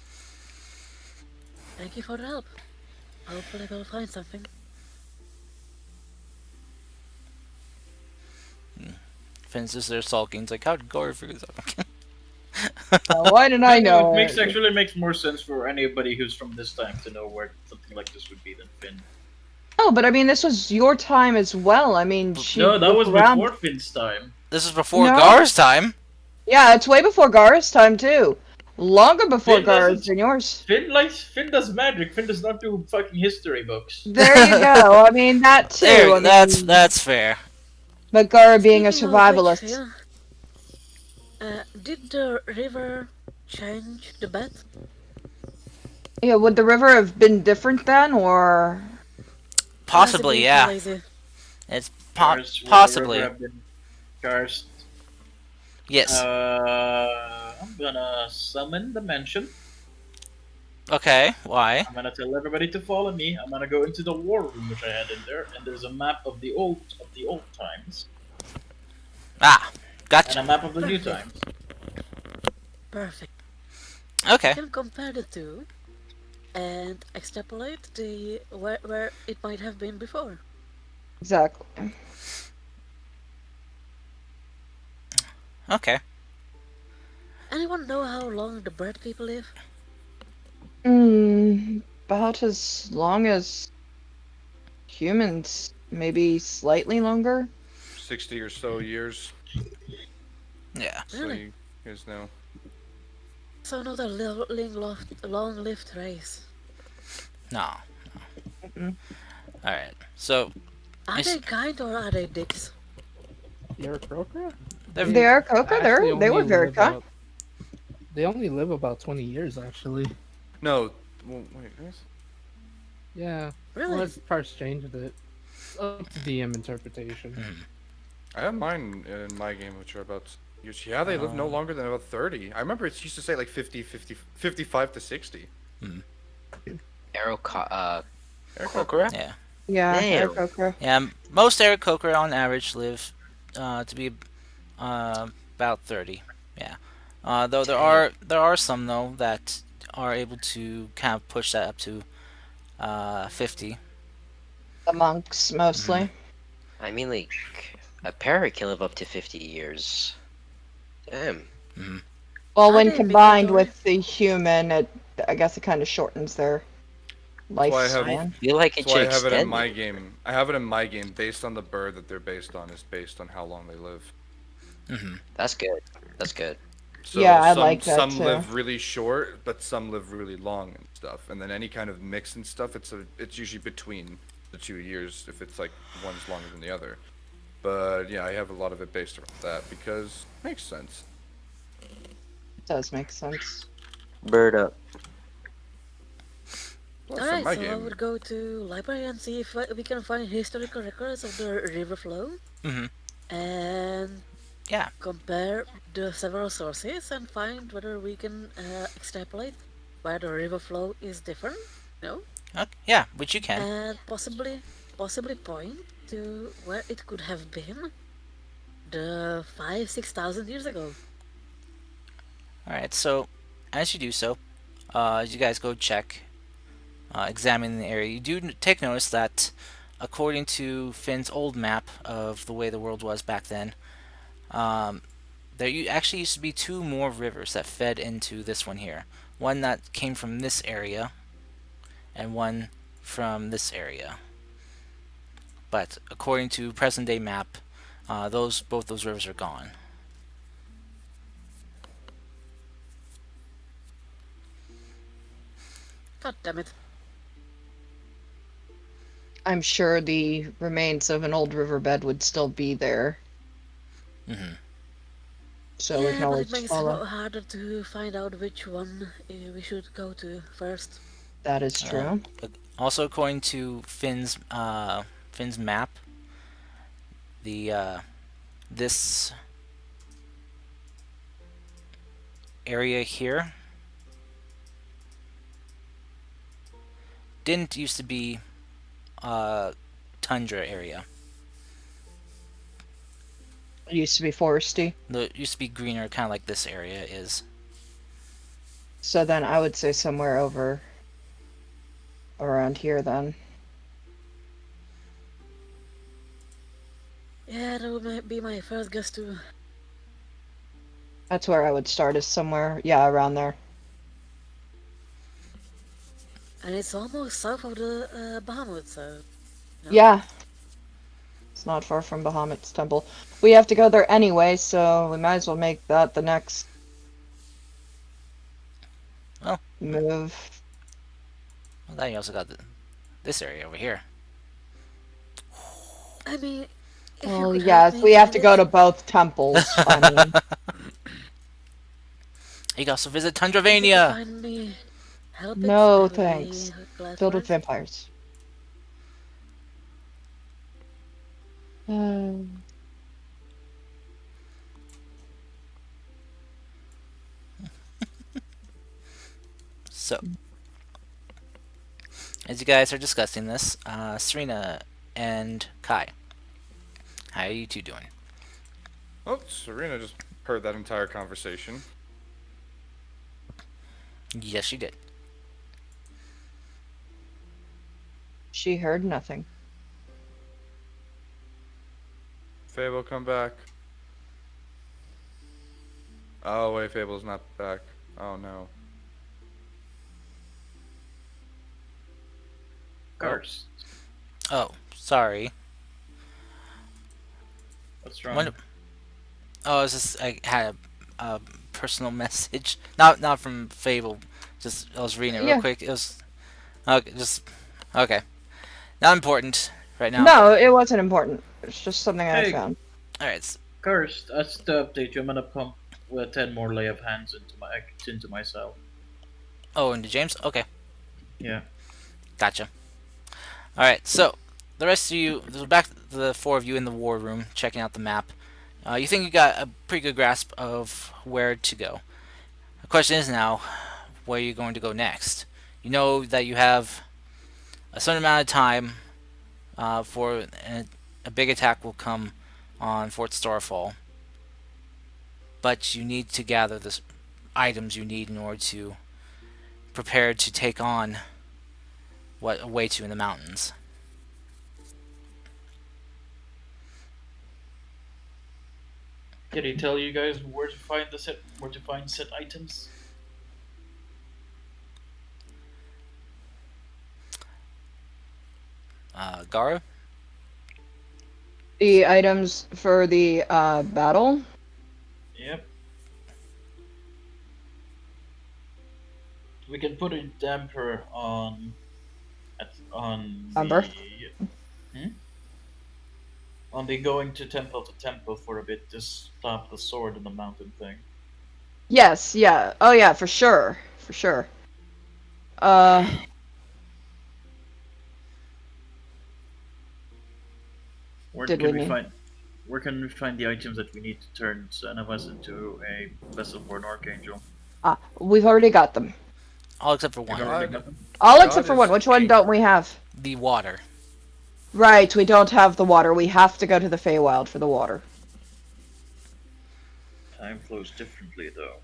Thank you for the help. Hopefully we'll find something. Finn's just there sulking. It's like, how did Gara figure this out? Why didn't I know It it? makes more sense for anybody who's from this time to know where something like this would be than Finn. Oh, but I mean, this was your time as well. I mean, she No, that looked was around. before Finn's time. This is before No. Gara's time. Yeah, it's way before Gara's time too. Longer before Finn Gara's doesn't- than yours. Finn does magic. Finn does not do fucking history books. There you go. I mean that too. There, I mean, that's fair. but Gara being a Speaking of which, survivalist. Phil, did the river change the bed? Yeah, would the river have been different then, or? Possibly, yeah. Lazy? It's Cars will the possibly. river have been Cars. Yes. I'm gonna summon the mansion. Okay. Why? I'm gonna tell everybody to follow me. I'm gonna go into the war room which I had in there, and there's a map of the old times Ah, and gotcha. a map of the new Perfect. times. Perfect. Okay. You can compare the two and extrapolate the where it might have been before. Exactly. Okay. Anyone know how long the bird people live? About as long as humans, maybe slightly longer. 60 or so years. Yeah. So Really? you guys know. So not a long-lived race. No. Mm-mm. All right. So Are Yes. they kind or are they dicks? You're a croaker? They are Coca. actually They were only very live kind. they only live about 20 years, actually. No. Well, wait. Yes? Yeah. Really? Unless parts changed it. It's up to DM interpretation. I have mine in my game, which are about years. Yeah, they live no longer than about 30. I remember it used to say like 55 to 60. Kokora? yeah. Yeah, they're Damn. Coca. Yeah. Most Eric Coker on average live to be about 30. Yeah. Though there are some though that are able to kind of push that up to 50. The monks mostly. I mean, like, a parrot can live up to 50 years. Damn. Well, Are when they combined migratory? with the human, I guess it kind of shortens their why I have- lifespan. Feel like it That's why should I have it in extend my it. game. I have it in my game based on the bird that they're based on is based on how long they live. That's good. That's good. So Yeah, I some, like that some too. live really short, but some live really long and stuff. And then any kind of mix and stuff, it's usually between. the 2 years if it's like one's longer than the other. But yeah, I have a lot of it based around that because it makes sense. It does make sense. Bird up. Plus, on Alright, my so I game, would go to library and see if we can find historical records of the river flow Mm-hmm. and Yeah. compare the several sources and find whether we can extrapolate where the river flow is different, no, Okay. Yeah, which you can. and possibly point to where it could have been the 5,000-6,000 years ago. All right. So, as you do so, as you guys go check, examine the area, you do take notice that, according to Finn's old map of the way the world was back then, um, actually used to be two more rivers that fed into this one here. One that came from this area, and one from this area. But according to present day map, those both those rivers are gone. God damn it. I'm sure the remains of an old riverbed would still be there, Mm-hmm. so we can Yeah, but it always makes it follow. harder to find out which one we should go to first. That is true. Also, according to Finn's map, the this area here didn't used to be tundra area. It used to be foresty, It used to be greener, kind of like this area is. so then I would say somewhere over around here then. Yeah, that would be my first guess too. That's where I would start, is somewhere, yeah, around there. And it's almost south of the Bahamut, so. No? Yeah, it's not far from Bahamut's temple. We have to go there anyway, so we might as well make that the next Oh. move. Well, then you also got this area over here. I mean, if you Well, could yes, help me we have find to it, go to both temples. I mean, You can also visit if you could Tundravania. find me help it, no I would thanks. be glad Filled for with it. vampires. Um, So, as you guys are discussing this, Serena and Kai, how are you two doing? oh, Serena just heard that entire conversation. Yes, she did. she heard nothing. Fable, come back. Oh wait, Fable's not back. Oh no. Cursed. Oh, sorry. What's wrong? When, oh, it's just I had a personal message, not from Fable. Just I was reading it real Yeah. quick. It was okay. Just okay. Not important right now. No, it wasn't important. It's just something I Hey. found. All right. Cursed. That's the update. I'm gonna pump 10 more lay of hands into myself. Oh, into James. Okay, Yeah. gotcha. All right. So the rest of you, back to the four of you in the war room, checking out the map. You think you got a pretty good grasp of where to go. The question is now, where are you going to go next? You know that you have a certain amount of time for a big attack will come on Fort Starfall, but you need to gather the items you need in order to prepare to take on what awaits you in the mountains. Can he tell you guys where to find said items? Gara? The items for the battle. Yep. We can put a damper on On Amber? the going to temple for a bit to stop the sword in the mountain thing. Yes, yeah. Oh yeah, for sure. For sure. Uh Where did can we we need find where can we find the items that we need to turn Senavas into a vessel for an archangel? we've already got them. All except for You've one. already God, got them. All God except for one. is Which one king. don't we have? The water. Right, we don't have the water. We have to go to the Feywild for the water. Time flows differently though.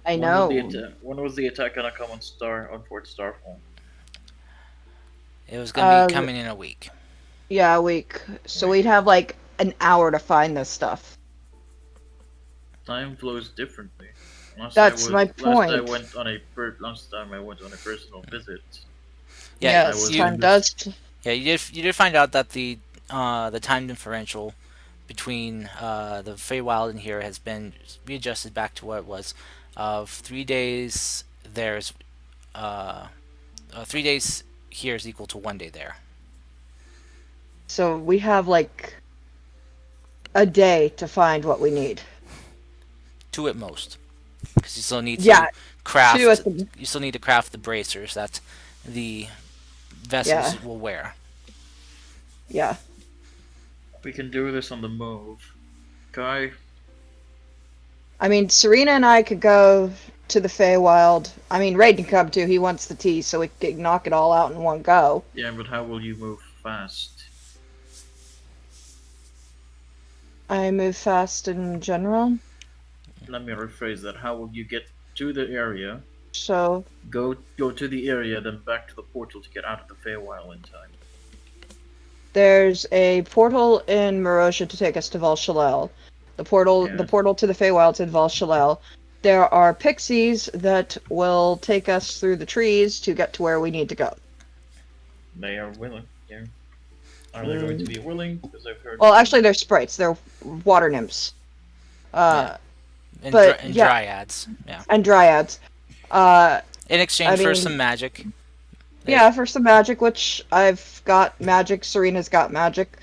I know. When was the attack gonna come on Fort Starfall? It was going to be Uh coming in a week. yeah, a week. So Wait. we'd have like an hour to find this stuff. Time flows differently. That's my point. Last time I went on a personal visit, Yeah, I Yes, was you time in this. does. yeah you did find out that the time differential between the Feywild and here has been readjusted back to what it was. Of 3 days, there's 3 days here is equal to 1 day there. So we have like a day to find what we need. Two at most, because you still need Yeah, to two craft. at the You still need to craft the bracers that the yeah, vessels will wear. yeah. We can do this on the move. Kai, I mean, Serena and I could go to the Feywild. I mean, Raid can come too. He wants the tea, so we could knock it all out in one go. yeah, but how will you move fast? I move fast in general, Let me rephrase that. How will you get to the area? so Go to the area, then back to the portal to get out of the Feywild in time. there's a portal in Marosha to take us to Val Shalel. The Yeah, portal to the Feywild's in Val Shalel. There are pixies that will take us through the trees to get to where we need to go. they are willing. Yeah, are they going to be willing? Because I've heard. Well, actually, they're sprites. They're water nymphs. Yeah. But And yeah, dryads. Yeah. and dryads. Uh, In I exchange for mean, some magic. yeah, for some magic, which I've got magic. Serena's got magic.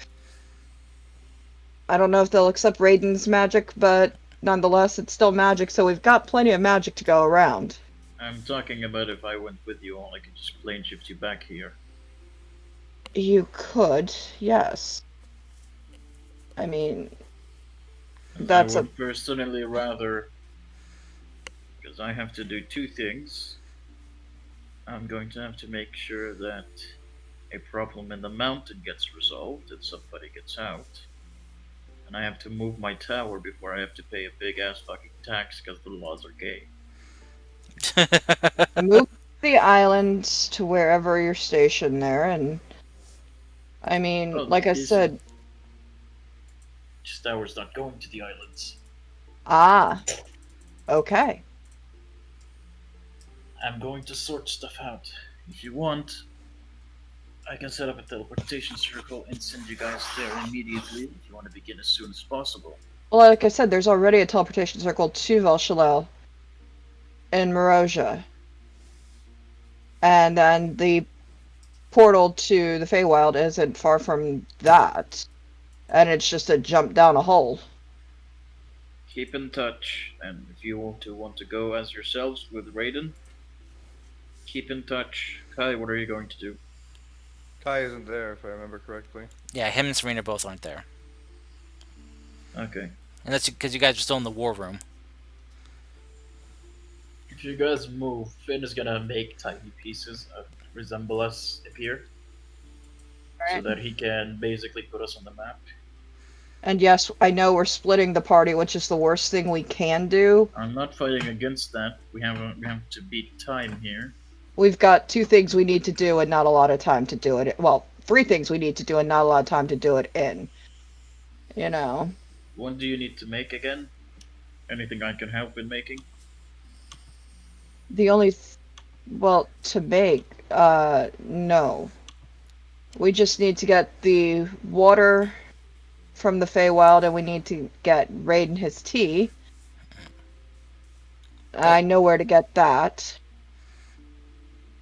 I don't know if they'll accept Raiden's magic, but nonetheless, it's still magic, so we've got plenty of magic to go around. I'm talking about if I went with you, I could just plane shift you back here. You could, yes. I mean, And that's I a would personally rather, because I have to do two things. I'm going to have to make sure that a problem in the mountain gets resolved and somebody gets out. And I have to move my tower before I have to pay a big ass fucking tax because the laws are gay. move the island to wherever you're stationed there, and I mean, Oh, like I this said, tower's not going to the islands. ah, okay. I'm going to sort stuff out. If you want, I can set up a teleportation circle and send you guys there immediately if you want to begin as soon as possible. Well, like I said, there's already a teleportation circle to Valshalel in Marozia. And then the portal to the Feywild isn't far from that. And it's just a jump down a hole. Keep in touch, and if you want to go as yourselves with Raiden, keep in touch. Kai, what are you going to do? Kai isn't there, if I remember correctly. Yeah, him and Serena both aren't there. Okay. And that's because you guys are still in the war room. If you guys move, Finn is gonna make tiny pieces resemble us appear, so that he can basically put us on the map. And yes, I know we're splitting the party, which is the worst thing we can do. I'm not fighting against that. We have to beat time here. We've got two things we need to do and not a lot of time to do it. Well, three things we need to do and not a lot of time to do it in. You know. What do you need to make again? Anything I can help in making? The only, well, to make, no. We just need to get the water from the Feywild, and we need to get Raiden his tea. I know where to get that.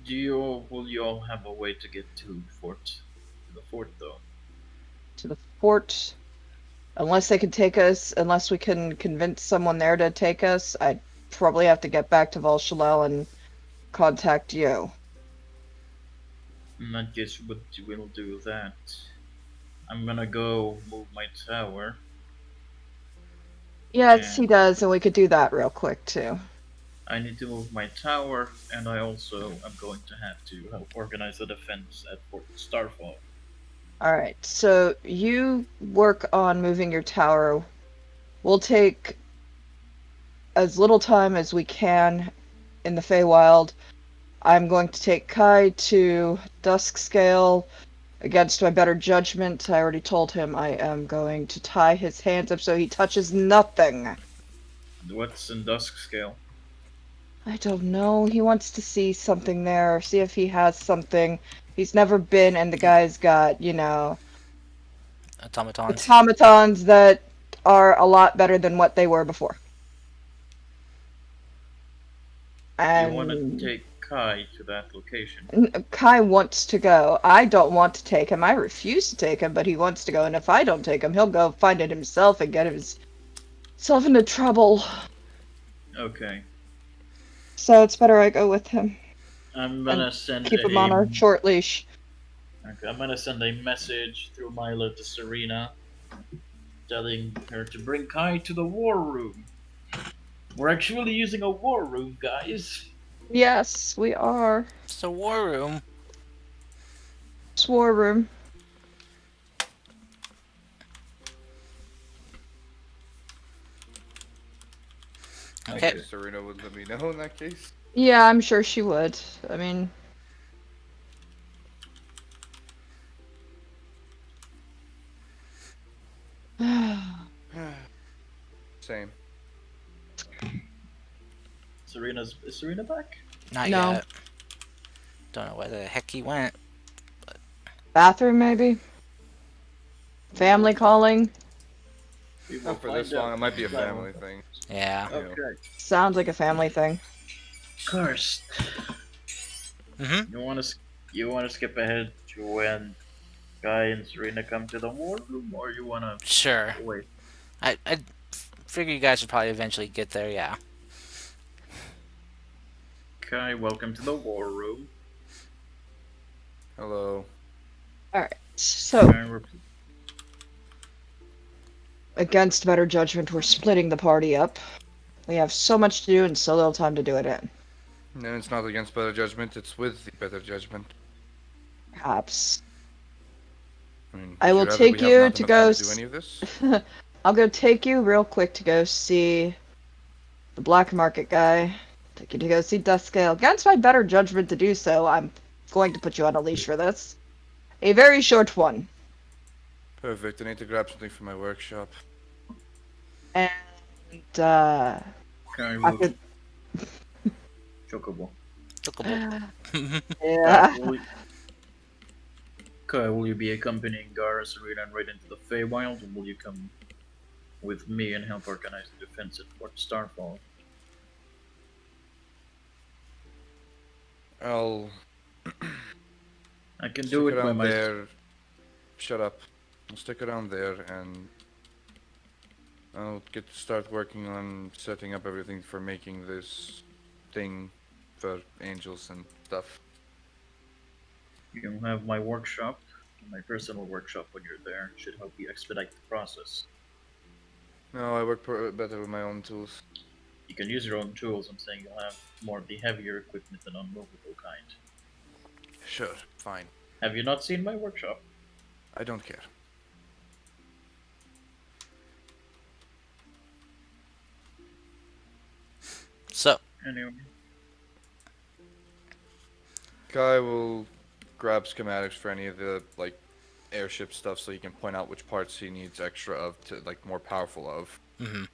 Will you all have a way to get to fort? To the fort, though. To the fort. Unless we can convince someone there to take us, I'd probably have to get back to Volshalel and contact you. In that case, we'll do that. I'm gonna go move my tower, Yes, he and does, and we could do that real quick too. I need to move my tower, and I also am going to have to help organize the defense at Fort Starfall. Alright, so you work on moving your tower. We'll take as little time as we can in the Feywild. I'm going to take Kai to Dusk Scale. Against my better judgment, I already told him I am going to tie his hands up so he touches nothing. What's in Dusk Scale? I don't know. He wants to see something there, see if he has something. He's never been, and the guy's got, Automatons. automatons that are a lot better than what they were before. You want to And take Kai to that location? Kai wants to go. I don't want to take him. I refuse to take him, but he wants to go. And if I don't take him, he'll go find it himself and get himself into trouble. Okay. So it's better I go with him. I'm gonna send Keep him on a short leash. Okay, I'm gonna send a message through Milo to Serena, telling her to bring Kai to the war room. We're actually using a war room, guys. Yes, we are. It's a war room. It's war room. Okay. I guess Serena would let me know in that case. Yeah, I'm sure she would. I mean, Same. Is Serena back? Not No. yet. Don't know where the heck he went. bathroom maybe? Family calling? We will Not for find this long. out. It might be a family thing. Yeah. Okay. Sounds like a family thing. Karst, Mhm. you wanna skip ahead to when Guy and Serena come to the war room, or you wanna Sure. wait? I figure you guys would probably eventually get there. Yeah. Kai, welcome to the war room. Hello. Alright, so, Kai, against better judgment, we're splitting the party up. We have so much to do and so little time to do it in. No, it's not against better judgment. It's with the better judgment. Perhaps. I mean, I would you will rather we take have you not to enough go. time to do any of this? I'll go take you real quick to go see the black market guy. Take you to go see Duskscale. Against my better judgment to do so, I'm going to put you on a leash for this. A very short one. Perfect. I need to grab something from my workshop. And, Kai will after, chocobo. Chocobo. yeah. Kai, will you be accompanying Gar and Serena and right into the Feywild, or will you come with me and help organize the defense at Fort Starfall? I'll I can stick do it by around myself. there. Shut up. I'll stick around there and I'll get to start working on setting up everything for making this thing for angels and stuff. You'll have my workshop, my personal workshop when you're there. Should help you expedite the process. No, I work better with my own tools. You can use your own tools. I'm saying you'll have more of the heavier equipment and unmovable kind. Sure, fine. Have you not seen my workshop? I don't care. So, Anyway, Guy will grab schematics for any of the like airship stuff so he can point out which parts he needs extra of to like more powerful of. mhm.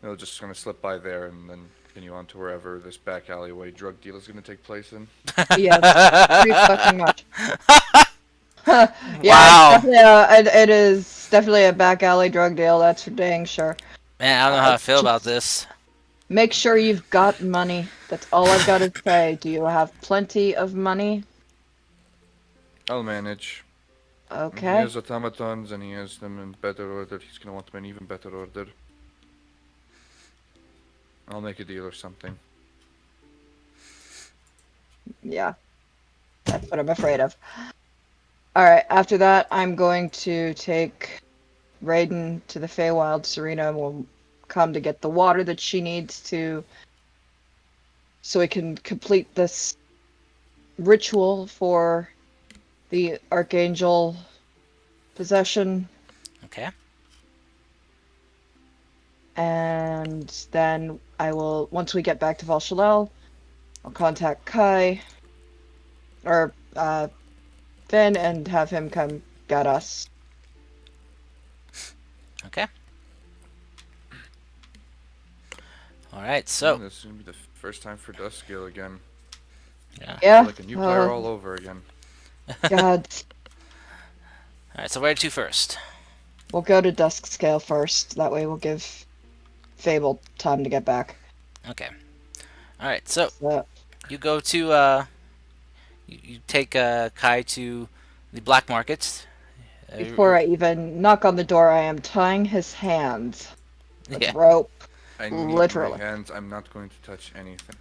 He'll just gonna slip by there and then continue on to wherever this back alleyway drug deal is gonna take place in. Yes, pretty fucking much. Yeah, Wow. it is definitely a back alley drug deal, that's for dang sure. Man, I don't know how I feel about Just- this. Make sure you've got money. That's all I've got to say. Do you have plenty of money? I'll manage. He Okay. has automatons and he has them in better order. He's gonna want them in even better order. I'll make a deal or something. Yeah. That's what I'm afraid of. Alright, after that, I'm going to take Raiden to the Feywild. Serena will come to get the water that she needs to so we can complete this ritual for the Archangel possession. Okay. And then I will, once we get back to Valshalel, I'll contact Kai or Finn and have him come get us. Okay. All right. Oh, So this is gonna be the first time for Duskill again. yeah. Yeah. Like a new player all over again. God. All right. So where to first? We'll go to Dusk Scale first. That way we'll give Fable time to get back. Okay. All right. So So, you go to you take Kai to the black market. before I even knock on the door, I am tying his hands with Yeah. rope. I need Literally. my hands. I'm not going to touch anything.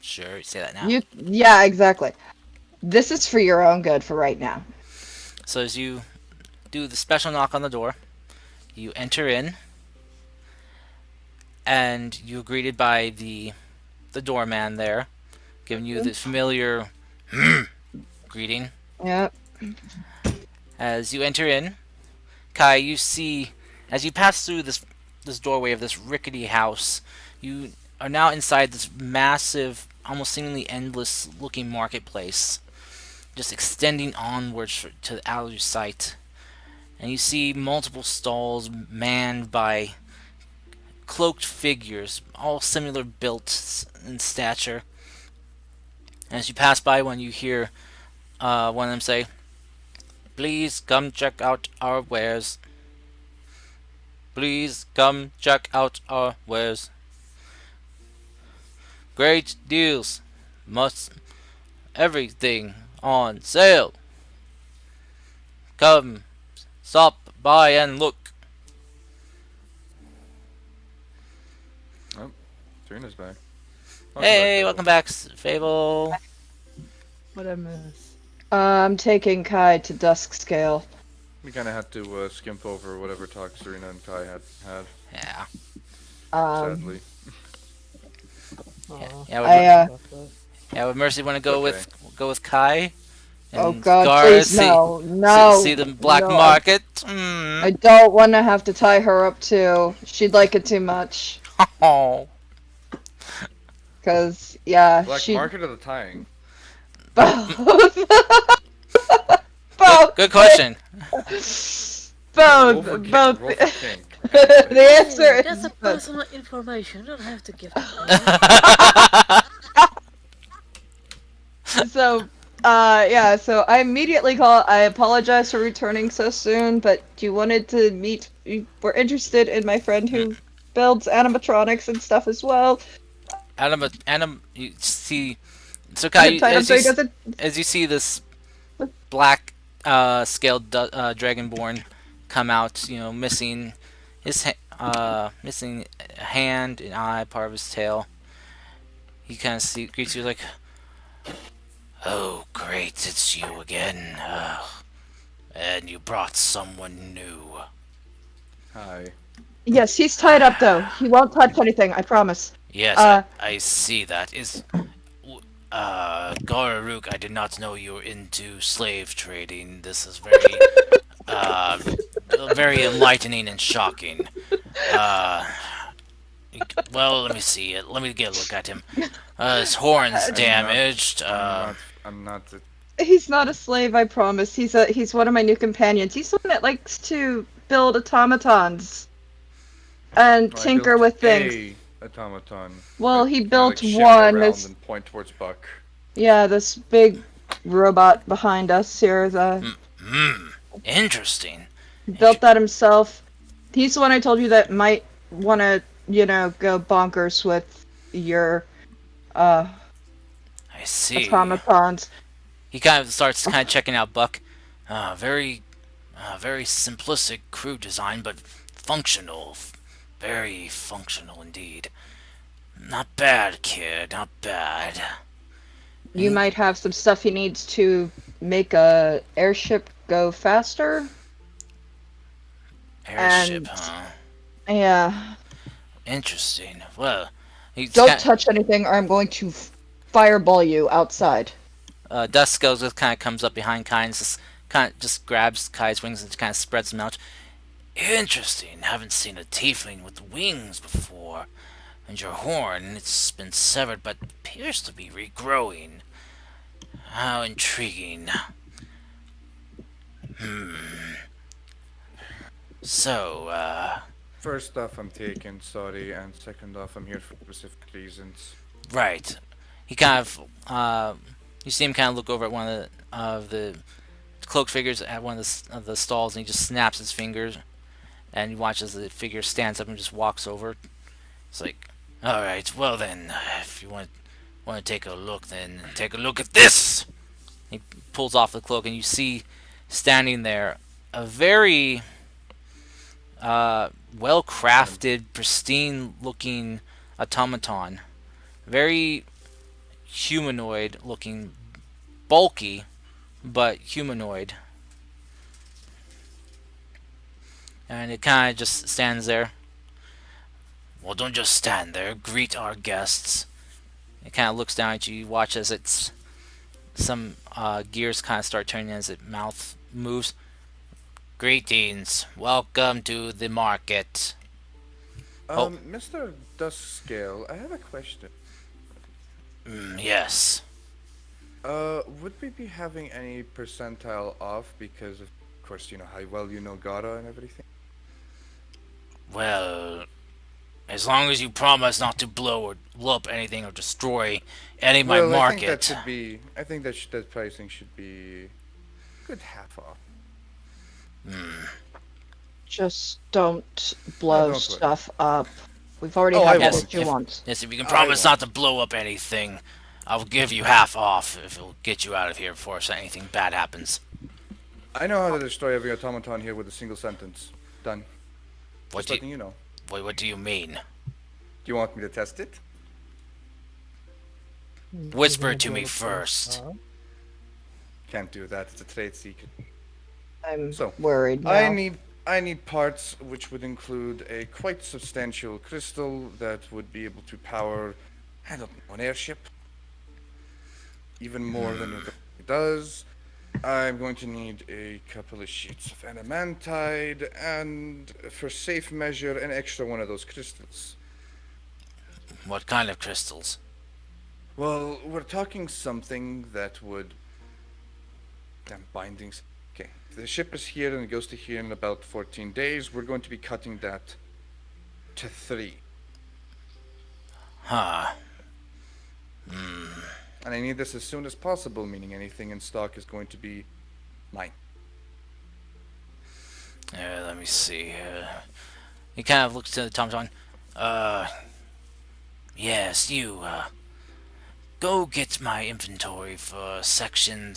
Sure. You say that now. Yeah, exactly. This is for your own good for right now. So as you do the special knock on the door, you enter in, and you're greeted by the doorman there, giving you the familiar greeting. Yep. As you enter in, Kai, you see as you pass through this doorway of this rickety house, you are now inside this massive, almost seemingly endless looking marketplace, just extending onwards to out of your sight. And you see multiple stalls manned by cloaked figures, all similar built in stature. And as you pass by one, you hear one of them say, "Please come check out our wares. Please come check out our wares. Great deals. Must everything on sale. Come, stop by and look." Serena's back. Hey, welcome back, Fable. What I miss? I'm taking Kai to Dusk Scale. We kind of had to skimp over whatever talk Serena and Kai had. Yeah. Sadly. Aw, Yeah, I, about that. yeah, would Mercy want to go Okay. with Kai? Oh And God, Gar please see, no, no. see the black no, market? I don't want to have to tie her up too. She'd like it too much. Oh. Cause yeah, Black she market or the tying? both. Good, both. good question. Roll Both. for kink. Both. Roll for kink. The answer Hey, is that's a both. personal information. You don't have to give that away. So, yeah. So I immediately call. I apologize for returning so soon, but you wanted to meet. You were interested in my friend who builds animatronics and stuff as well. You see, so Kai, I'm tied up so he doesn't. as you see this black scaled dragonborn come out, missing missing a hand, an eye, part of his tail. He kind of greets you like, "Oh, great, it's you again. And you brought someone new." Hi. Yes, he's tied up though. He won't touch anything. I promise. Yes, Uh, I see that. Gararuk, I did not know you were into slave trading. This is uh, very enlightening and shocking. Uh, well, let me see it. Let me get a look at him. His horn's damaged. I'm not the. He's not a slave, I promise. He's one of my new companions. He's the one that likes to build automatons and I tinker built with things. A automaton. Well, that he kinda, built shimmer one. around This, and point towards Buck. yeah, this big robot behind us here. Interesting. Built that himself. He's the one I told you that might want to go bonkers with your uh I see. automatons. He kind of starts kind of checking out Buck. Very, very simplistic crew design, but functional. Very functional indeed. Not bad, kid. Not bad. You And might have some stuff he needs to make a airship go faster. airship, And huh? yeah, Interesting. Well, he's don't kind. touch anything or I'm going to fireball you outside. Dust goes with kind of comes up behind Kai and just kind of just grabs Kai's wings and kind of spreads them out. Interesting. Haven't seen a tiefling with wings before. And your horn, it's been severed but appears to be regrowing. How intriguing. So, First off, I'm taken, sorry, and second off, I'm here for specific reasons. right. He kind of, you see him kind of look over at one of the cloaked figures at one of the stalls, and he just snaps his fingers, and he watches the figure stands up and just walks over. It's like, all right, well then, if you want to take a look, then take a look at this. He pulls off the cloak, and you see standing there a very well crafted, pristine looking automaton. Very humanoid looking, bulky, but humanoid. And it kind of just stands there. Well, don't just stand there. Greet our guests. It kind of looks down at you. You watch as it's some gears kind of start turning as its mouth moves. Greetings. Welcome to the market. Oh, Mr. Duskscale, I have a question. yes. Would we be having any percentile off because of course, you know how well you know Gara and everything? Well, as long as you promise not to blow up anything or destroy any of my Well, I think that market. should be. I think that that pricing should be good half off. Just don't No, blow don't worry. stuff up. We've already Oh, I had Yes, what won't. you want. if you can I promise not won't. to blow up anything, I'll give you half off if it'll get you out of here before anything bad happens. I know how to destroy every automaton here with a single sentence. Done. What Just do you, letting you know. what do you mean? Do you want me to test it? You're Whisper gonna it to blow me the first. place up? Can't do that. It's a trade secret. I'm So, worried I now. need I need parts which would include a quite substantial crystal that would be able to power, I don't know, an airship, even more than it already does. I'm going to need a couple of sheets of adamantite, and for safe measure, an extra one of those crystals. What kind of crystals? Well, we're talking something that would. Damn bindings. Okay, the ship is here and it goes to here in about 14 days. We're going to be cutting that to 3. Huh. And I need this as soon as possible, meaning anything in stock is going to be mine. Let me see. He kind of looks to the Tom John. Uh, yes, you. Go get my inventory for section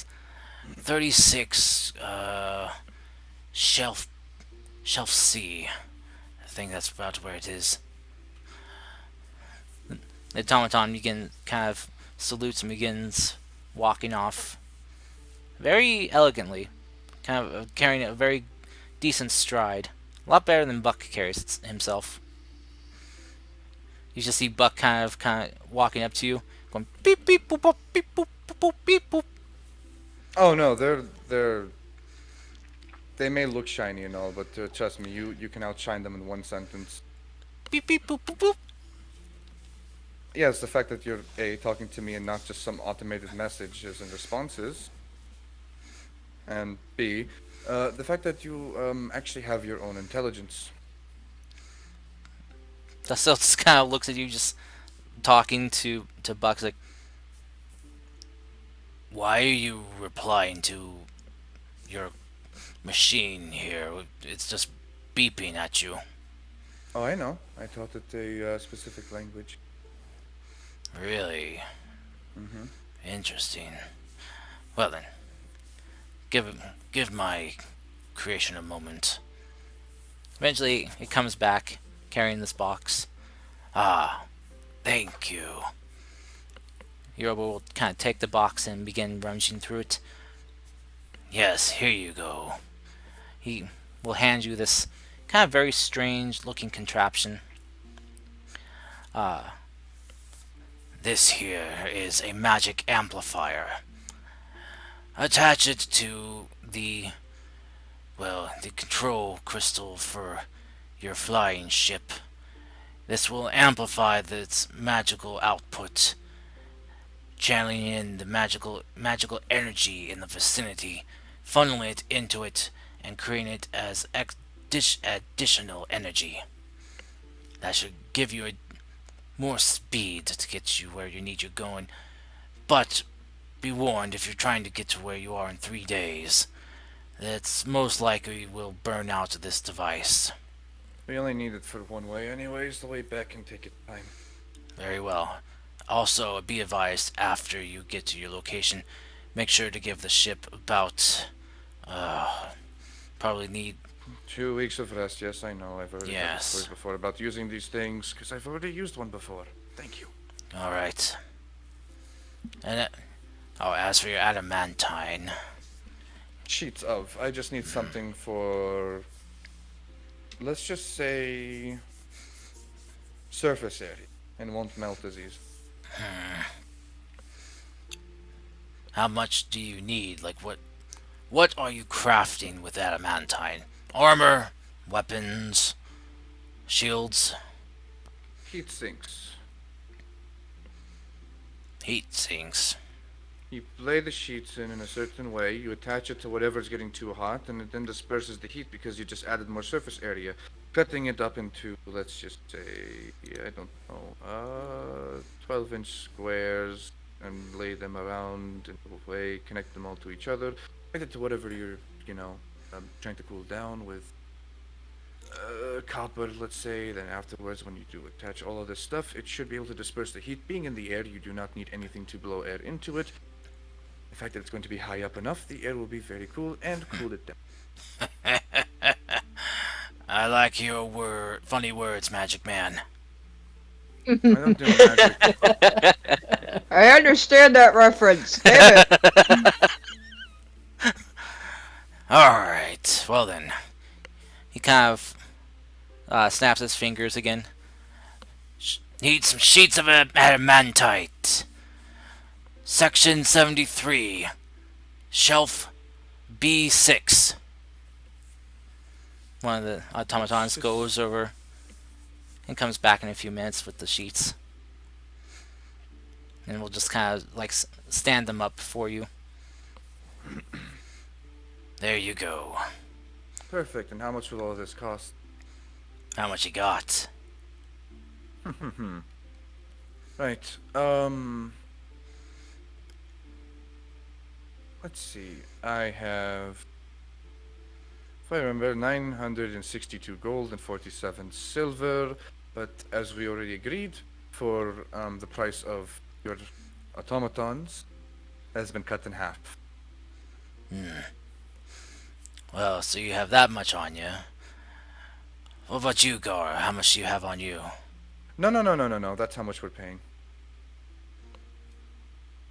36. Shelf shelf C. I think that's about where it is. The automaton begins kind of salutes and begins walking off very elegantly, kind of carrying a very decent stride. A lot better than Buck carries himself. You just see Buck kind of walking up to you, going beep beep boop boop beep boop boop boop beep boop Oh no, they may look shiny and all, but trust me, you can outshine them in one sentence. beep beep boop boop boop. Yes, the fact that you're A, talking to me and not just some automated messages and responses, and B, the fact that you actually have your own intelligence. Dustil just kind of looks at you, just talking to Buck. Like, why are you replying to your machine here? It's just beeping at you. Oh, I know. I taught it a specific language. Really Mm-hmm. interesting. Well then, give my creation a moment. Eventually, it comes back carrying this box. Ah, thank you. Yoruba will kind of take the box and begin rummaging through it. Yes, here you go. He will hand you this kind of very strange looking contraption. Uh, this here is a magic amplifier. Attach it to the control crystal for your flying ship. This will amplify its magical output, channeling in the magical energy in the vicinity, funneling it into it, and creating it as additional energy. That should give you more speed to get you where you need you going. But be warned, if you're trying to get to where you are in 3 days, that's most likely will burn out this device. We only need it for one way, anyways. The way back can take its time. Very well. Also, be advised after you get to your location, make sure to give the ship about, uh, probably need, 2 weeks of rest. Yes, I know. I've already heard the stories yes. before about using these things because I've already used one before. Thank you. Alright. And, as for your adamantine, Sheets of. I just need something for. Let's just say surface area and won't melt as easy. how much do you need? Like, what are you crafting with adamantine? Armor? Weapons? Shields? Heat sinks. Heat sinks? You lay the sheets in a certain way, you attach it to whatever's getting too hot, and it then disperses the heat because you just added more surface area, cutting it up into, let's just say, I don't know, 12-inch squares, and lay them around in a way, connect them all to each other, connect it to whatever you're, trying to cool down with copper, let's say. Then afterwards, when you do attach all of this stuff, it should be able to disperse the heat. Being in the air, you do not need anything to blow air into it. The fact that it's going to be high up enough, the air will be very cool and cool it down. I like your funny words, Magic Man. I don't do magic. I understand that reference. Damn it. Alright, well then. He kind of snaps his fingers again. Need some sheets of adamantite. Section 73. Shelf B6. One of the automatons goes over and comes back in a few minutes with the sheets. And we'll just kind of like stand them up for you. There you go. Perfect. And how much will all this cost? How much you got? Right. Let's see. I have, if I remember, 962 gold and 47 silver. But as we already agreed, for the price of your automatons, has been cut in half. Well, so you have that much on you. What about you, Gar? How much do you have on you? No, no, no, no, no, no. That's how much we're paying.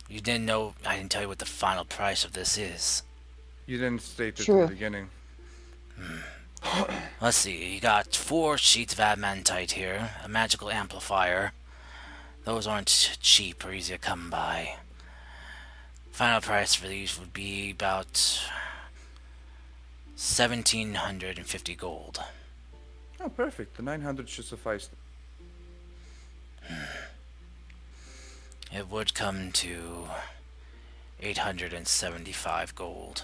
You didn't know. I didn't tell you what the final price of this is. You didn't state it in True. the beginning. Let's see. You got 4 sheets of adamantite here, a magical amplifier. Those aren't cheap or easy to come by. Final price for these would be about 1,750 gold. Oh, perfect. The 900 should suffice. It would come to 875 gold.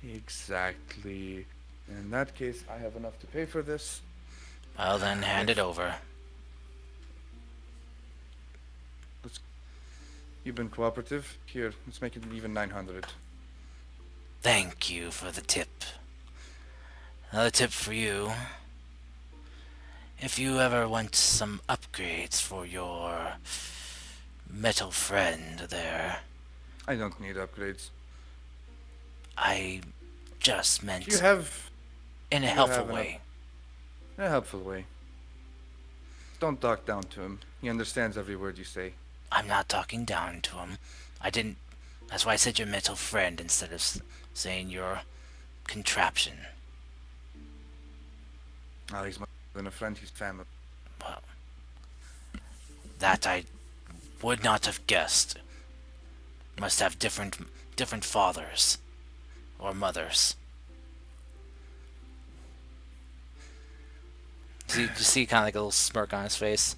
Exactly. In that case, I have enough to pay for this. Well, then hand it over. You've been cooperative. Here, let's make it even 900. Thank you for the tip. Another tip for you. if you ever want some upgrades for your metal friend there, I don't need upgrades. I just Do you meant have in a do you helpful have way. a helpful way? Don't talk down to him. He understands every word you say. I'm not talking down to him. I didn't. That's why I said your metal friend instead of saying your contraption. Ah, he's more than a friend. He's family. Well, that I would not have guessed. Must have different fathers or mothers. You see kind of like a little smirk on his face.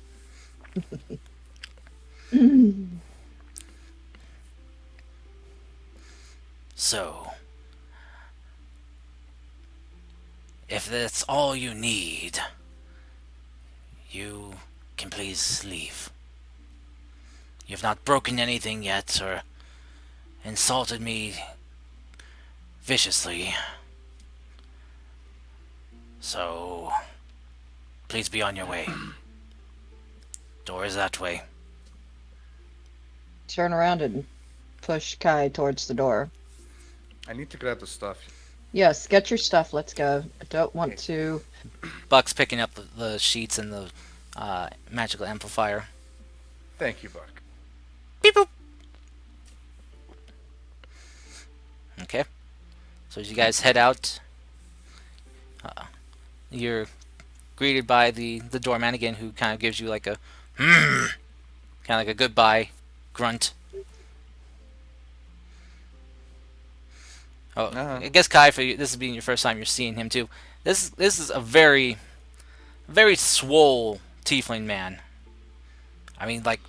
So, if that's all you need, you can please leave. You've not broken anything yet or insulted me viciously. So, please be on your way. Door is that way. Turn around and push Kai towards the door. I need to grab the stuff. Yes, get your stuff. Let's go. I don't want to. Buck's picking up the sheets and the magical amplifier. Thank you, Buck. Beep boop. Okay. So as you guys head out, you're greeted by the doorman again, who kind of gives you like a kind of like a goodbye grunt. Oh, I guess Kai, for you, this is being your first time you're seeing him too. This is a very swole tiefling man. I mean, like,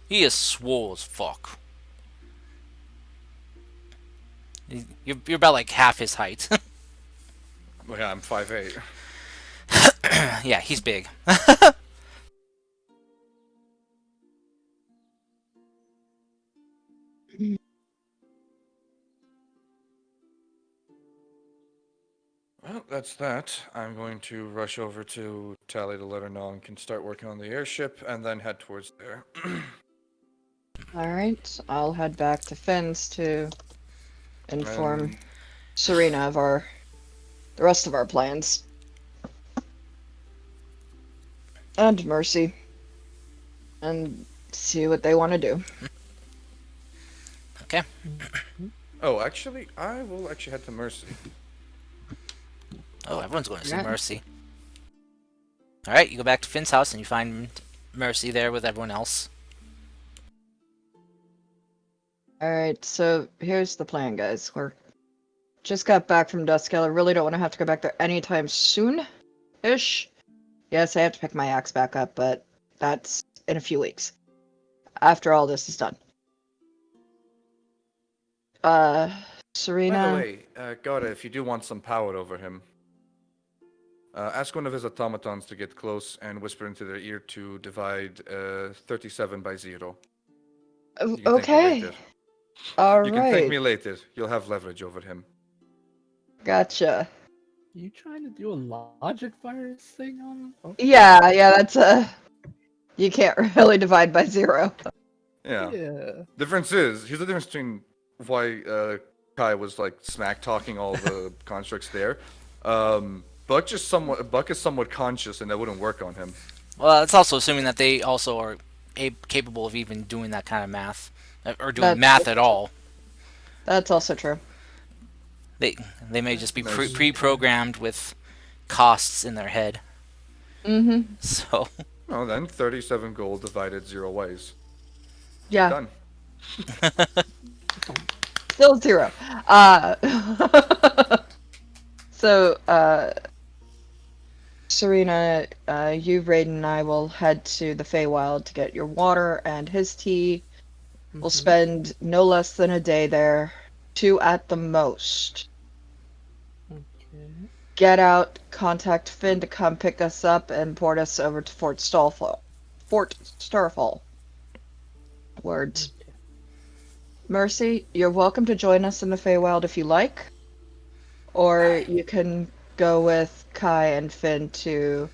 he is swole as fuck. You're about like half his height. Well, yeah, I'm 5'8". Yeah, he's big. Well, that's that. I'm going to rush over to Tally to let her know and can start working on the airship and then head towards there. Alright, I'll head back to Finn's to inform And Serena of the rest of our plans. And Mercy. And see what they want to do. Okay. oh, actually, I will actually head to Mercy. Oh, everyone's going to see Yeah. Mercy. All right, you go back to Finn's house and you find Mercy there with everyone else. Alright, so here's the plan, guys. We're just got back from Duskull. I really don't want to have to go back there anytime soon-ish. Yes, I have to pick my axe back up, but that's in a few weeks. After all this is done. Serena... By the way, Gara, if you do want some power over him, ask one of his automatons to get close and whisper into their ear to divide 37 by 0. You can thank me Okay. later. You can thank Alright. me later. You'll have leverage over him. Gotcha. You trying to do a logic virus thing on him? Okay. Yeah, that's you can't really divide by 0. Yeah. Yeah. Difference is, here's the difference between why Kai was like smack talking all the constructs there. Buck is somewhat conscious, and that wouldn't work on him. Well, it's also assuming that they also are capable of even doing that kind of math, or doing math at all. That's also true. They may just be Nice. pre-programmed with costs in their head. Mm-hmm. So, Well, then 37 gold divided 0 ways. Yeah. Done. Still 0. So, Serena, you, Raiden, and I will head to the Feywild to get your water and his tea. We'll spend no less than a day there. 2 at the most. Okay. Get out, contact Finn to come pick us up and port us over to Fort Starfall. Words. Okay. Mercy, you're welcome to join us in the Feywild if you like. Or you can go with Kai and Finn to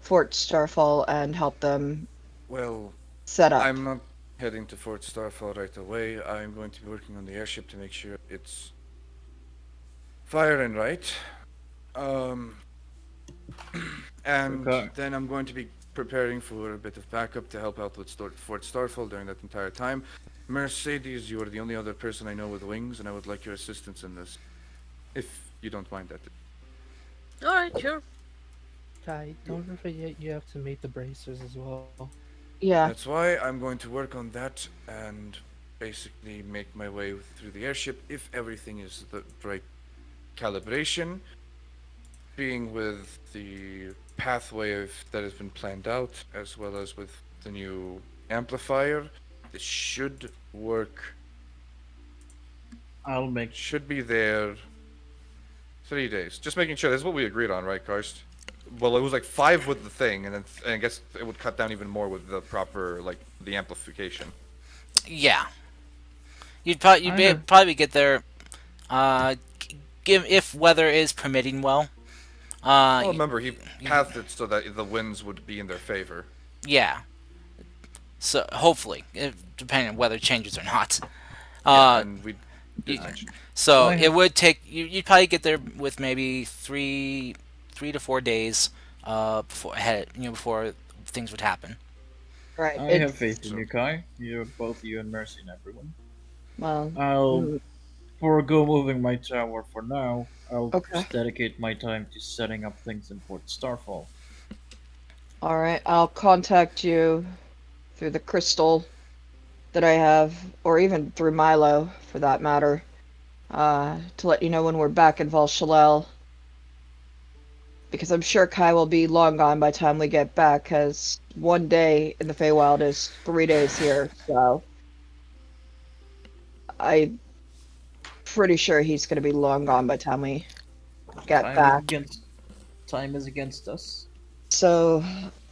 Fort Starfall and help them Well, set up. I'm not heading to Fort Starfall right away. I'm going to be working on the airship to make sure it's firing right. Um, and Okay. then I'm going to be preparing for a bit of backup to help out with Fort Starfall during that entire time. Mercedes, you are the only other person I know with wings, and I would like your assistance in this, if you don't mind that. Alright, sure. Kai, don't forget you have to make the bracers as well. Yeah. That's why I'm going to work on that and basically make my way through the airship if everything is the right calibration, being with the pathway that has been planned out, as well as with the new amplifier. This should work, I'll make. should be there 3 days. Just making sure that's what we agreed on, right, Karst? Well, it was like 5 with the thing, and then and I guess it would cut down even more with the proper, like, the amplification. Yeah, you'd I have. probably get there. Give if weather is permitting well. Uh, Well, remember, he y- pathed it so that the winds would be in their favor. yeah. So hopefully, depending on weather changes or not. Yeah, Uh, and we you, did mention. so I it have. would take you'd probably get there with maybe 3 to 4 days before ahead before things would happen. Right. I have faith It's in So, you, Kai. You, both you and Mercy and everyone. well. I'll mm, forego moving my tower for now. I'll Okay. just dedicate my time to setting up things in Port Starfall. All right. I'll contact you through the crystal that I have, or even through Milo, for that matter, to let you know when we're back in Valshalel. Because I'm sure Kai will be long gone by the time we get back, because one day in the Feywild is 3 days here, so I'm pretty sure he's going to be long gone by the time we get Time is back. against time is against us. So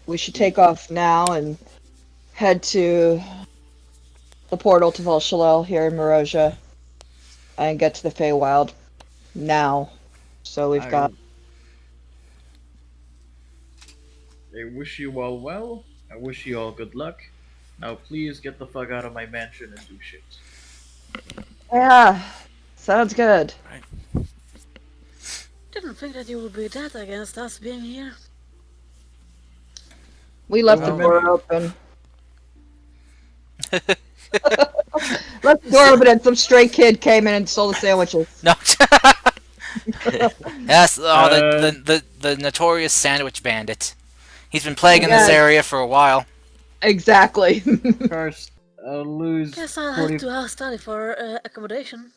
we should We take off now and head to the portal to Valshalel here in Morosia and get to the Feywild now. So we've I got. I wish you all well. I wish you all good luck. Now please get the fuck out of my mansion and do shit. Yeah, sounds good. right. Didn't think that you would be that against us being here. We There left the were Well, I door many. mean, open. Left the door open and some stray kid came in and stole the sandwiches. No. Yes, oh, Uh, the notorious sandwich bandit. He's been plaguing this Yes, area for a while. exactly. First, I'll lose Guess I'll have 40. to ask Daddy for accommodation.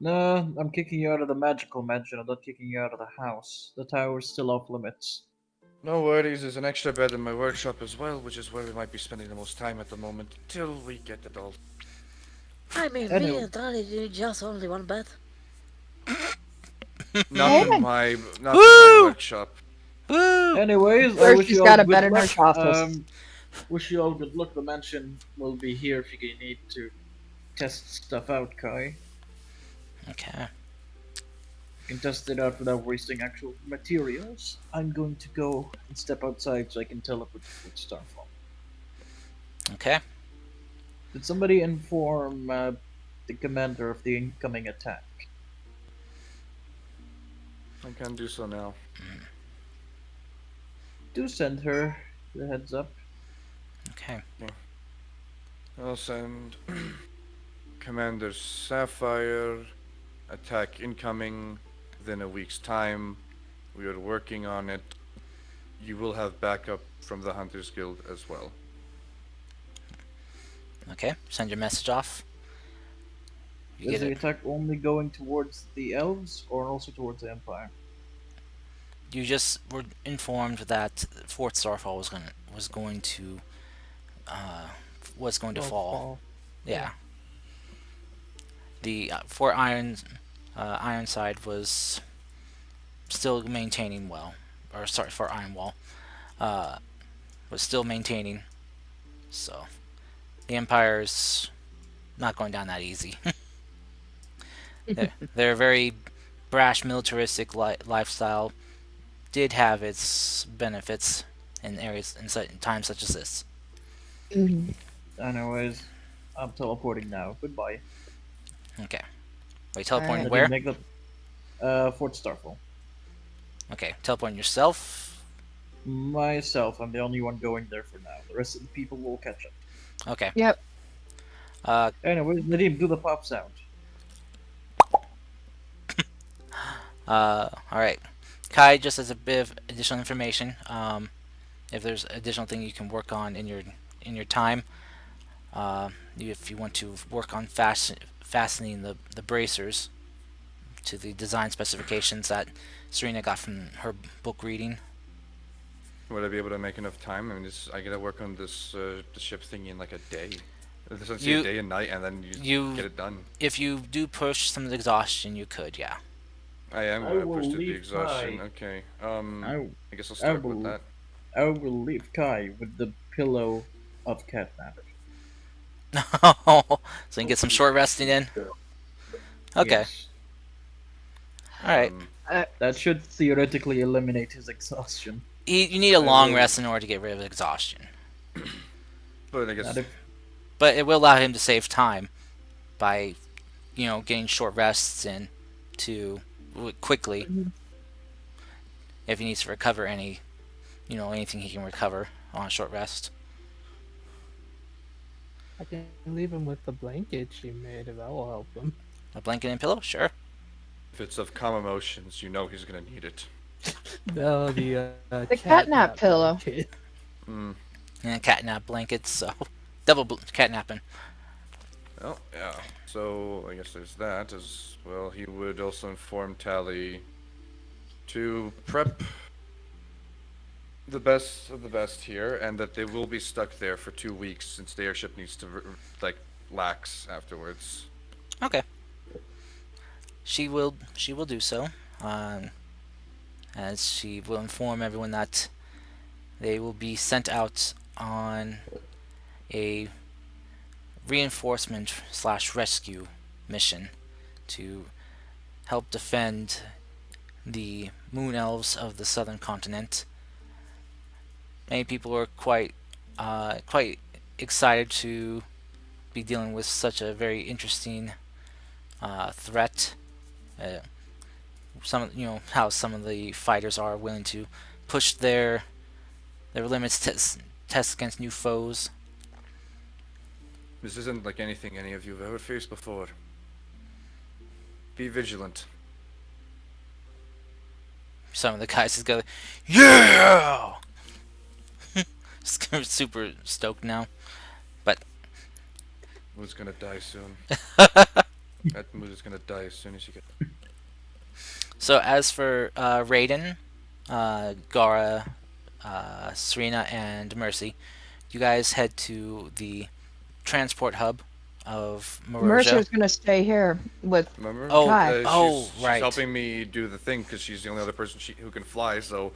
No, I'm kicking you out of the magical mansion. I'm not kicking you out of the house. The tower's still off limits. no worries. There's an extra bed in my workshop as well, which is where we might be spending the most time at the moment till we get it all. I mean, me Anyway, and Daddy need just only one bed. Not Hey, in my, not in my Woo! workshop. Woo! anyways, I first wish she's you all got a good bed in her luck. office. Wish you all good luck. The mansion will be here if you need to test stuff out, Kai. Okay. You can test it out without wasting actual materials. I'm going to go and step outside so I can teleport to Fort Starfall. Okay. Did somebody inform the commander of the incoming attack? I can do so now. Do send her the heads up. Okay. I'll send Commander Sapphire, attack incoming within a week's time. We are working on it. You will have backup from the Hunters Guild as well. Okay. Send your message off. You Is get the it. attack only going towards the elves or also towards the Empire? You just were informed that Fort Starfall was going to uh, was going to Well, fall. fall. Yeah. The Fort Ironside was still maintaining well, or sorry, Fort Ironwall uh, was still maintaining. So the Empire's not going down that easy. They're a very brash militaristic lifestyle. did have its benefits in areas in times such as this. Mhm. Anyways, I'm teleporting now. Goodbye. Okay. Wait, All teleporting right. I didn't where? make the Fort Starfall. Okay, teleporting yourself. Myself, I'm the only one going there for now. The rest of the people will catch up. Okay. Yep. Uh, Anyways, Nadim, do the pop sound. all right. Kai, just as a bit of additional information, if there's additional thing you can work on in your time, if you want to work on fastening the bracers to the design specifications that Serena got from her book reading. Would I be able to make enough time? I mean, I gotta work on this the ship thing in like a day. Essentially a You day and night, and then you you get it done. if you do push some exhaustion, you could, yeah. I am I gonna push will through the leave exhaustion. Kai. Okay. I, I guess I'll I start with will, that. I will leave Kai with the pillow of catnap. So you can get some short resting in. Okay, Yes, all right. Um, Uh, that should theoretically eliminate his exhaustion. You need a I long will, rest in order to get rid of exhaustion, but I Not guess if but it will allow him to save time by getting short rests in to quickly mhm. if he needs to recover anything he can recover on a short rest. I can leave him with the blanket she made if that will help him. A blanket and pillow, sure. if it's of calm emotions, you know he's gonna need it. No, the The catnap catnap pillow. blanket. Hmm. And catnap blankets, so double catnapping. Well, yeah. So I guess there's that as well. He would also inform Tally to prep the best of the best here, and that they will be stuck there for 2 weeks since the airship needs to like lax afterwards. Okay, she will do so, um, as she will inform everyone that they will be sent out on a reinforcement/rescue mission to help defend the moon elves of the southern continent. Many people are quite excited to be dealing with such a very interesting threat. Uh, how some of the fighters are willing to push their limits, test against new foes. This isn't like anything any of you have ever faced before. Be vigilant. Some of the guys just go, yeah, super stoked now. But Mood's gonna die soon. That mood is gonna die as soon as you get. so as for Raiden, Gara, Serena, and Mercy, you guys head to the transport hub of Moroja. Mercer's gonna stay here with Remember? Oh, Kai. She's right. helping me do the thing because she's the only other person who can fly. So,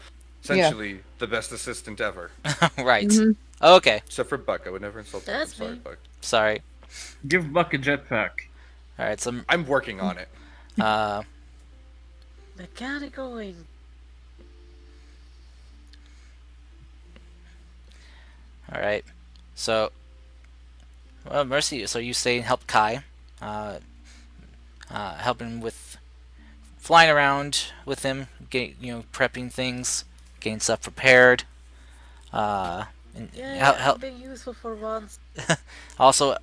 Yeah. essentially, the best assistant ever. Right. Mhm. Okay. Except for Buck, I would never insult Buck. I'm That's sorry, me. Buck. Sorry. Give Buck a jetpack. All right. So, I'm working on it. uh, Mechanic going. all right. So, well, Mercy. So you stay and help Kai, uh, helping with flying around with him, prepping things, getting stuff prepared. And Yeah, help, I'm being useful for once. also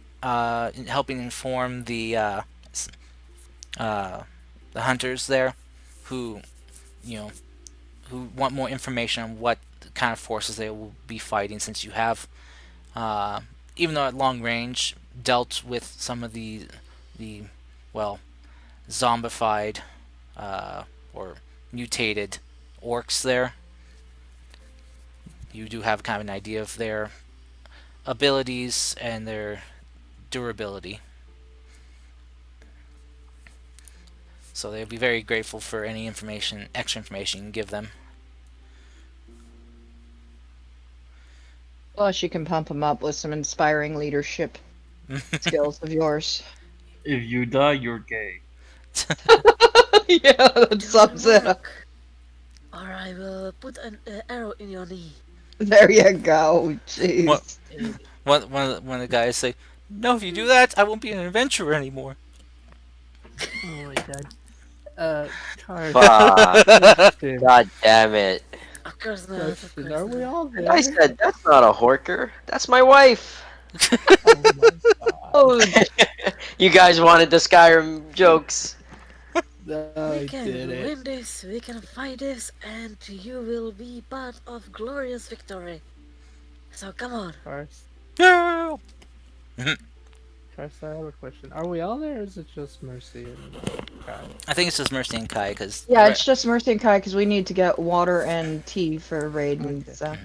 helping inform uh, the hunters there, who you know who want more information on what kind of forces they will be fighting, since you have, uh, even though at long range, dealt with some of the well zombified or mutated orcs there. You do have kind of an idea of their abilities and their durability. So they'll be very grateful for any extra information you can give them. Plus, you can pump him up with some inspiring leadership skills of yours. If you die, you're gay. Yeah, that Do sums my it up. work. or I will put an arrow in your knee. There you go. What Jeez. Eh, one of the guys say, "No, if you do that, I won't be an adventurer anymore." oh my god. Cars. Fuck. Question. God damn it. Of course not, of Question. course Are we not. all And I there? said, that's not a horker. That's my wife. Oh my god. Oh, You guys wanted the Skyrim jokes. No, We I can did it. win this, we can fight this, and you will be part of glorious victory. So come on. Cars. Yeah. Cars, I have a question. Are we all there or is it just Mercy and Kai? I think it's just Mercy and Kai because yeah, it's just Mercy and Kai because we need to get water and tea for Raiden. Okay. So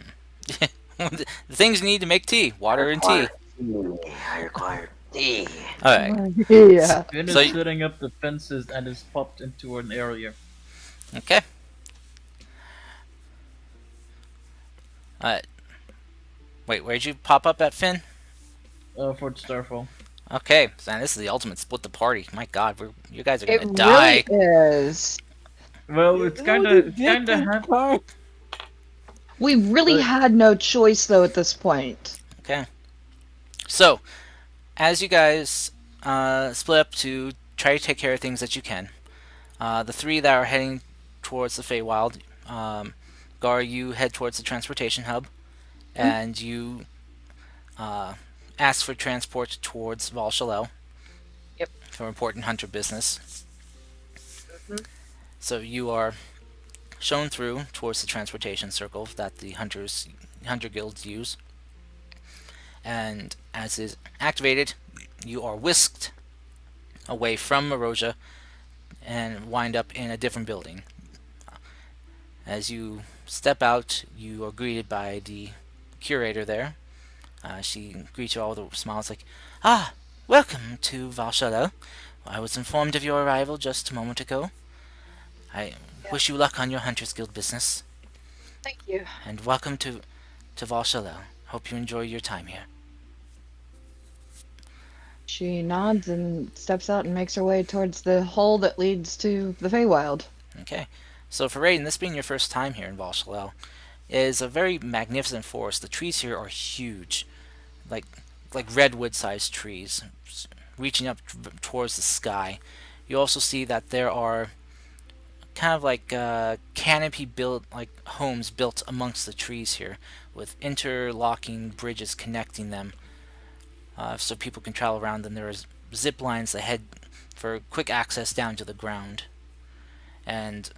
the things you need to make tea: I water and require tea. tea. I require tea. All right. yeah, Finn So is setting up the fences and is popped into an area. okay. Uh, wait, where'd you pop up at, Finn? For the Starfall. Okay, man, this is the ultimate split the party. My God, you guys are it gonna really die. is. Well, it's kind of Cars. We really But- had no choice though at this point. Okay. So, as you guys split up to try to take care of things that you can, the three that are heading towards the Feywild, Gar, you head towards the transportation hub, and you uh, ask for transport towards Val Shalel. Yep. For important hunter business. Mhm. So you are shown through towards the transportation circle that the hunter guilds use, and as is activated, you are whisked away from Maroja and wind up in a different building. As you step out, you are greeted by the curator there. She greets you all with a smile. It's like, "Ah, welcome to Valshalla. I was informed of your arrival just a moment ago. I wish you luck on your Hunters Guild business, Thank you. and welcome to Valshalla. Hope you enjoy your time here." She nods and steps out and makes her way towards the hole that leads to the Feywild. Okay. So for Raiden, this being your first time here in Valshalla, is a very magnificent forest. The trees here are huge, like redwood-sized trees, reaching up towards the sky. You also see that there are kind of like canopy built like homes built amongst the trees here, with interlocking bridges connecting them, so people can travel around them. There is zip lines that head for quick access down to the ground, and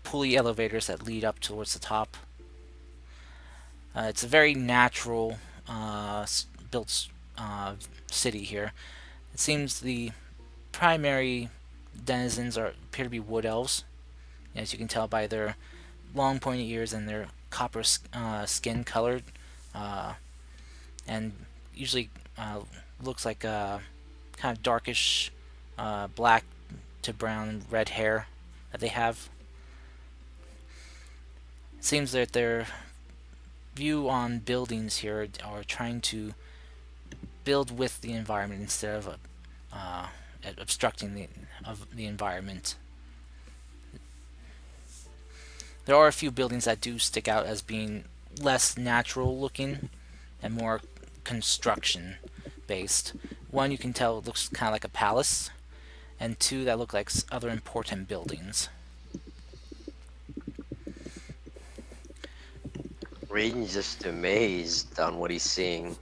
pulley elevators that lead up towards the top. It's a very natural built city here. It seems the primary denizens appear to be wood elves, as you can tell by their long pointy ears and their copper skin colored, uh, and usually looks like kind of darkish black to brown red hair that they have. It seems that their view on buildings here are trying to build with the environment instead of uh, obstructing the environment. There are a few buildings that do stick out as being less natural looking and more construction based. One you can tell looks kind of like a palace, and two that look like other important buildings. Raiden's just amazed on what he's seeing.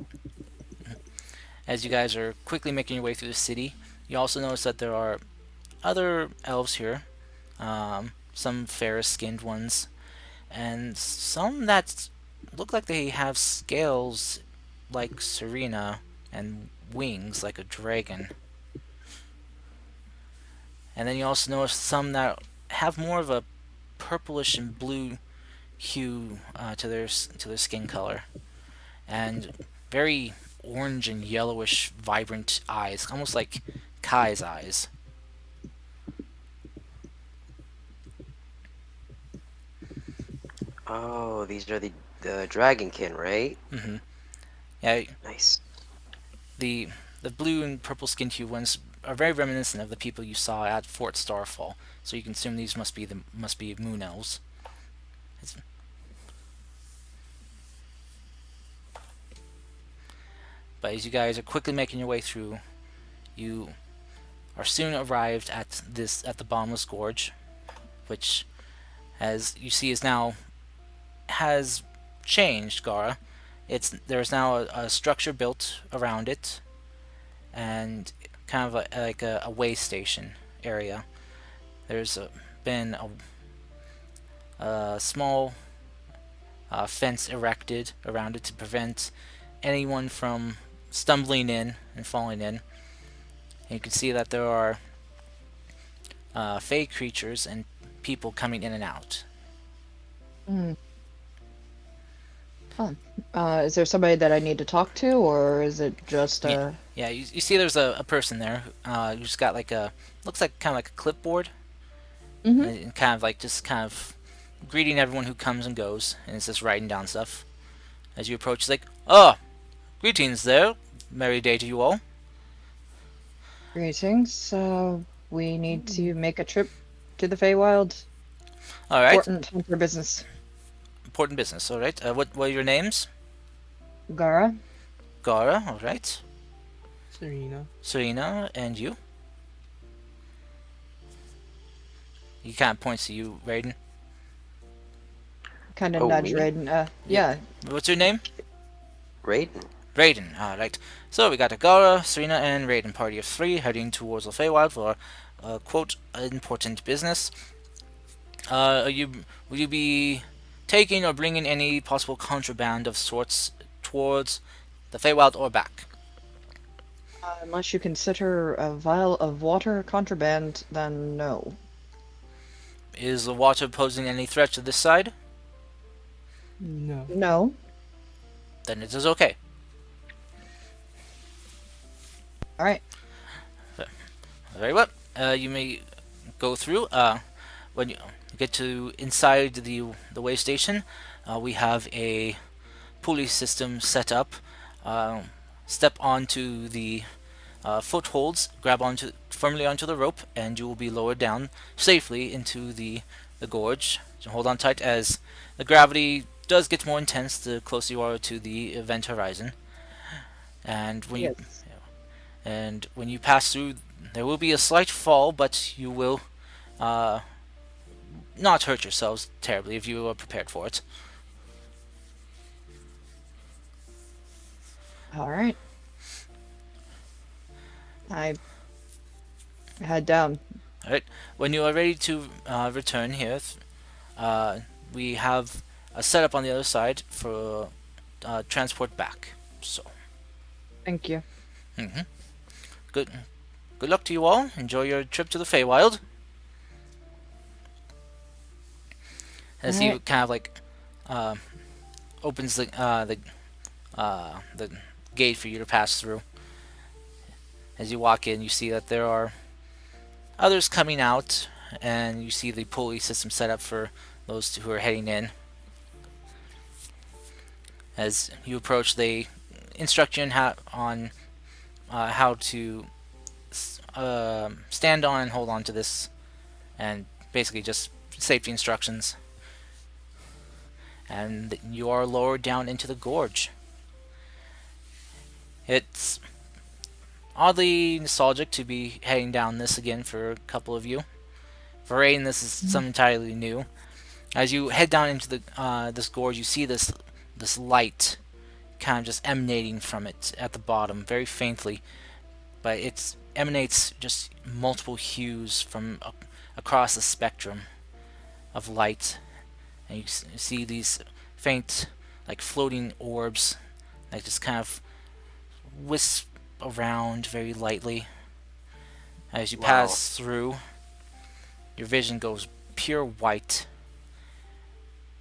As you guys are quickly making your way through the city, you also notice that there are other elves here, some fairer skinned ones, and some that look like they have scales like Serena and wings like a dragon. And then you also notice some that have more of a purplish and blue hue to their skin color, and very orange and yellowish, vibrant eyes, almost like Kai's eyes. Oh, these are the dragonkin, right? hmm Yeah, Nice. the the blue and purple skin hue ones are very reminiscent of the people you saw at Fort Starfall. So you can assume these must be moon elves. It's- But as you guys are quickly making your way through, you are soon arrived at the bottomless gorge, which, as you see, is now has changed. Gara, there's now a structure built around it, and kind of like a way station area. There's been a small fence erected around it to prevent anyone from stumbling in and falling in. And you can see that there are fey creatures and people coming in and out. Hmm. Fun. Is there somebody that I need to talk to, or is it just Yeah, yeah. You see, there's a person there who's got like looks like kind of like a clipboard, Mm-hmm. and kind of like just kind of greeting everyone who comes and goes, and it's just writing down stuff. As you approach, it's like, oh, greetings there, merry day to you all. Greetings. We need to make a trip to the Feywild. All right, Important hunter business. important business. All right, what are your names? Gara. Gara. All right, Serena. Serena, and you. He kind of points to you, Raiden. Kind of Oh, nudge me? Raiden. Yeah. Yeah. What's your name? Raiden. Raiden. All right. So we got Agara, Serena, and Raiden, party of three, heading towards the Feywild for quote important business. Are you will you be taking or bringing any possible contraband of sorts towards the Feywild or back? Unless you consider a vial of water contraband, then no. Is the water posing any threat to this side? No. No. Then it is okay. All right. Very well. You may go through. When you get to inside the way station, we have a pulley system set up. Step onto the footholds, grab onto firmly onto the rope, and you will be lowered down safely into the gorge. So hold on tight as the gravity does get more intense the closer you are to the event horizon. And Yes. when you pass through, there will be a slight fall, but you will uh, not hurt yourselves terribly if you are prepared for it. All right. I head down. All right. When you are ready to return here, uh, we have a setup on the other side for transport back. So, Thank you. mhm. good good luck to you all. Enjoy your trip to the Feywild. As All he right. kind of like uh, opens the gate for you to pass through. As you walk in, you see that there are others coming out, and you see the pulley system set up for those who are heading in. As you approach, they instruct you on how to stand on and hold on to this, and basically just safety instructions. And you are lowered down into the gorge. It's oddly nostalgic to be heading down this again for a couple of you. For Rain, this is something entirely new. As you head down into the this gorge, you see this light kind of just emanating from it at the bottom, very faintly, but it emanates just multiple hues from across the spectrum of light, and you see these faint, like floating orbs that just kind of wisp around very lightly. As you Wow. pass through, your vision goes pure white,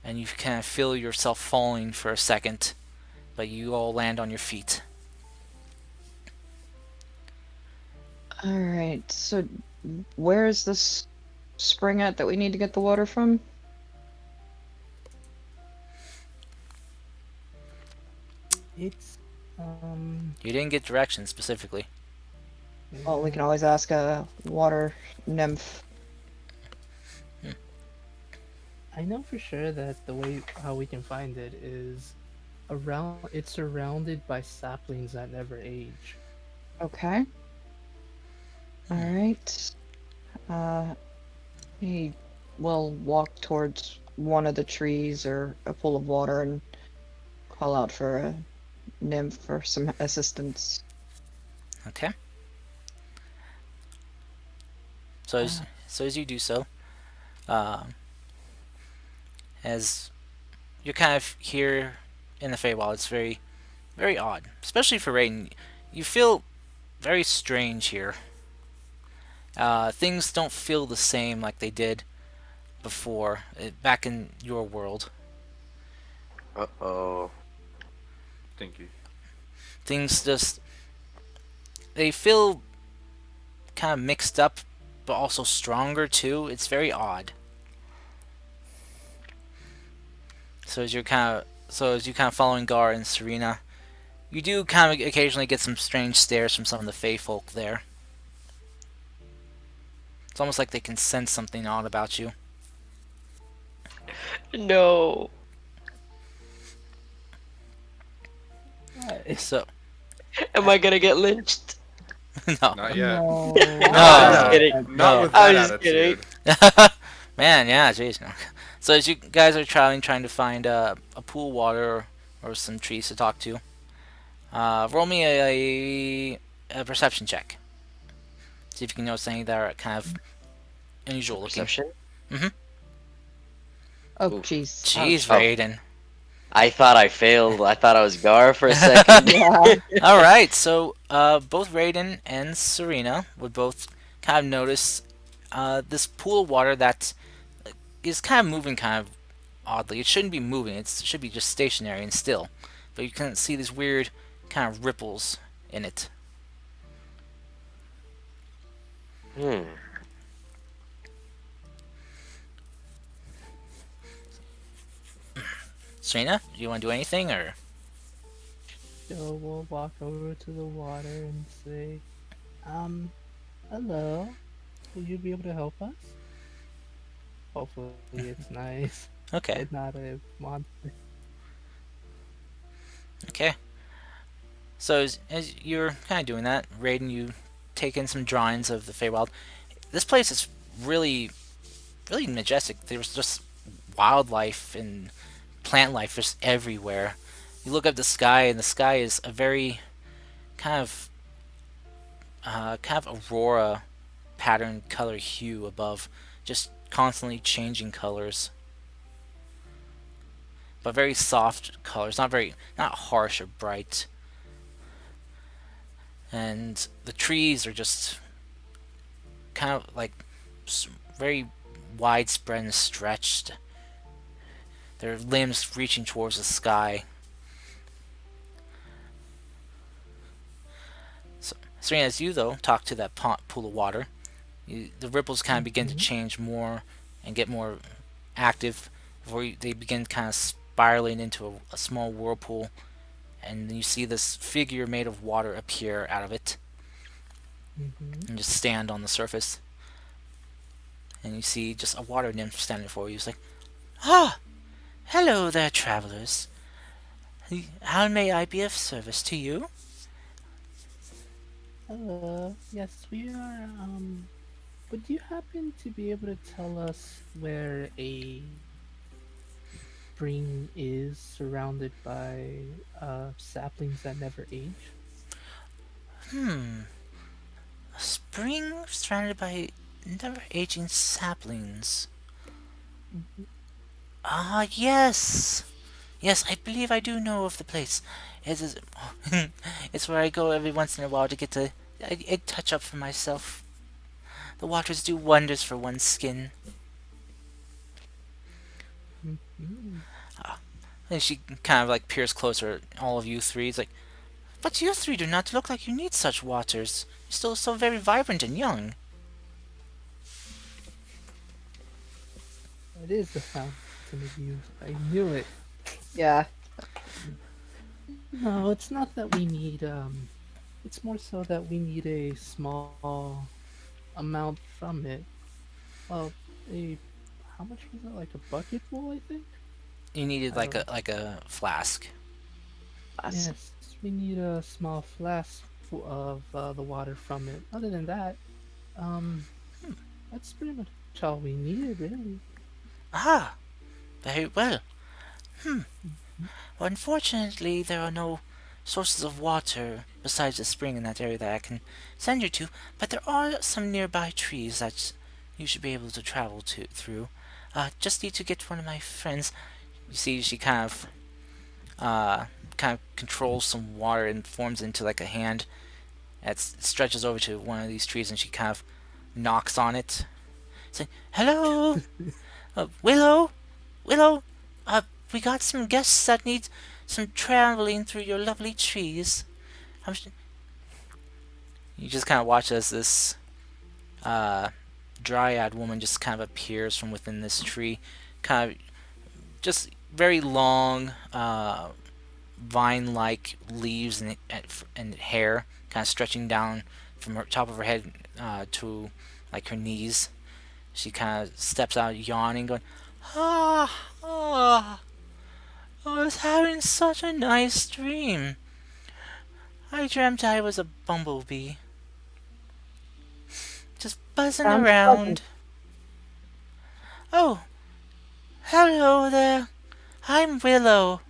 and you kind of feel yourself falling for a second, but you all land on your feet. All right. So, where is this spring at that we need to get the water from? It's You didn't get directions specifically. Well, we can always ask a water nymph. I know for sure that the way how we can find it is around. It's surrounded by saplings that never age. Okay. All Hmm. right. Uh, he will walk towards one of the trees or a pool of water and call out for a nymph for some assistance. Okay. So as Uh, so as you do so, uh, as you're kind of here in the Feywild, it's very odd, especially for Raiden. You feel very strange here. Things don't feel the same like they did before, back in your world. Uh-oh. Thank you. Things just they feel kind of mixed up, but also stronger too. It's very odd. So as you kind of following Gar and Serena, you do kind of occasionally get some strange stares from some of the Fey folk there. It's almost like they can sense something odd about you. No. What? So Am I gonna get lynched? no, Not yet. No. I'm just no, kidding. Not no. with I'm that just kidding. attitude. Man, yeah, jeez. No. So as you guys are traveling, trying to find a pool water or some trees to talk to, roll me a perception check. See if you can notice any that are kind of unusual looking. Perception? Mm-hmm. oh, Oof. jeez. Jeez, Ouch. Oh, Raiden. I thought I failed. I thought I was Gar for a second. Yeah. All right, so both Raiden and Serena would both kind of notice this pool of water that is kind of moving kind of oddly. It shouldn't be moving. It should be just stationary and still. But you can see these weird kind of ripples in it. Hmm. Serena, do you want to do anything or? Joe will walk over to the water and say, hello. Will you be able to help us? Hopefully it's nice and Okay, not a monster. okay. So as you're kind of doing that, Raiden, you take in some drawings of the Feywild. This place is really majestic. There's just wildlife and plant life just everywhere. You look up the sky, and the sky is a very kind of aurora pattern color hue above, just constantly changing colors, but very soft colors, not harsh or bright. And the trees are just kind of like very widespread and stretched. Their limbs reaching towards the sky. So, Serena, as you though talk to that pool of water, the ripples kind of begin to Mhm. change more and get more active before they begin kind of spiraling into a small whirlpool, and you see this figure made of water appear out of it Mhm. and just stand on the surface. And you see just a water nymph standing before you. It's like, ah, hello there, travelers. How may I be of service to you? Yes, we are, would you happen to be able to tell us where a spring is surrounded by saplings that never age? Hmm, a spring surrounded by never aging saplings. Mhm. Ah, yes. Yes, I believe I do know of the place. It is, it's where I go every once in a while to get a touch up for myself. The waters do wonders for one's skin. Mhm. And she kind of like peers closer at all of you three. It's like, but you three do not look like you need such waters. You're still so very vibrant and young. It is the fountain of youth. I knew it. Yeah. No, it's not that we need it's more so that we need a small amount from it. Well, a how much was it? Like a bucket full, I think. You needed I don't. like a flask. Us. Yes, we need a small flask full of the water from it. Other than that, um, that's pretty much all we needed, really. Ah, very well. Mhm. Unfortunately, there are no sources of water besides the spring in that area that I can send you to, but there are some nearby trees that you should be able to travel to through. Just need to get one of my friends. You see, she uh, kind of controls some water and forms into like a hand that stretches over to one of these trees, and she kind of knocks on it, saying, "Hello, Willow, Willow. We got some guests that need some traveling through your lovely trees." I'm You just kind of watch as this uh, dryad woman just kind of appears from within this tree, kind of just very long, vine-like leaves and hair, kind of stretching down from her top of her head to like her knees. She kind of steps out, yawning, going, "Ah, ah, I was having such a nice dream. I dreamt I was a bumblebee, just buzzing Sounds pleasant. around. Oh, hello there. I'm Willow."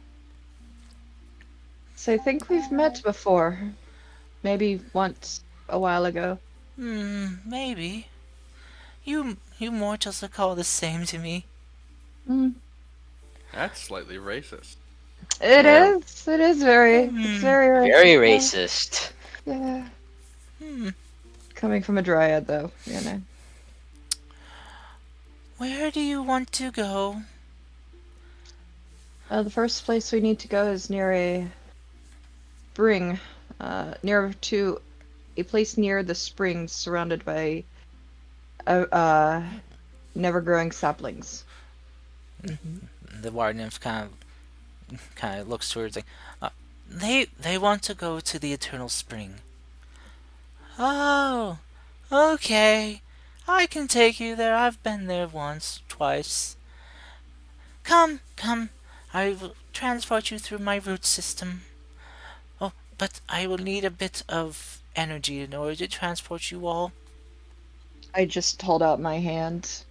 So I think we've met before. Maybe once a while ago. Maybe. You mortals are called the same to me. Mm. That's slightly racist. It Yeah, is. It is very. It's Hmm. very very racist. Yeah. racist. Yeah. Hmm. Coming from a dryad, though, Where do you want to go? The first place we need to go is near a spring, near to a place near the springs, surrounded by never-growing saplings. Mhm. The water nymph kind of looks towards like, uh, they want to go to the eternal spring. Oh, okay. I can take you there. I've been there once, twice. Come, come. I will transport you through my root system. Oh, but I will need a bit of energy in order to transport you all. I just hold out my hand.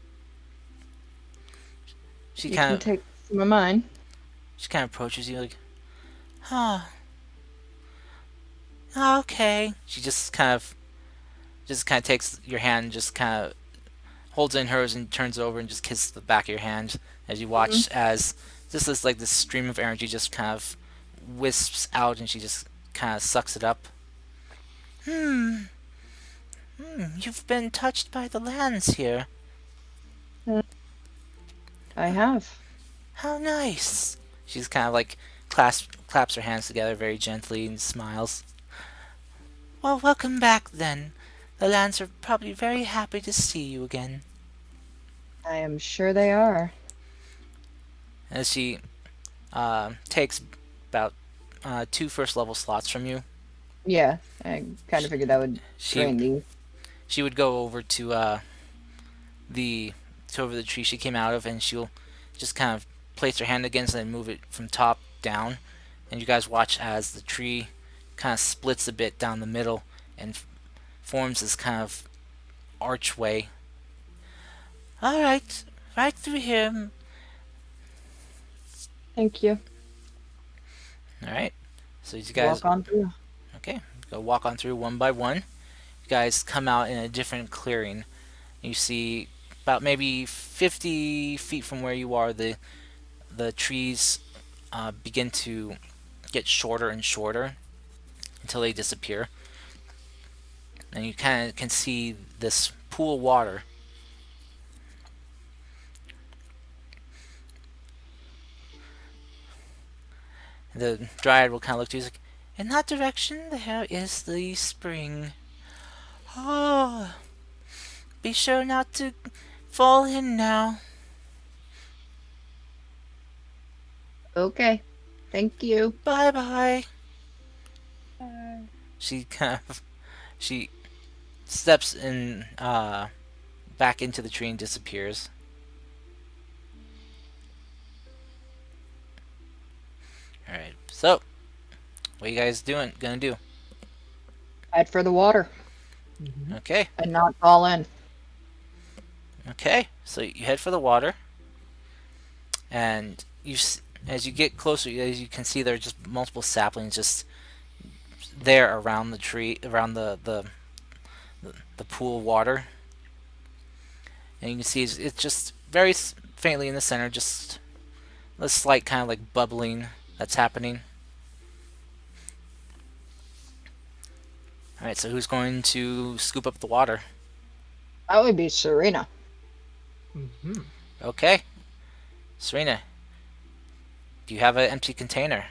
She You kind can of take some of mine. she kind of approaches you like, ah, okay. She just kind of takes your hand, and just kind of holds it in hers and turns it over and just kisses the back of your hand as you Hmm. watch as just this stream of energy just kind of wisps out, and she just kind of sucks it up. Hmm, you've been touched by the lands here. Uh, I have. How nice. She's kind of like claps her hands together very gently and smiles. Well, welcome back then. The lands are probably very happy to see you again. I am sure they are. As she takes about two first level slots from you, Yeah, I kind of figured that would she drain these. she would go over the to over the tree she came out of, and she'll just kind of place her hand against it and move it from top down. And you guys watch as the tree kind of splits a bit down the middle and forms this kind of archway. All right, right through here. Thank you. All right. So you guys, Walk on through. okay, go walk on through one by one. You guys come out in a different clearing. You see about maybe 50 feet from where you are, the trees begin to get shorter and shorter until they disappear. And you kind of can see this pool of water. The dryad will kind of look to you like, in that direction, there is the spring. Oh, be sure not to fall in now. Okay. Thank you. Bye bye. Bye. She kind of she steps in back into the tree and disappears. All right. So, what you guys doing? Gonna do? Head for the water Hmm. Okay. and not fall in. Okay. So you head for the water, and as you get closer, as you can see, there are just multiple saplings just there around the tree, around the pool of water, and you can see it's just very faintly in the center, just a slight kind of like bubbling that's happening. All right. So who's going to scoop up the water? That would be Serena. Hmm. Okay. Serena, do you have an empty container?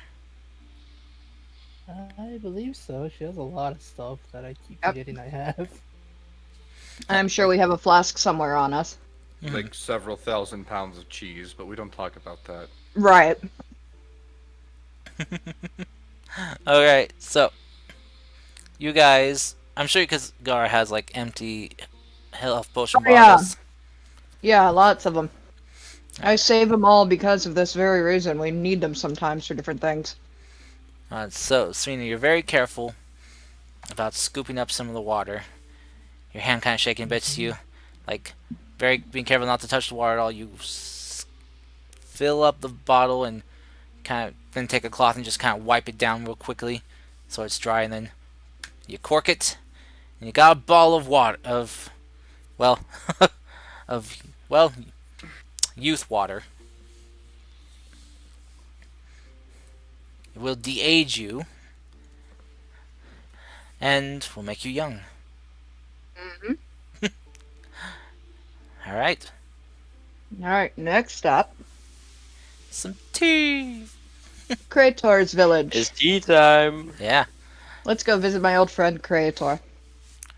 I believe so. She has a lot of stuff that I keep Yep. forgetting I have. I'm sure Like we have a flask somewhere on us. like several thousand pounds of cheese, but we don't talk about that. Right. All right. So you guys, I'm sure because Gar has like empty health potion Oh, yeah. bottles. Yeah, lots of them. I save them all because of this very reason. We need them sometimes for different things. So Serena, you're very careful about scooping up some of the water. Your hand kind of shaking a bit to you, like very being careful not to touch the water at all. You fill up the bottle and kind of then take a cloth and just kind of wipe it down real quickly so it's dry, and then you cork it, and you got a ball of water well of well youth water. It will de-age you and will make you young. Mm-hmm. All right, All right, next up, some tea. Krator's village. It's tea time. Yeah. Let's go visit my old friend Krator.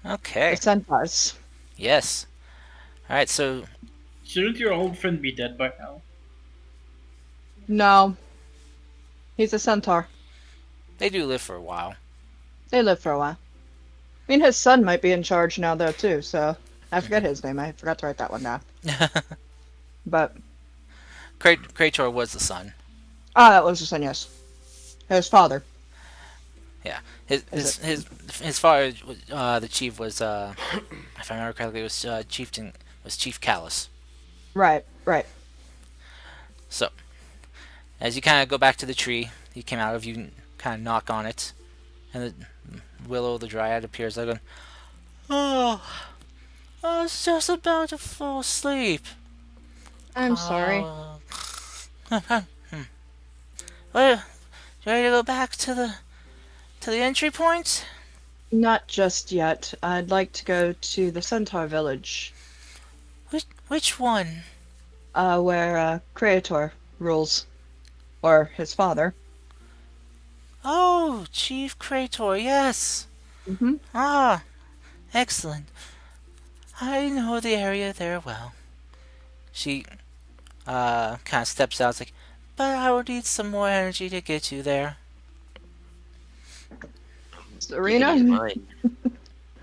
Okay. The centaurs. Yes. All right. So Shouldn't your old friend be dead by now? No, he's a centaur. they do live for a while. They live for a while. I mean, his son might be in charge now, though, too, so I forget his name. I forgot to write that one down. But, Krator was the son. that was his son, yes. His father. Yeah. His Is his his father, the chief was, if I remember correctly, was Chief Callus. Right, right. So as you kind of go back to the tree you came out of, you kind of knock on it, and the Willow the Dryad appears. Like, oh, I was just about to fall asleep. I'm sorry. Well, you ready to go back to the entry point? Not just yet. I'd like to go to the centaur village, Which one? where Krator rules. Or his father. Oh, Chief Krator, yes. Mm-hmm. Ah, excellent. I know the area there well. She kind of steps out. It's like, but I would need some more energy to get you there. Keeping his Serena? mind.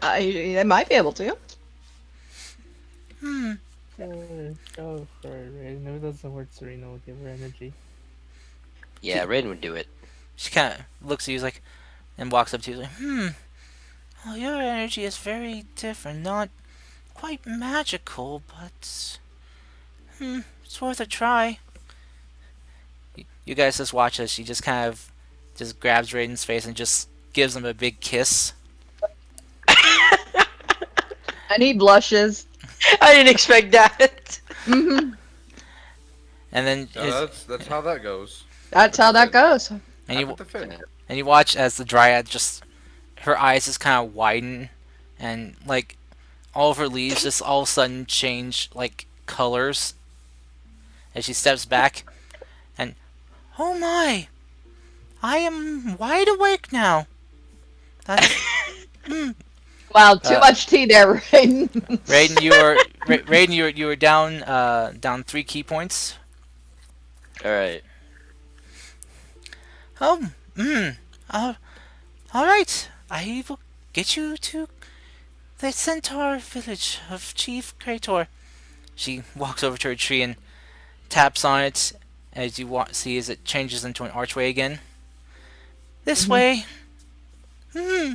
They might be able to. Hmm. Go for it, Raiden. If it doesn't work, Serena will give her energy. Yeah, Raiden would do it. She kind of looks at you like, and walks up to you like, well, your energy is very different. Not quite magical, but it's worth a try. You guys just watch as she just kind of just grabs Raiden's face and just gives him a big kiss. And he blushes. I didn't expect that. Mm-hmm. And then That's how that goes. That's how that goes. and Have you it to fit. and you watch as the Dryad just her eyes just kind of widen, and like all of her leaves just all of a sudden change like colors as she steps back, and oh my, I am wide awake now. That's Wow, too Uh, much tea there, Raiden. Raiden. You were down 3 key points. All right. Oh, uh, all right. I will get you to the centaur village of Chief Krator. She walks over to her tree and taps on it, As you see, as it changes into an archway again. This Mhm. way. Hmm.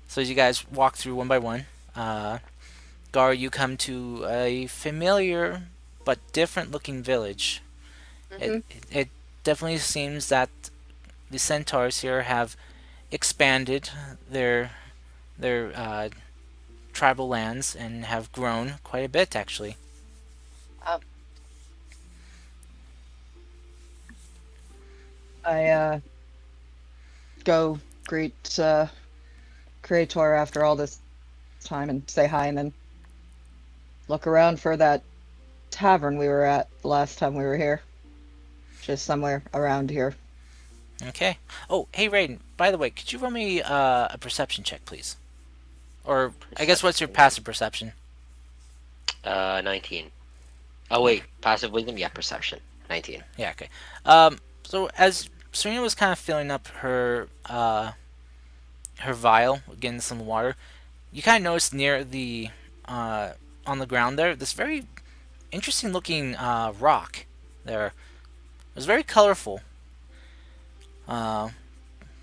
So as you guys walk through one by one, Gar, you come to a familiar but different looking village. It, Mhm. it definitely seems that the centaurs here have expanded their their tribal lands and have grown quite a bit actually. Uh, I go greet Creator after all this time and say hi, and then look around for that tavern we were at the last time we were here. Just somewhere around here. Okay. Oh, hey Raiden. By the way, could you roll me a perception check, please? Or I guess what's your Perception. passive perception? 19. Oh wait, passive wisdom. Yeah, perception. 19. Yeah. Okay. So as Serena was kind of filling up her vial, getting some water, you kind of noticed near the uh, on the ground there this very interesting looking rock. There, it was very colorful. Uh,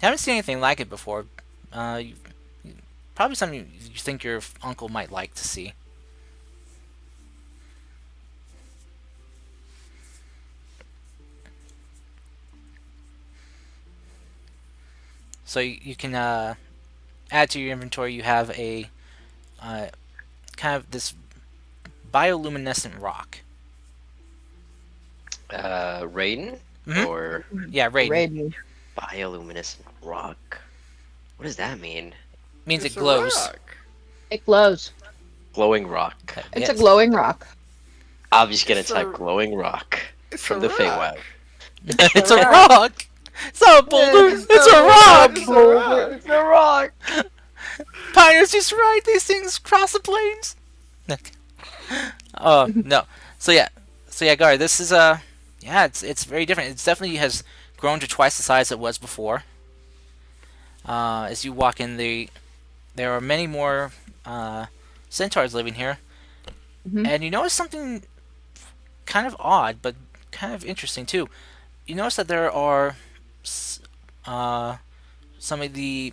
haven't seen anything like it before. You, probably something you think your uncle might like to see. So you can add to your inventory. You have a uh, kind of this bioluminescent rock. Rain Hmm. or Yeah, Raiden. Raiden. bioluminescent rock. What does that mean? Means it It's a glows. rock. It glows. Glowing rock. It's a Yes. glowing rock. I'm just gonna It's type a glowing rock it's from a the rock. Feywild. It's a rock. It's not a boulder. It's It's a rock. It's a rock. It's a rock. Pioneers used to ride these things across the plains. Okay. Oh no. So yeah. So yeah, Gar. This is yeah. It's very different. It definitely has grown to twice the size it was before. As you walk in, there are many more centaurs living here, Mhm. and you notice something kind of odd, but kind of interesting too. You notice that there are uh, some of the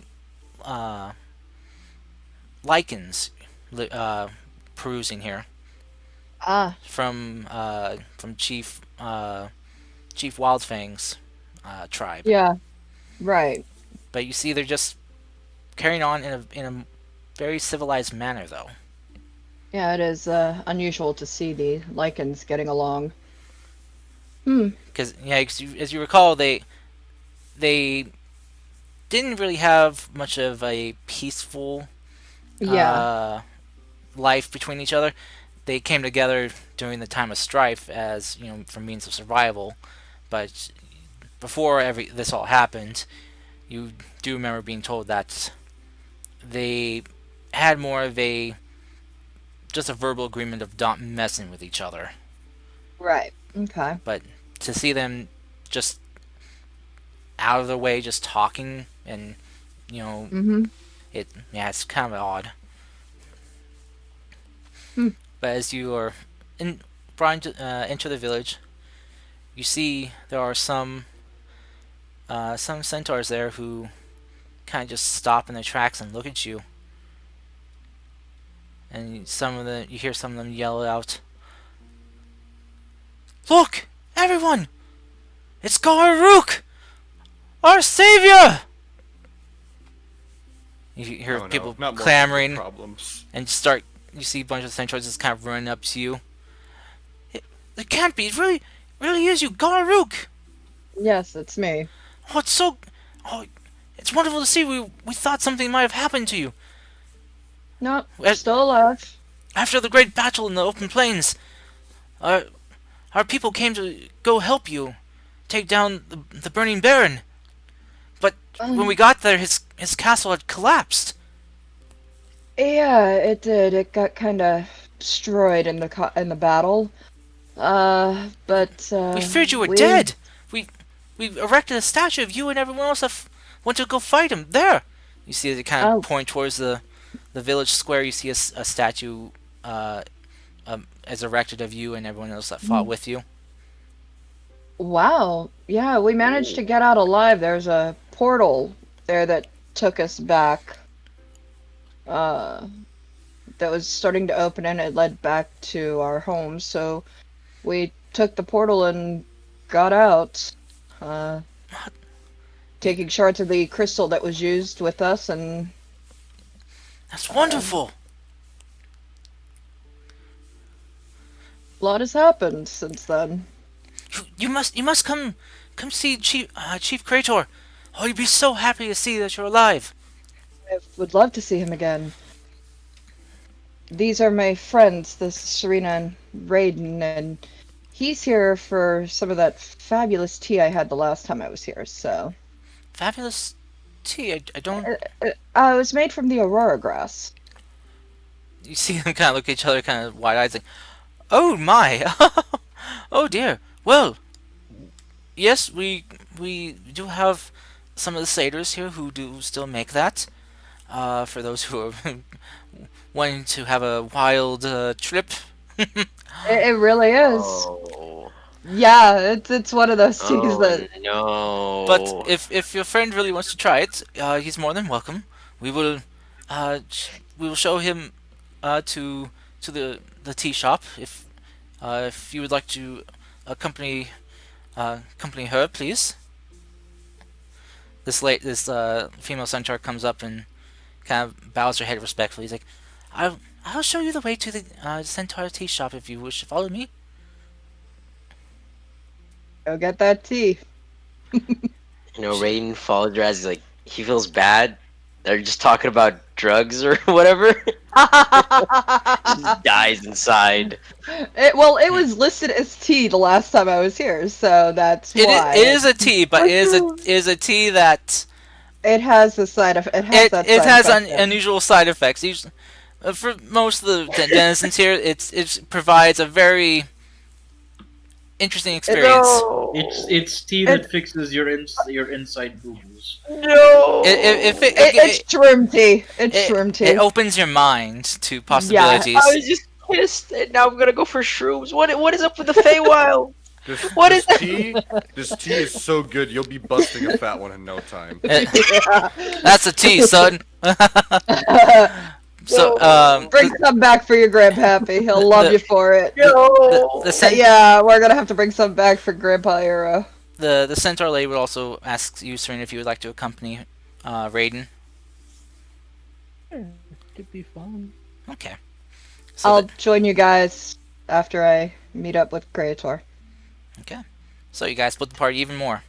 uh, lichens perusing here Ah, from Chief Wildfang's tribe. yeah, right. But you see, they're just carrying on in a very civilized manner, though. Yeah, it is unusual to see the lichens getting along. Hmm. Because yeah, as you recall, they didn't really have much of a peaceful Yeah. uh, life between each other. They came together during the time of strife as for means of survival. But before this all happened, you do remember being told that they had more of a just a verbal agreement of not messing with each other. Right. Okay. But to see them just out of the way, just talking, and you know, Mm-hmm. it's kind of odd. Hmm. But as you are brought into the village, you see there are some centaurs there who kind of just stop in their tracks and look at you. And you hear some of them yell out, "Look, everyone! It's Garuk, our savior!" You hear Oh people no, not more stupid clamoring, problems. and you see a bunch of centaurs just kind of running up to you. It can't be. It really is you, Garuk. Yes, it's me. Oh, it's so. Oh, it's wonderful to see. We thought something might have happened to you. No, As- still alive. After the great battle in the open plains, our our people came to go help you take down the burning baron. But when we Um, got there, his castle had collapsed. yeah, it did. It got kind of destroyed in in the battle. But We feared you were we. dead. We we erected a statue of you and everyone else that went to go fight him. There, you see, they kind of Oh, point towards the village square. You see a statue, uh, is erected of you and everyone else that fought with you. Wow. Yeah, we managed to get out alive. There's a portal there that took us back. Uh, that was starting to open and it led back to our home. So we took the portal and got out, uh, You, taking shards of the crystal that was used with us, and that's uh, wonderful. a lot has happened since then. You must come see Chief Krator. Oh, you'd be so happy to see that you're alive. I would love to see him again. These are my friends, this is Serena and Raiden, and he's here for some of that fabulous tea I had the last time I was here, so. Fabulous tea. I don't. It was made from the Aurora grass. You see them kind of look at each other, kind of wide eyes, like, oh my, oh dear. Well, yes, we do have some of the satyrs here who do still make that. For those who are wanting to have a wild trip. It really is. Oh. Yeah, it's one of those teas Oh that But no. if your friend really wants to try it, he's more than welcome. We will we will show him to the tea shop if you would like to accompany accompany her, please. This female centaur comes up and kind of bows her head respectfully. He's like, I'll show you the way to the centaur tea shop if you wish to follow me. go get that tea. Raiden follows her as he feels bad. They're just talking about drugs or whatever. Just dies inside. It was listed as tea the last time I was here, so that's why. It is a tea, but it is a tea that It has the side of it has that it side has effect. unusual side effects. For most of the denizens here, it provides a very interesting experience. It's tea that fixes your inside boo boos. No. It's shroom tea. It's shroom tea. It opens your mind to possibilities. I was just pissed, and now I'm gonna go for shrooms. What is up with the Feywild? What is that? This tea is so good, you'll be busting a fat one in no time. That's a tea, son. So, Bring some back for your grandpappy. He'll love you for it. Yeah, we're gonna have to bring some back for Grandpa Hero. the centaur lady would also ask you, Serena, if you would like to accompany Raiden. Yeah, could be fun. Okay. So I'll join you guys after I meet up with Krator. okay. So you guys split the party even more.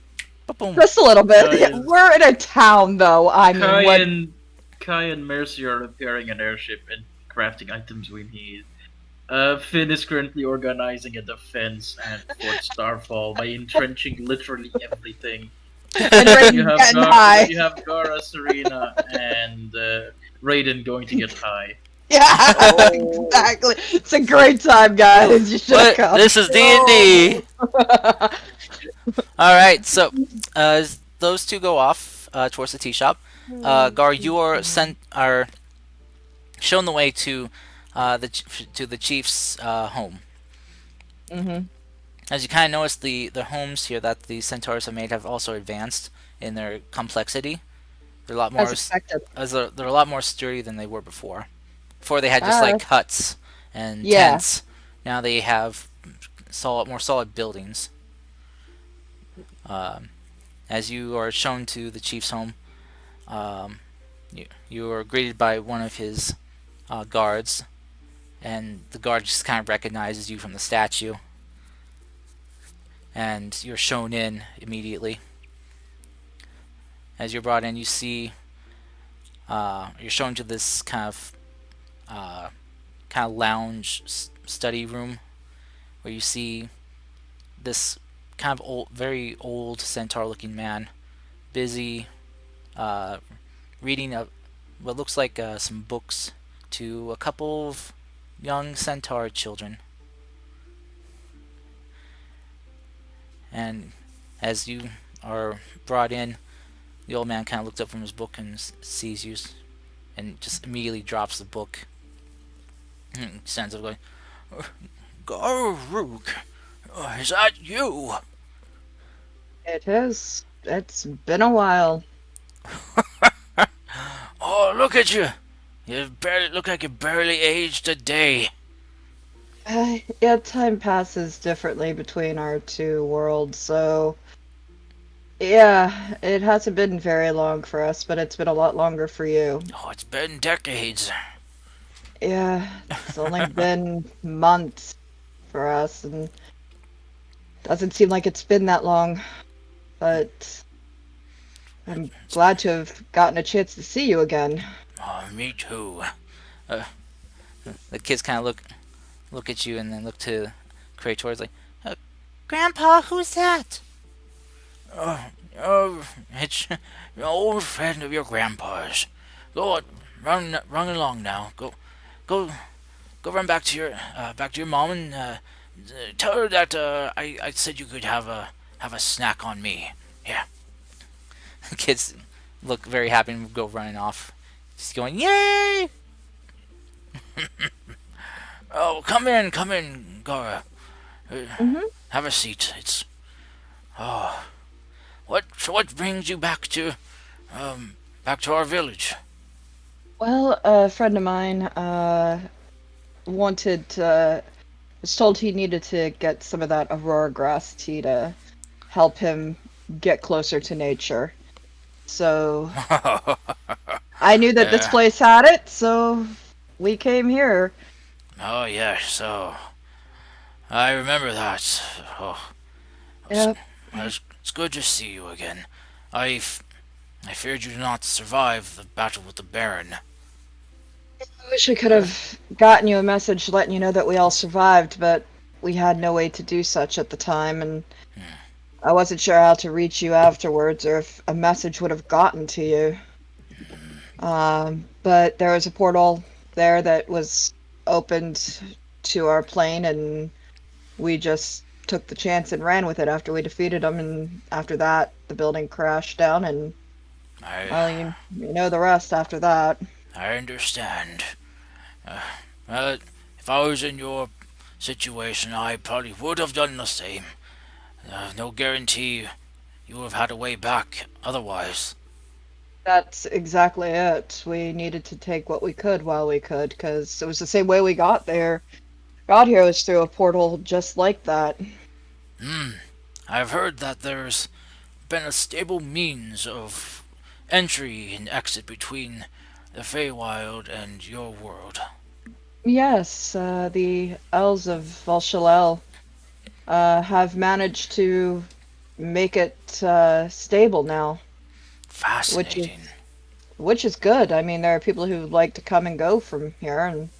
Ba-boom. Just a little bit. Guys. Yeah, we're in a town, though. I mean, Kai and Mercy are repairing an airship and crafting items we need. Finn is currently organizing a defense at Fort Starfall by entrenching literally everything. And Raiden's getting high. You have Gara, Serena, and Raiden going to get high. Yeah, exactly. It's a great time, guys. You should But come. this is D&D. All right. So those two go off towards the tea shop. Gar, you are shown the way to the chief's home. Mm-hmm. As you kind of notice, the homes here that the centaurs have made have also advanced in their complexity. They're a lot more As expected. they're a lot more sturdy than they were before. Before they had just Ah. like huts and Yeah. tents. Now they have more solid buildings. As you are shown to the chief's home, you are greeted by one of his guards, and the guard just kind of recognizes you from the statue, and you're shown in immediately. As you're brought in, you see you're shown to this kind of lounge study room, where you see this kind of very old centaur-looking man, busy reading what looks like some books to a couple of young centaur children. And as you are brought in, the old man kind of looks up from his book and sees you, and just immediately drops the book. Stands up going, Garuk, is that you? It is. It's been a while. Oh, look at you. You barely look like you barely aged a day. Yeah, time passes differently between our two worlds, so yeah, it hasn't been very long for us, but it's been a lot longer for you. Oh, it's been decades. Yeah, it's only been months for us, and doesn't seem like it's been that long, but I'm glad to have gotten a chance to see you again. Oh, me too. Uh, the kids kind of look at you and then look to Kratos like, Grandpa, who's that? Oh, it's an old friend of your grandpa's. Go on, run along now. Go, go run back to your mom and tell her that I said you could have a snack on me. Yeah. The kids look very happy and go running off. Just going, yay! Oh, come in, Gara. Hmm. Have a seat. It's oh, what brings you back to our village? Well, a friend of mine was told he needed to get some of that Aurora grass tea to help him get closer to nature. So I knew that this Yeah. place had it, so we came here. Oh yes. So I remember that. Oh, it's, Yep. it's good to see you again. I I feared you did not survive the battle with the Baron. I wish I could have gotten you a message letting you know that we all survived, but we had no way to do such at the time, and I wasn't sure how to reach you afterwards or if a message would have gotten to you. But there was a portal there that was opened to our plane, and we just took the chance and ran with it after we defeated them, and after that, the building crashed down, and well, I you know the rest after that. I understand. Uh, well, if I was in your situation, I probably would have done the same. No guarantee you would have had a way back otherwise. That's exactly it. We needed to take what we could while we could, because it was the same way we got there. Got here was through a portal just like that. Hmm. I've heard that there's been a stable means of entry and exit between the Feywild and your world. Yes, the elves of Valshalel have managed to make it stable now, which is Fascinating. which is good. I mean, there are people who like to come and go from here, and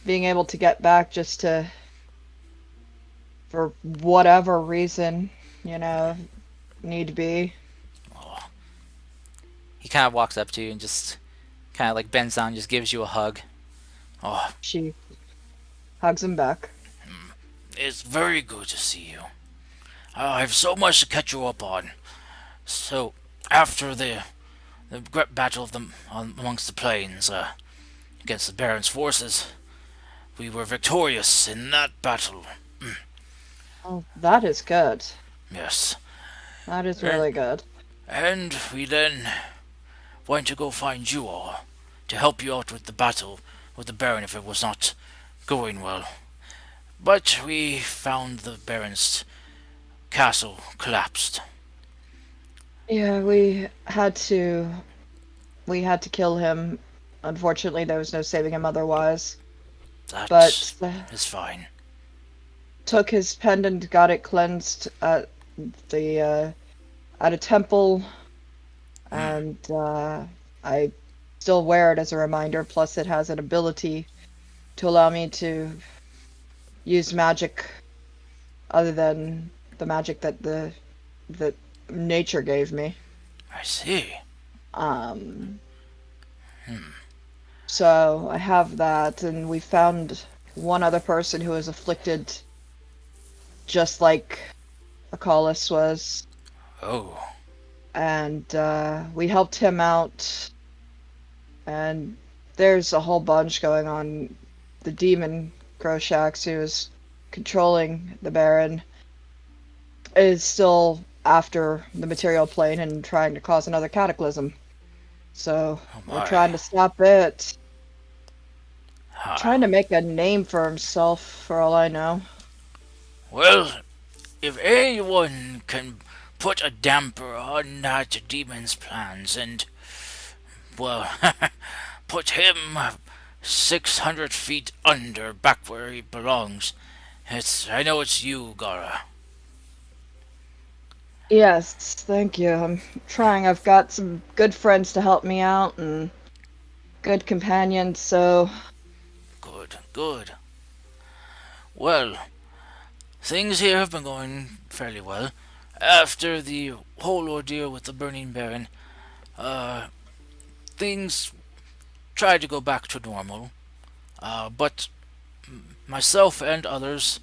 being able to get back just to for whatever reason, you know, need be. Oh. He kind of walks up to you and just kind of like bends down and just gives you a hug. Oh, She hugs him back. it's very good to see you. I have so much to catch you up on. So, after the great battle of amongst the plains against the Baron's forces, we were victorious in that battle. Oh, that is good. Yes. That is And, really good. and we then went to go find you all to help you out with the battle with the Baron if it was not going well. But we found the Baron's castle collapsed. Yeah, we had to kill him. Unfortunately, there was no saving him otherwise. That But is fine. took his pendant, got it cleansed at the at a temple, Hmm, and I still wear it as a reminder. Plus, it has an ability to allow me to use magic other than the magic that nature gave me. I see. Um, so I have that, and we found one other person who was afflicted just like Acalis was, Oh, and we helped him out. And there's a whole bunch going on. The demon Groshax, who was controlling the Baron is still after the material plane and trying to cause another cataclysm. So Oh we're my. trying to stop it. Huh. Trying to make a name for himself, for all I know. Well, if anyone can put a damper on that demon's plans and, well, put him 600 feet under back where he belongs, I know it's you, Gara. Yes, thank you. I'm trying. I've got some good friends to help me out and good companions, so Good, good. Well, things here have been going fairly well. After the whole ordeal with the Burning Baron, uh, things tried to go back to normal, but myself and others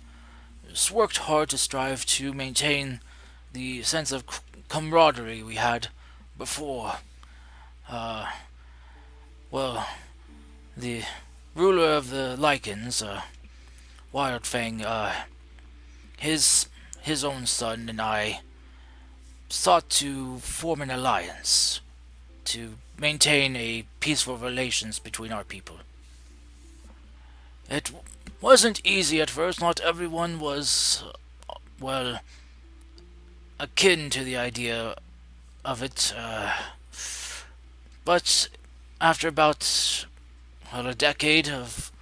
worked hard to strive to maintain the sense of camaraderie we had before. Uh, well, the ruler of the Lycans, Wildfang, his his own son and I sought to form an alliance to maintain a peaceful relations between our people. It wasn't easy at first. Not everyone was, well, akin to the idea of it. But after about, well, a decade of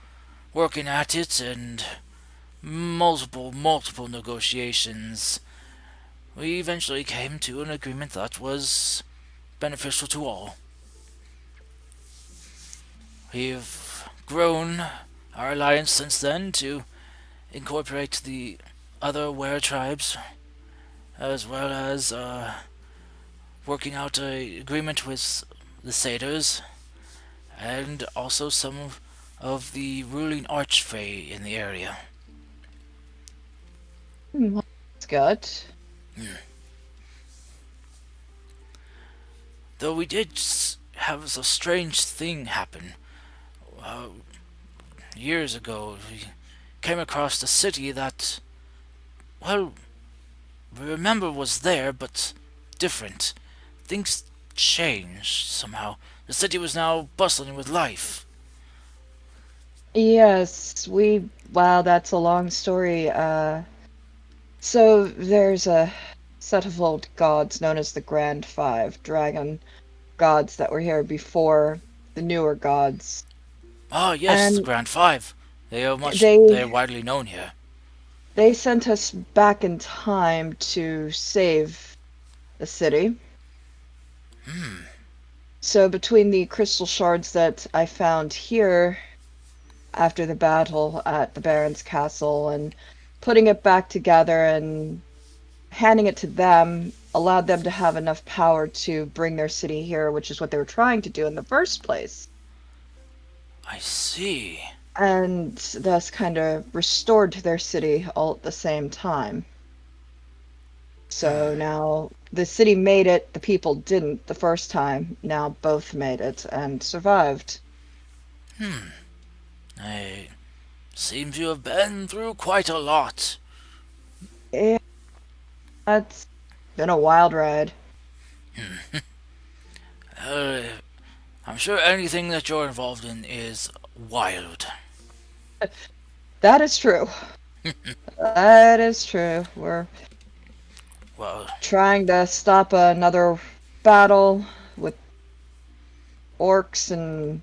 working at it and multiple negotiations, we eventually came to an agreement that was beneficial to all. We've grown our alliance since then to incorporate the other were tribes, as well as working out an agreement with the satyrs, and also some of the ruling archfey in the area. that's good. Though we did have a strange thing happen. Uh, Years ago, we came across a city that, well, we remember was there, but different. Things changed somehow. The city was now bustling with life. Yes, wow, that's a long story. So there's a set of old gods known as the Grand Five, dragon gods that were here before the newer gods. Ah, yes, the And Grand Five. They are they widely known here. they sent us back in time to save the city. So between the crystal shards that I found here after the battle at the Baron's castle and putting it back together and handing it to them allowed them to have enough power to bring their city here, which is what they were trying to do in the first place. I see. And thus kind of restored their city all at the same time. So now the city made it, the people didn't the first time. Now both made it and survived. I seem to have been through quite a lot. Yeah, that's been a wild ride. Uh, I'm sure anything that you're involved in is wild. That is true. That is true. We're Well, trying to stop another battle with orcs and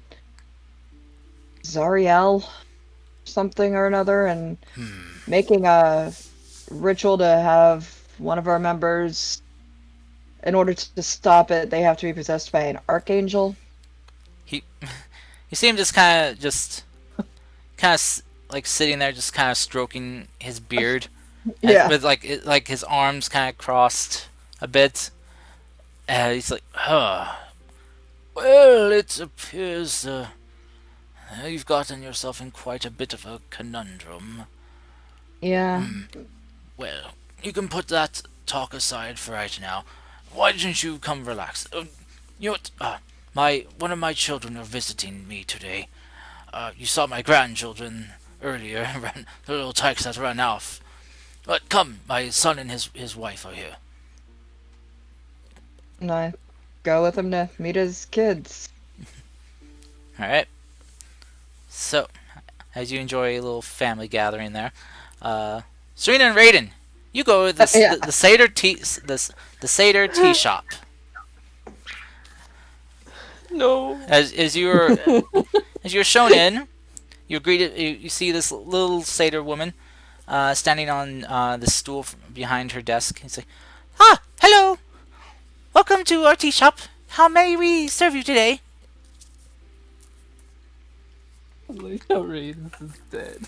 Zariel, something or another, and making a ritual to have one of our members, in order to stop it, they have to be possessed by an archangel. he he seemed just kind of like sitting there, just kind of stroking his beard, Yeah. with like his arms kind of crossed a bit. He's like, huh. Well, it appears you've gotten yourself in quite a bit of a conundrum. Yeah. Well, you can put that talk aside for right now. Why didn't you come relax? You know what? My one of my children are visiting me today. You saw my grandchildren earlier. The little tykes has run off. But come, my son and his wife are here. And I go with him to meet his kids. All right. So, as you enjoy a little family gathering there, Serena and Raiden, you go to Yeah. the Seder tea the Seder tea shop. No. As you're shown in, you're greeted. You see this little Seder woman standing on the stool behind her desk. He's like, "Ah, hello. Welcome to our tea shop. How may we serve you today?" Like how Raidens is dead.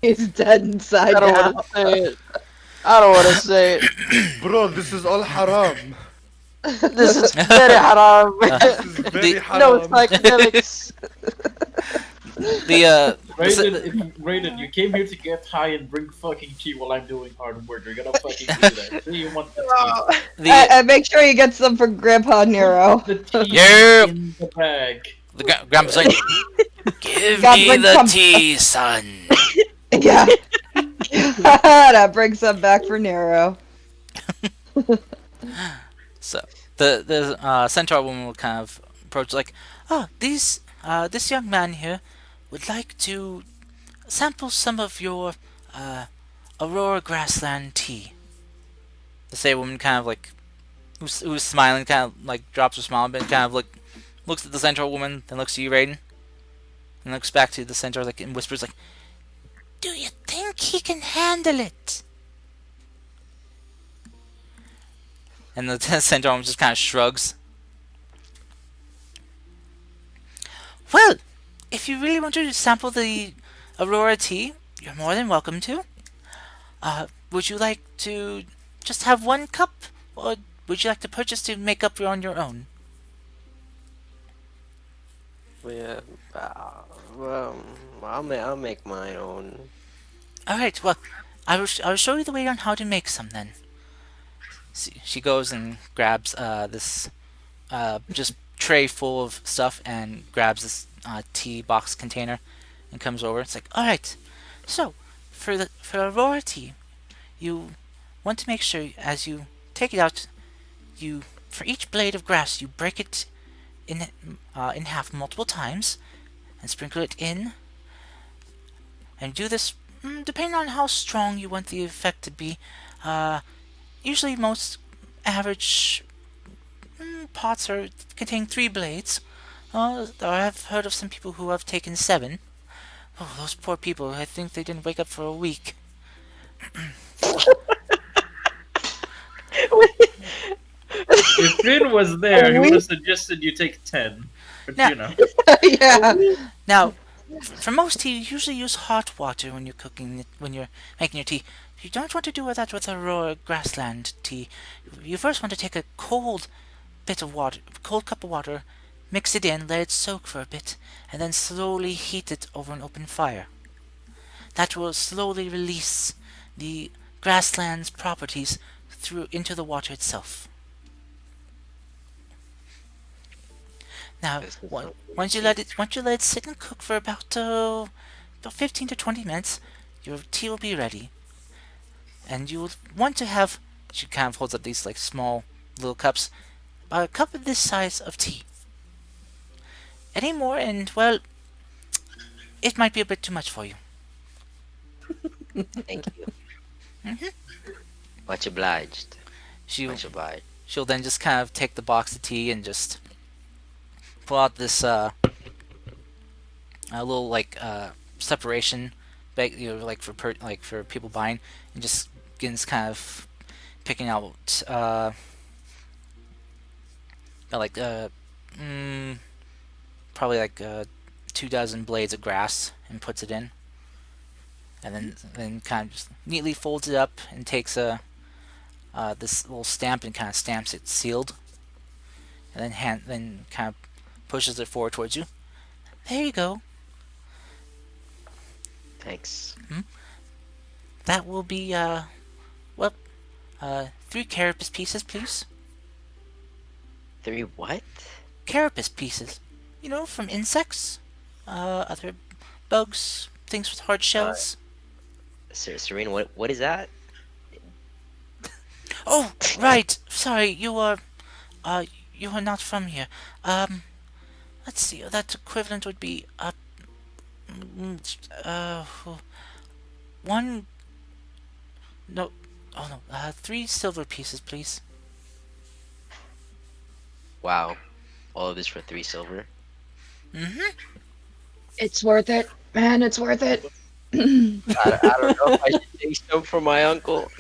He's dead inside I don't now. want to say it. I don't want to say it. Bro, this is all haram. This is very haram. This is very The- haram. No psychedelics. Raiden, you came here to get high and bring fucking tea while I'm doing hard work. You're gonna fucking do that. So you want the The Make sure you get some for Grandpa Nero. tea. The tea Yeah. in the bag. grandpa's like, "Give God, me bring the some- tea, son." Yeah. That brings some back for Nero. So the centaur woman will kind of approach like, "Oh, this young man here would like to sample some of your Aurora grassland tea." The Say woman kind of like, who's smiling, kind of like drops her smile a bit, kind of like looks at the centaur woman, then looks at you, Raiden, and looks back to the centaur like and whispers like, "Do you think he can handle it?" And the centaur woman just kind of shrugs. "Well, if you really want to sample the Aurora tea, you're more than welcome to. Would you like to just have one cup, or would you like to purchase to make up on your own?" Yeah. I'll make my own. All right. Well, I will show you the way on how to make some then. She goes and grabs this just tray full of stuff and grabs this tea box container and comes over. It's like, all right. So for Aurora tea, you want to make sure as you take it out, you for each blade of grass you break it in half multiple times and sprinkle it in. And do this depending on how strong you want the effect to be. Usually, most average pots contain 3 blades. I've heard of some people who have taken 7. Oh, those poor people! I think they didn't wake up for a week. If Finn was there, he would have suggested you take 10. But Now- you know. Yeah. Now, for most tea, you usually use hot water when you're cooking, when you're making your tea. You don't want to do that with Aurora grassland tea. You first want to take a cold cup of water, mix it in, let it soak for a bit, and then slowly heat it over an open fire. That will slowly release the grassland's properties into the water itself. Now, This is once you let it sit and cook for about 15 to 20 minutes, your tea will be ready. And you will want to have, she kind of holds up these like small little cups, a cup of this size of tea. Any more, and well, it might be a bit too much for you. Thank you. Mhm. Much obliged. She'll Much obliged. she'll then just kind of take the box of tea and just pull out this a little like separation bag, like for people buying, and just begins kind of picking out like probably like 2 dozen blades of grass and puts it in, and then kind of just neatly folds it up and takes this little stamp and kind of stamps it sealed, and then kind of pushes it forward towards you. There you go. Thanks. That will be 3 carapace pieces, please. 3 what? Carapace pieces. You know, from insects, other bugs, things with hard Uh, shells? Serene, what is that? Oh, right. Sorry, uh, you are not from here. Um, let's see. That equivalent would be uh, one. No, oh no. 3 silver pieces, please. Wow, all of this for 3 silver. Mm-hmm. It's worth it, man. It's worth it. I don't know if I should take some for my uncle.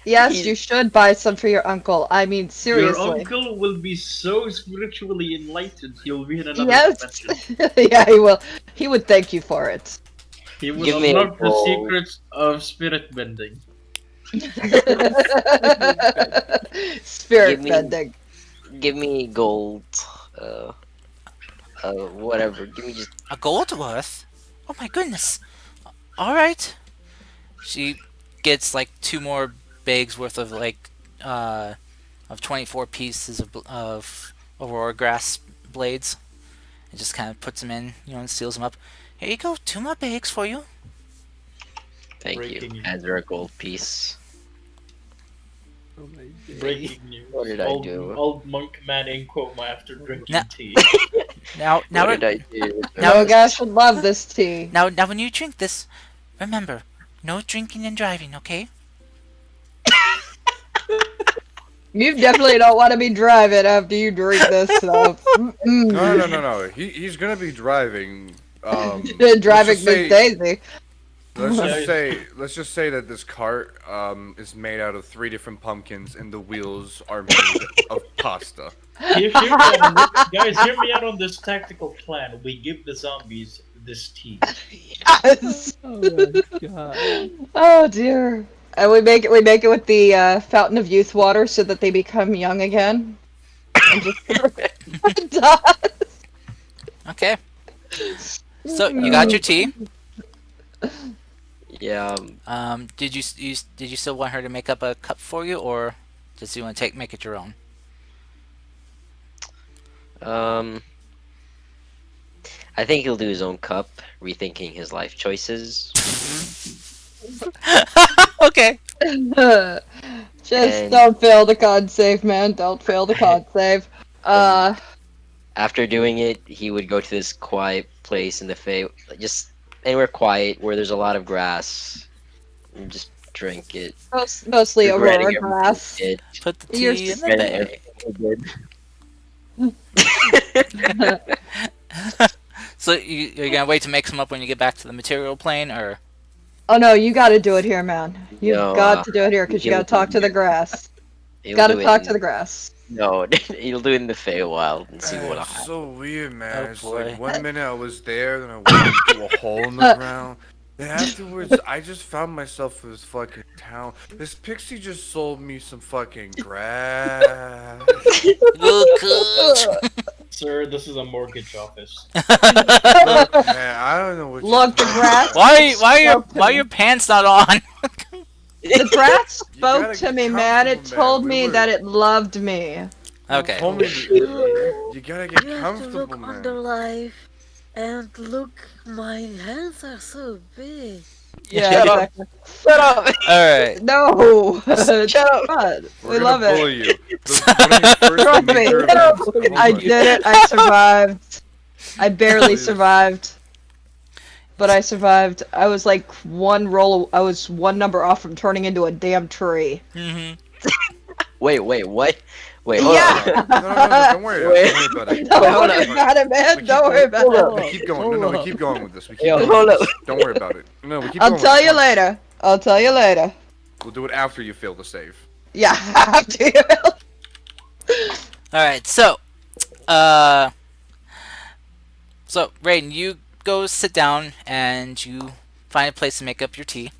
Yes, He's you should buy some for your uncle. I mean, Your seriously. uncle will be so spiritually enlightened, he'll be in another Yes. dimension. Yeah, he will. He would thank you for it. He will give me a unlock the gold. secrets of spirit bending. Give Spirit me bending. give me gold. Uh, whatever. Give me just A gold worth? Oh my goodness. All right. She gets like 2 more bags worth of uh, 24 pieces of aurora grass blades. It just kind of puts them in, and seals them up. Here you go, 2 more bags for you. thank you. Breaking Add news. her a gold piece. Oh my day. Breaking news. What did I do? Old monk man in coma after drinking Now, tea. now, What did I do? now, Rogash would love this tea. now, when you drink this, remember, no drinking and driving, okay? You definitely don't want to be driving after you drink this stuff. No. He's gonna be driving. Let's Driving just Miss say Daisy. Guys, let's just say that this cart is made out of 3 different pumpkins and the wheels are made of pasta. guys, hear me out on this tactical plan. We give the zombies this tea. Yes. Oh my god. Oh dear. And we make it with the fountain of youth water so that they become young again. And just Okay. So you got your tea. Yeah. Did you still want her to make up a cup for you, or just you want to make it your own? Um. I think he'll do his own cup, rethinking his life choices. Okay. Just And don't fail the con save, man. Don't fail the con save. after doing it, he would go to this quiet place in the just anywhere quiet where there's a lot of grass, and just drink it, Mostly regretting Aurora everything grass. he did. Put the You're tea in the Regretting bag. everything he did. So you're gonna wait to make some up when you get back to the material plane, or Oh no, you gotta do it here, man. You've No, got to do it here because you he'll gotta talk do to the it. grass. He'll Gotta do it talk in- to the grass. No, he'll do it in the Feywild and see what'll It's happen. so weird, man. Oh, It's boy. like one minute I was there, then I walked through a hole in the ground. Then afterwards, I just found myself in this fucking town. This pixie just sold me some fucking grass. Sir, this is a mortgage office. Look, man, I don't know what Look, the you're grass. why spoke to are me. your pants not on? The grass You gotta spoke to get me, man. It comfortable, man. told We me were- that it loved me. Okay. Told me you gotta get You have to look comfortable, under man. life. And look, my hands are so big. Yeah, Shut up. exactly. Shut up! All right. No. Shut up! Fun. We're We gonna love bully it. you. One of your first Trust me. major events. Hold I on. did it. I survived. I barely Please. survived. But I survived. I was like I was one number off from turning into a damn tree. Mm-hmm. Wait, what? Wait, hold Yeah. on. No, don't worry. Wait. Don't worry about it. Don't hold worry on. about it, man. We Don't keep- worry about hold it. up. We keep going. Hold No, we up. keep going with this. We keep Yo, going hold with up. this. Don't worry about it. No, we keep I'll going. tell you Come on. later. I'll tell you later. We'll do it after you fail to save. Yeah, after you. All right. Uh, so Raiden, you go sit down and you find a place to make up your tea.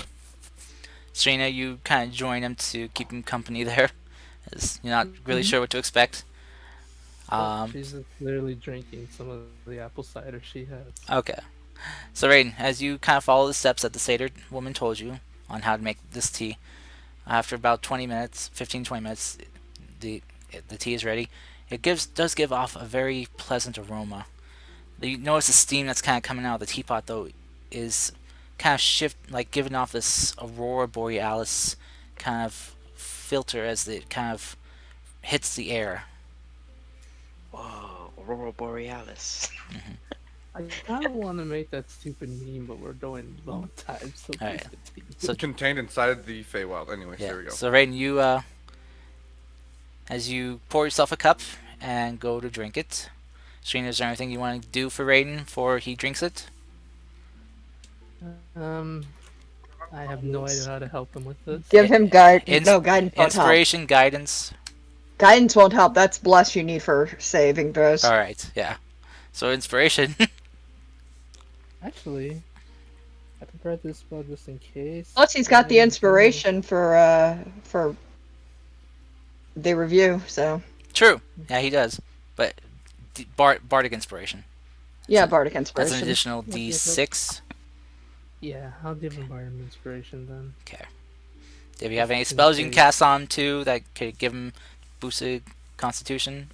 Serena, you kind of join him to keep him company there, as you're not really sure what to expect. She's just literally drinking some of the apple cider she has. Okay. So Raiden, as you kind of follow the steps that the satyr woman told you on how to make this tea, after about 20 minutes, 15-20 minutes, the tea is ready. It does give off a very pleasant aroma. You notice the steam that's kind of coming out of the teapot, though, is kind of shift, like giving off this aurora borealis kind of filter as it kind of hits the air. Whoa, Aurora Borealis. I kind of want to make that stupid meme, but we're going low on time, so All please right. continue. So Contained inside the Feywild. Anyways, yeah. there we go. So Raiden, you as you pour yourself a cup and go to drink it. Serena, is there anything you want to do for Raiden before he drinks it? Um, I have no idea how to help him with this. Give him guide. Ins- No, guidance won't help. Inspiration, guidance. Guidance won't help. That's bless you need for saving throws. All right, yeah. So inspiration. Actually, I prepared this spell just in case. Plus, he's got the inspiration for the review. So True. Yeah, he does. But bardic inspiration. yeah, bardic That's inspiration. an additional Okay, so- D6. Yeah, I'll give him Bardic Inspiration then. Okay. If you have any Just in spells you can case. cast on him too that could give him boosted Constitution.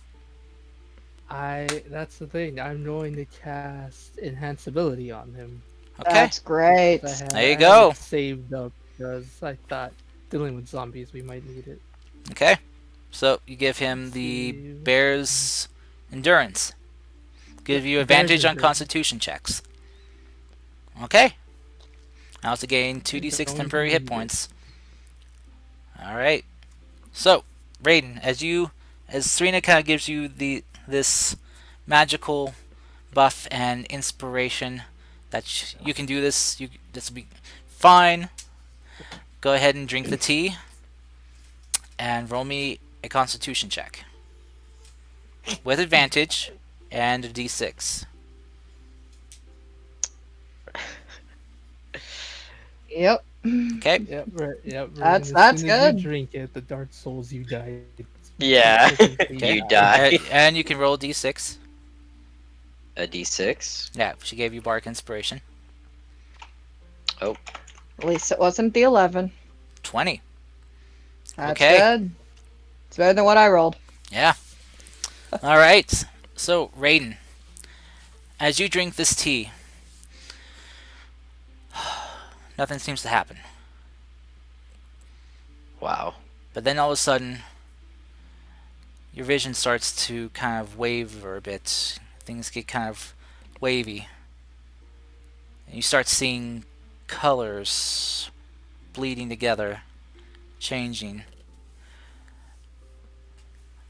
That's the thing. I'm going to cast Enhance Ability on him. Okay. That's great. There you I had go. it saved up because I thought dealing with zombies we might need it. Okay. So you give him the See. bear's endurance. Give you the bear's advantage on endurance. Constitution checks. Okay. I also gain 2d6 Don't temporary hit need it. points. Alright. So, Raiden, as Serena kind of gives you this magical buff and inspiration that you can do this, this will be fine. Go ahead and drink the tea and roll me a Constitution check with advantage and a d6. Yep. Okay. Yep, right. Yep. That's- as that's soon as good. You drink it, the dark souls you die. Yeah, Okay. you die. And you can roll a d6. A D6. Yeah, she gave you bark inspiration. Oh, At least it wasn't the 11. 20. That's Okay. good. It's better than what I rolled. Yeah. All right. So, Raiden, as you drink this tea, nothing seems to happen. wow. But then all of a sudden, your vision starts to kind of waver a bit. Things get kind of wavy. And you start seeing colors bleeding together, changing.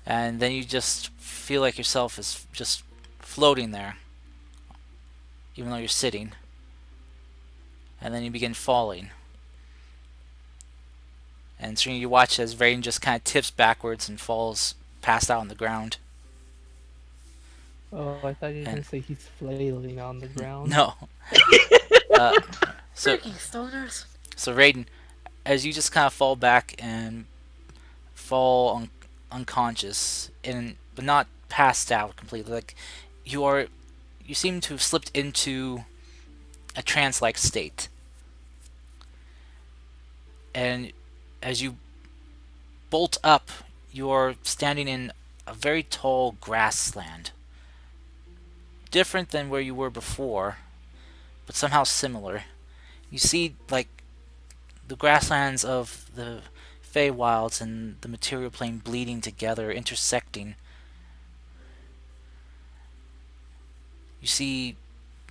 And then you just feel like yourself is just floating there, even though you're sitting. And then you begin falling. And so you watch as Raiden just kind of tips backwards and falls passed out on the ground. Oh, I thought you were And- gonna say he's flailing on the ground. No. uh, so, Freaking stoners. so Raiden, as you just kind of fall back and fall unconscious, but not passed out completely, like you seem to have slipped into a trance-like state. And as you bolt up, you're standing in a very tall grassland. Different than where you were before, but somehow similar. You see, like, the grasslands of the Feywilds and the material plane bleeding together, intersecting. You see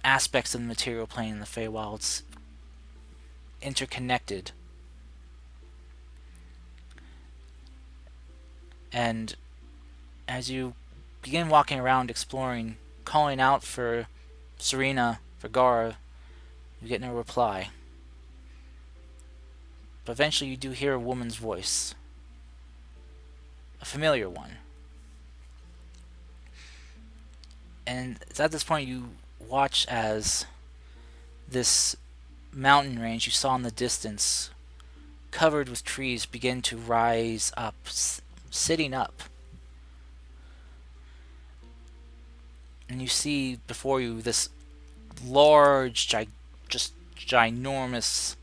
aspects of the material plane and the Feywilds interconnected. And as you begin walking around exploring, calling out for Serena, for Gara, you get no reply. But eventually you do hear a woman's voice. A familiar one. And it's at this point you watch as this mountain range you saw in the distance, covered with trees, begin to rise up, sitting up. And you see before you this large, just ginormous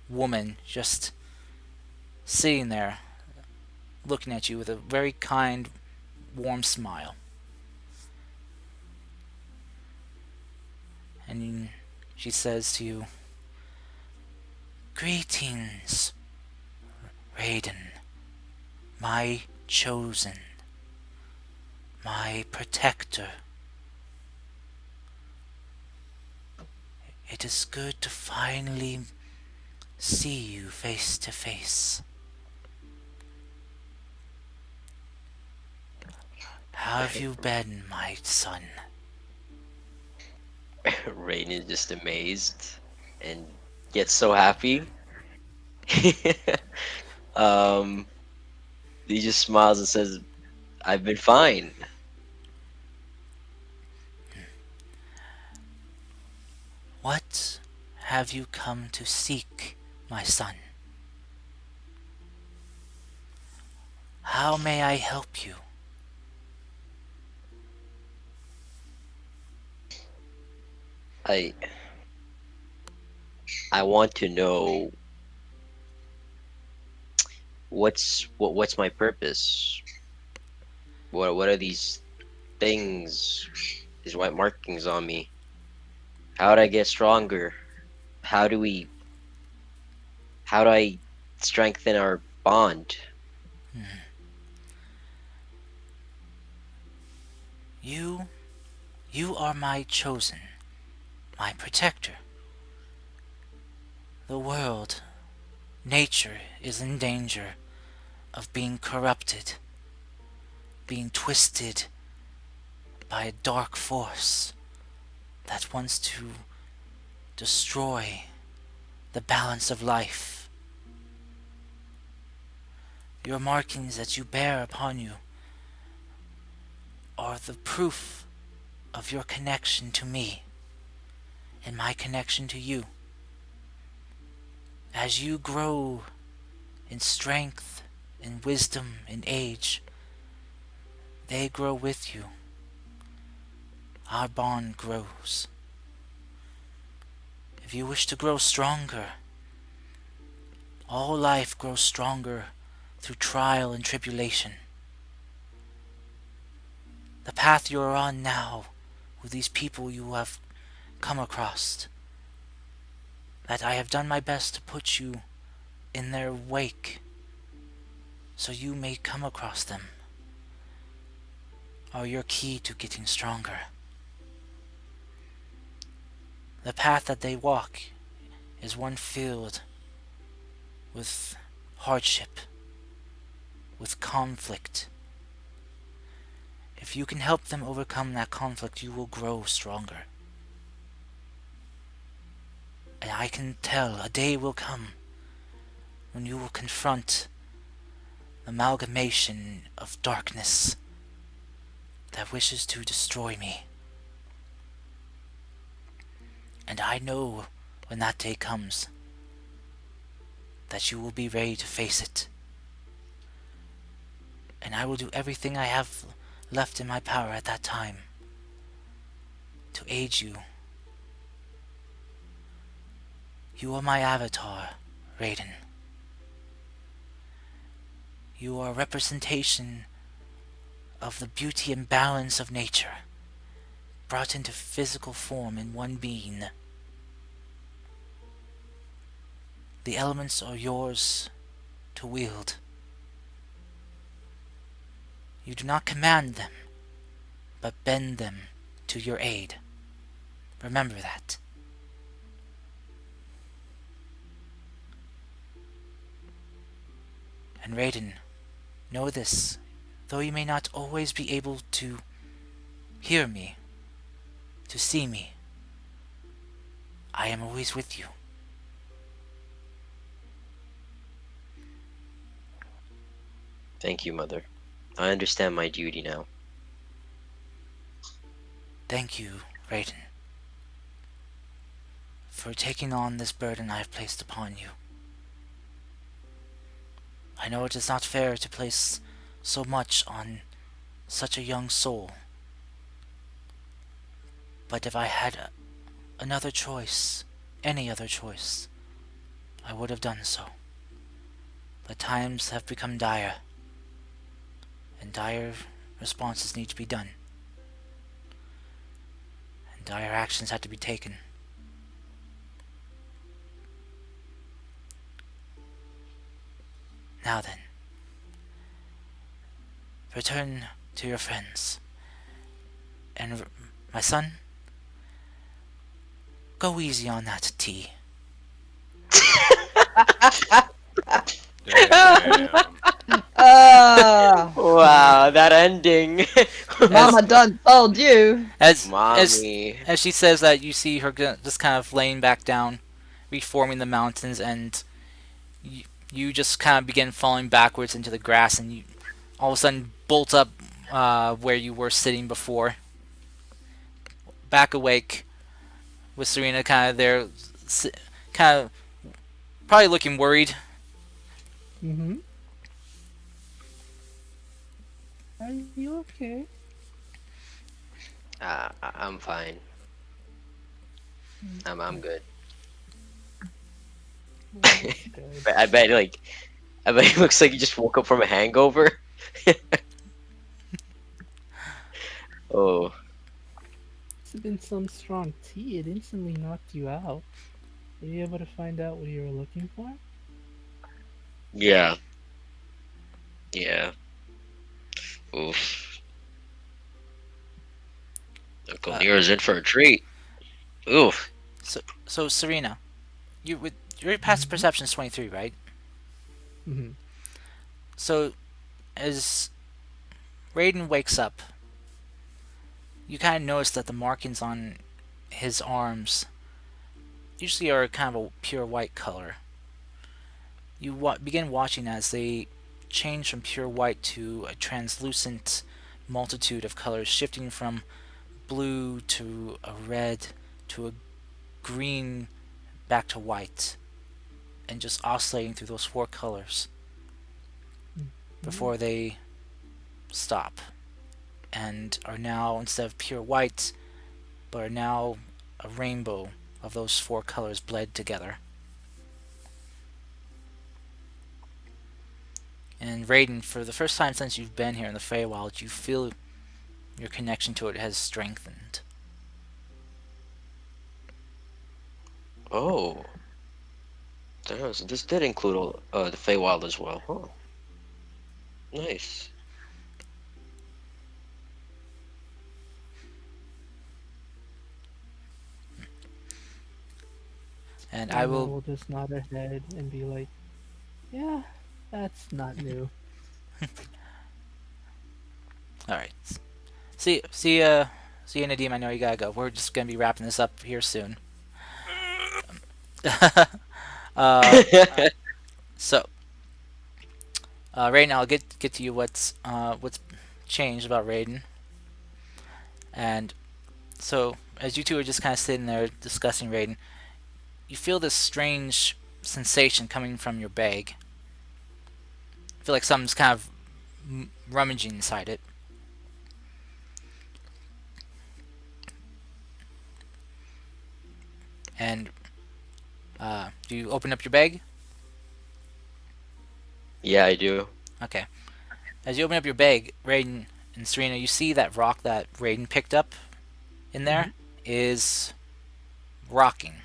woman just sitting there, looking at you with a very kind, warm smile. And she says to you, Greetings, Raiden, my chosen, my protector. It is good to finally see you face to face. How have you been, my son? Rain is just amazed and gets so happy. um, he just smiles and says, "I've been fine." What have you come to seek, my son? How may I help you? I I want to know what's my purpose. What are these things? These white markings on me. How do I get stronger? How do we? How do I strengthen our bond? You, you are my chosen, my protector. The world, nature, is in danger of being corrupted, being twisted by a dark force that wants to destroy the balance of life. Your markings that you bear upon you are the proof of your connection to me and my connection to you. As you grow in strength, in wisdom, in age, they grow with you. Our bond grows. If you wish to grow stronger, all life grows stronger through trial and tribulation. The path you are on now, with these people you have come across, that I have done my best to put you in their wake so you may come across them, are your key to getting stronger. The path that they walk is one filled with hardship, with conflict. If you can help them overcome that conflict, you will grow stronger. And I can tell a day will come when you will confront the amalgamation of darkness that wishes to destroy me. And I know when that day comes that you will be ready to face it. And I will do everything I have left in my power at that time to aid you. You are my avatar, Raiden. You are a representation of the beauty and balance of nature, brought into physical form in one being. The elements are yours to wield. You do not command them, but bend them to your aid. Remember that. And Raiden, know this, though you may not always be able to hear me, to see me, I am always with you. Thank you, Mother. I understand my duty now. Thank you, Raiden, for taking on this burden I have placed upon you. I know it is not fair to place so much on such a young soul, but if I had another choice, any other choice, I would have done so. But times have become dire, and dire responses need to be done, and dire actions had to be taken. Now then, return to your friends. And my son, go easy on that tea. Damn. Wow, that ending. Mama done told you. As Mommy. as she says that, you see her just kind of laying back down, reforming the mountains, and you just kind of begin falling backwards into the grass, and you all of a sudden bolt up where you were sitting before, back awake, with Serena kind of there, kind of probably looking worried. Mm-hmm. Are you okay? I'm fine. I'm good. Oh, that's good. But I bet it looks like you just woke up from a hangover. Oh, It's been some strong tea. It instantly knocked you out. Were you able to find out what you were looking for? yeah, yeah. Oof. Uncle Uh, Nero's in for a treat. Oof. so Serena, you with your passive Mm-hmm. perception is 23, right? Mm-hmm. So as Raiden wakes up, you kind of notice that the markings on his arms usually are kind of a pure white color. You begin watching as they change from pure white to a translucent multitude of colors, shifting from blue to a red to a green back to white, and just oscillating through those four colors before they stop and are now, instead of pure white, but are now a rainbow of those four colors bled together. And Raiden, for the first time since you've been here in the Feywild, you feel your connection to it has strengthened. Oh, so this did include all, the Feywild as well. Huh. Nice. And I Serena will. will just nod her head and be like, "Yeah, that's not new." All right. See you, Nadim. I know you gotta go. We're just gonna be wrapping this up here soon. uh, so, Raiden, I'll get to you. What's changed about Raiden? And so, as you two are just kind of sitting there discussing Raiden, you feel this strange sensation coming from your bag. You feel like something's kind of rummaging inside it. And do you open up your bag? Yeah, I do. Okay. As you open up your bag, Raiden and Serena, you see that rock that Raiden picked up in there is rocking.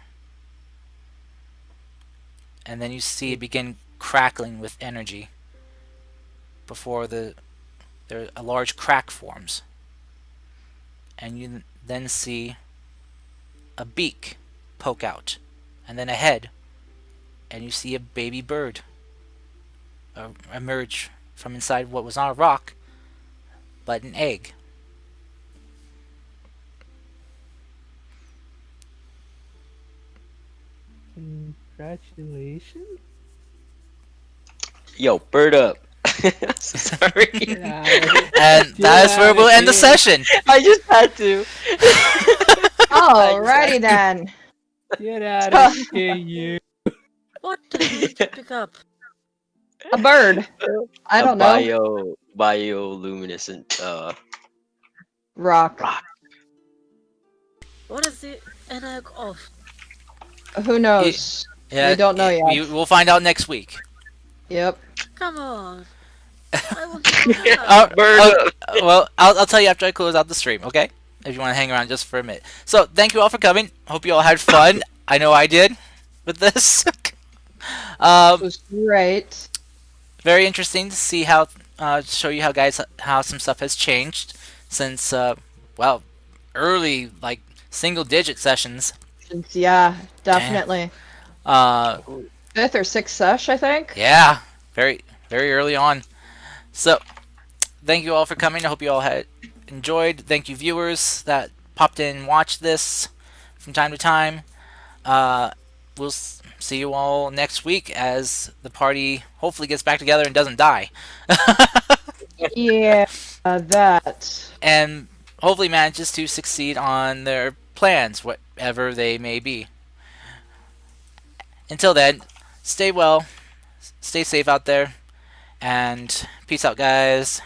And then you see it begin crackling with energy before a large crack forms. And you then see a beak poke out, and then a head, and you see a baby bird emerge from inside what was not a rock, but an egg. Congratulations. Yo, bird up. Sorry. Get out. And that is where we'll end the session. I just had to. Alrighty then. Get out of here, you. What the hell did you pick up? A bird. I A don't know. bioluminescent Rock. rock. What is the an egg of? Who knows? Yeah, We don't know yet. We'll find out next week. Yep. Come on. I want to know now. Bird up. Well, I'll tell you after I close out the stream, okay? If you want to hang around just for a minute. So, thank you all for coming. Hope you all had fun. I know I did with this. It was great. very interesting to see how show you how guys how some stuff has changed since well early like single digit sessions. Yeah, Damn. definitely. Uh, Fifth or sixth sesh, I think. yeah, very early on. So thank you all for coming. I hope you all had enjoyed. Thank you viewers that popped in and watched this from time to time. Uh, we'll see you all next week as the party hopefully gets back together and doesn't die. Yeah, that. And hopefully manages to succeed on their plans, whatever they may be. Until then, stay well, stay safe out there, and peace out, guys.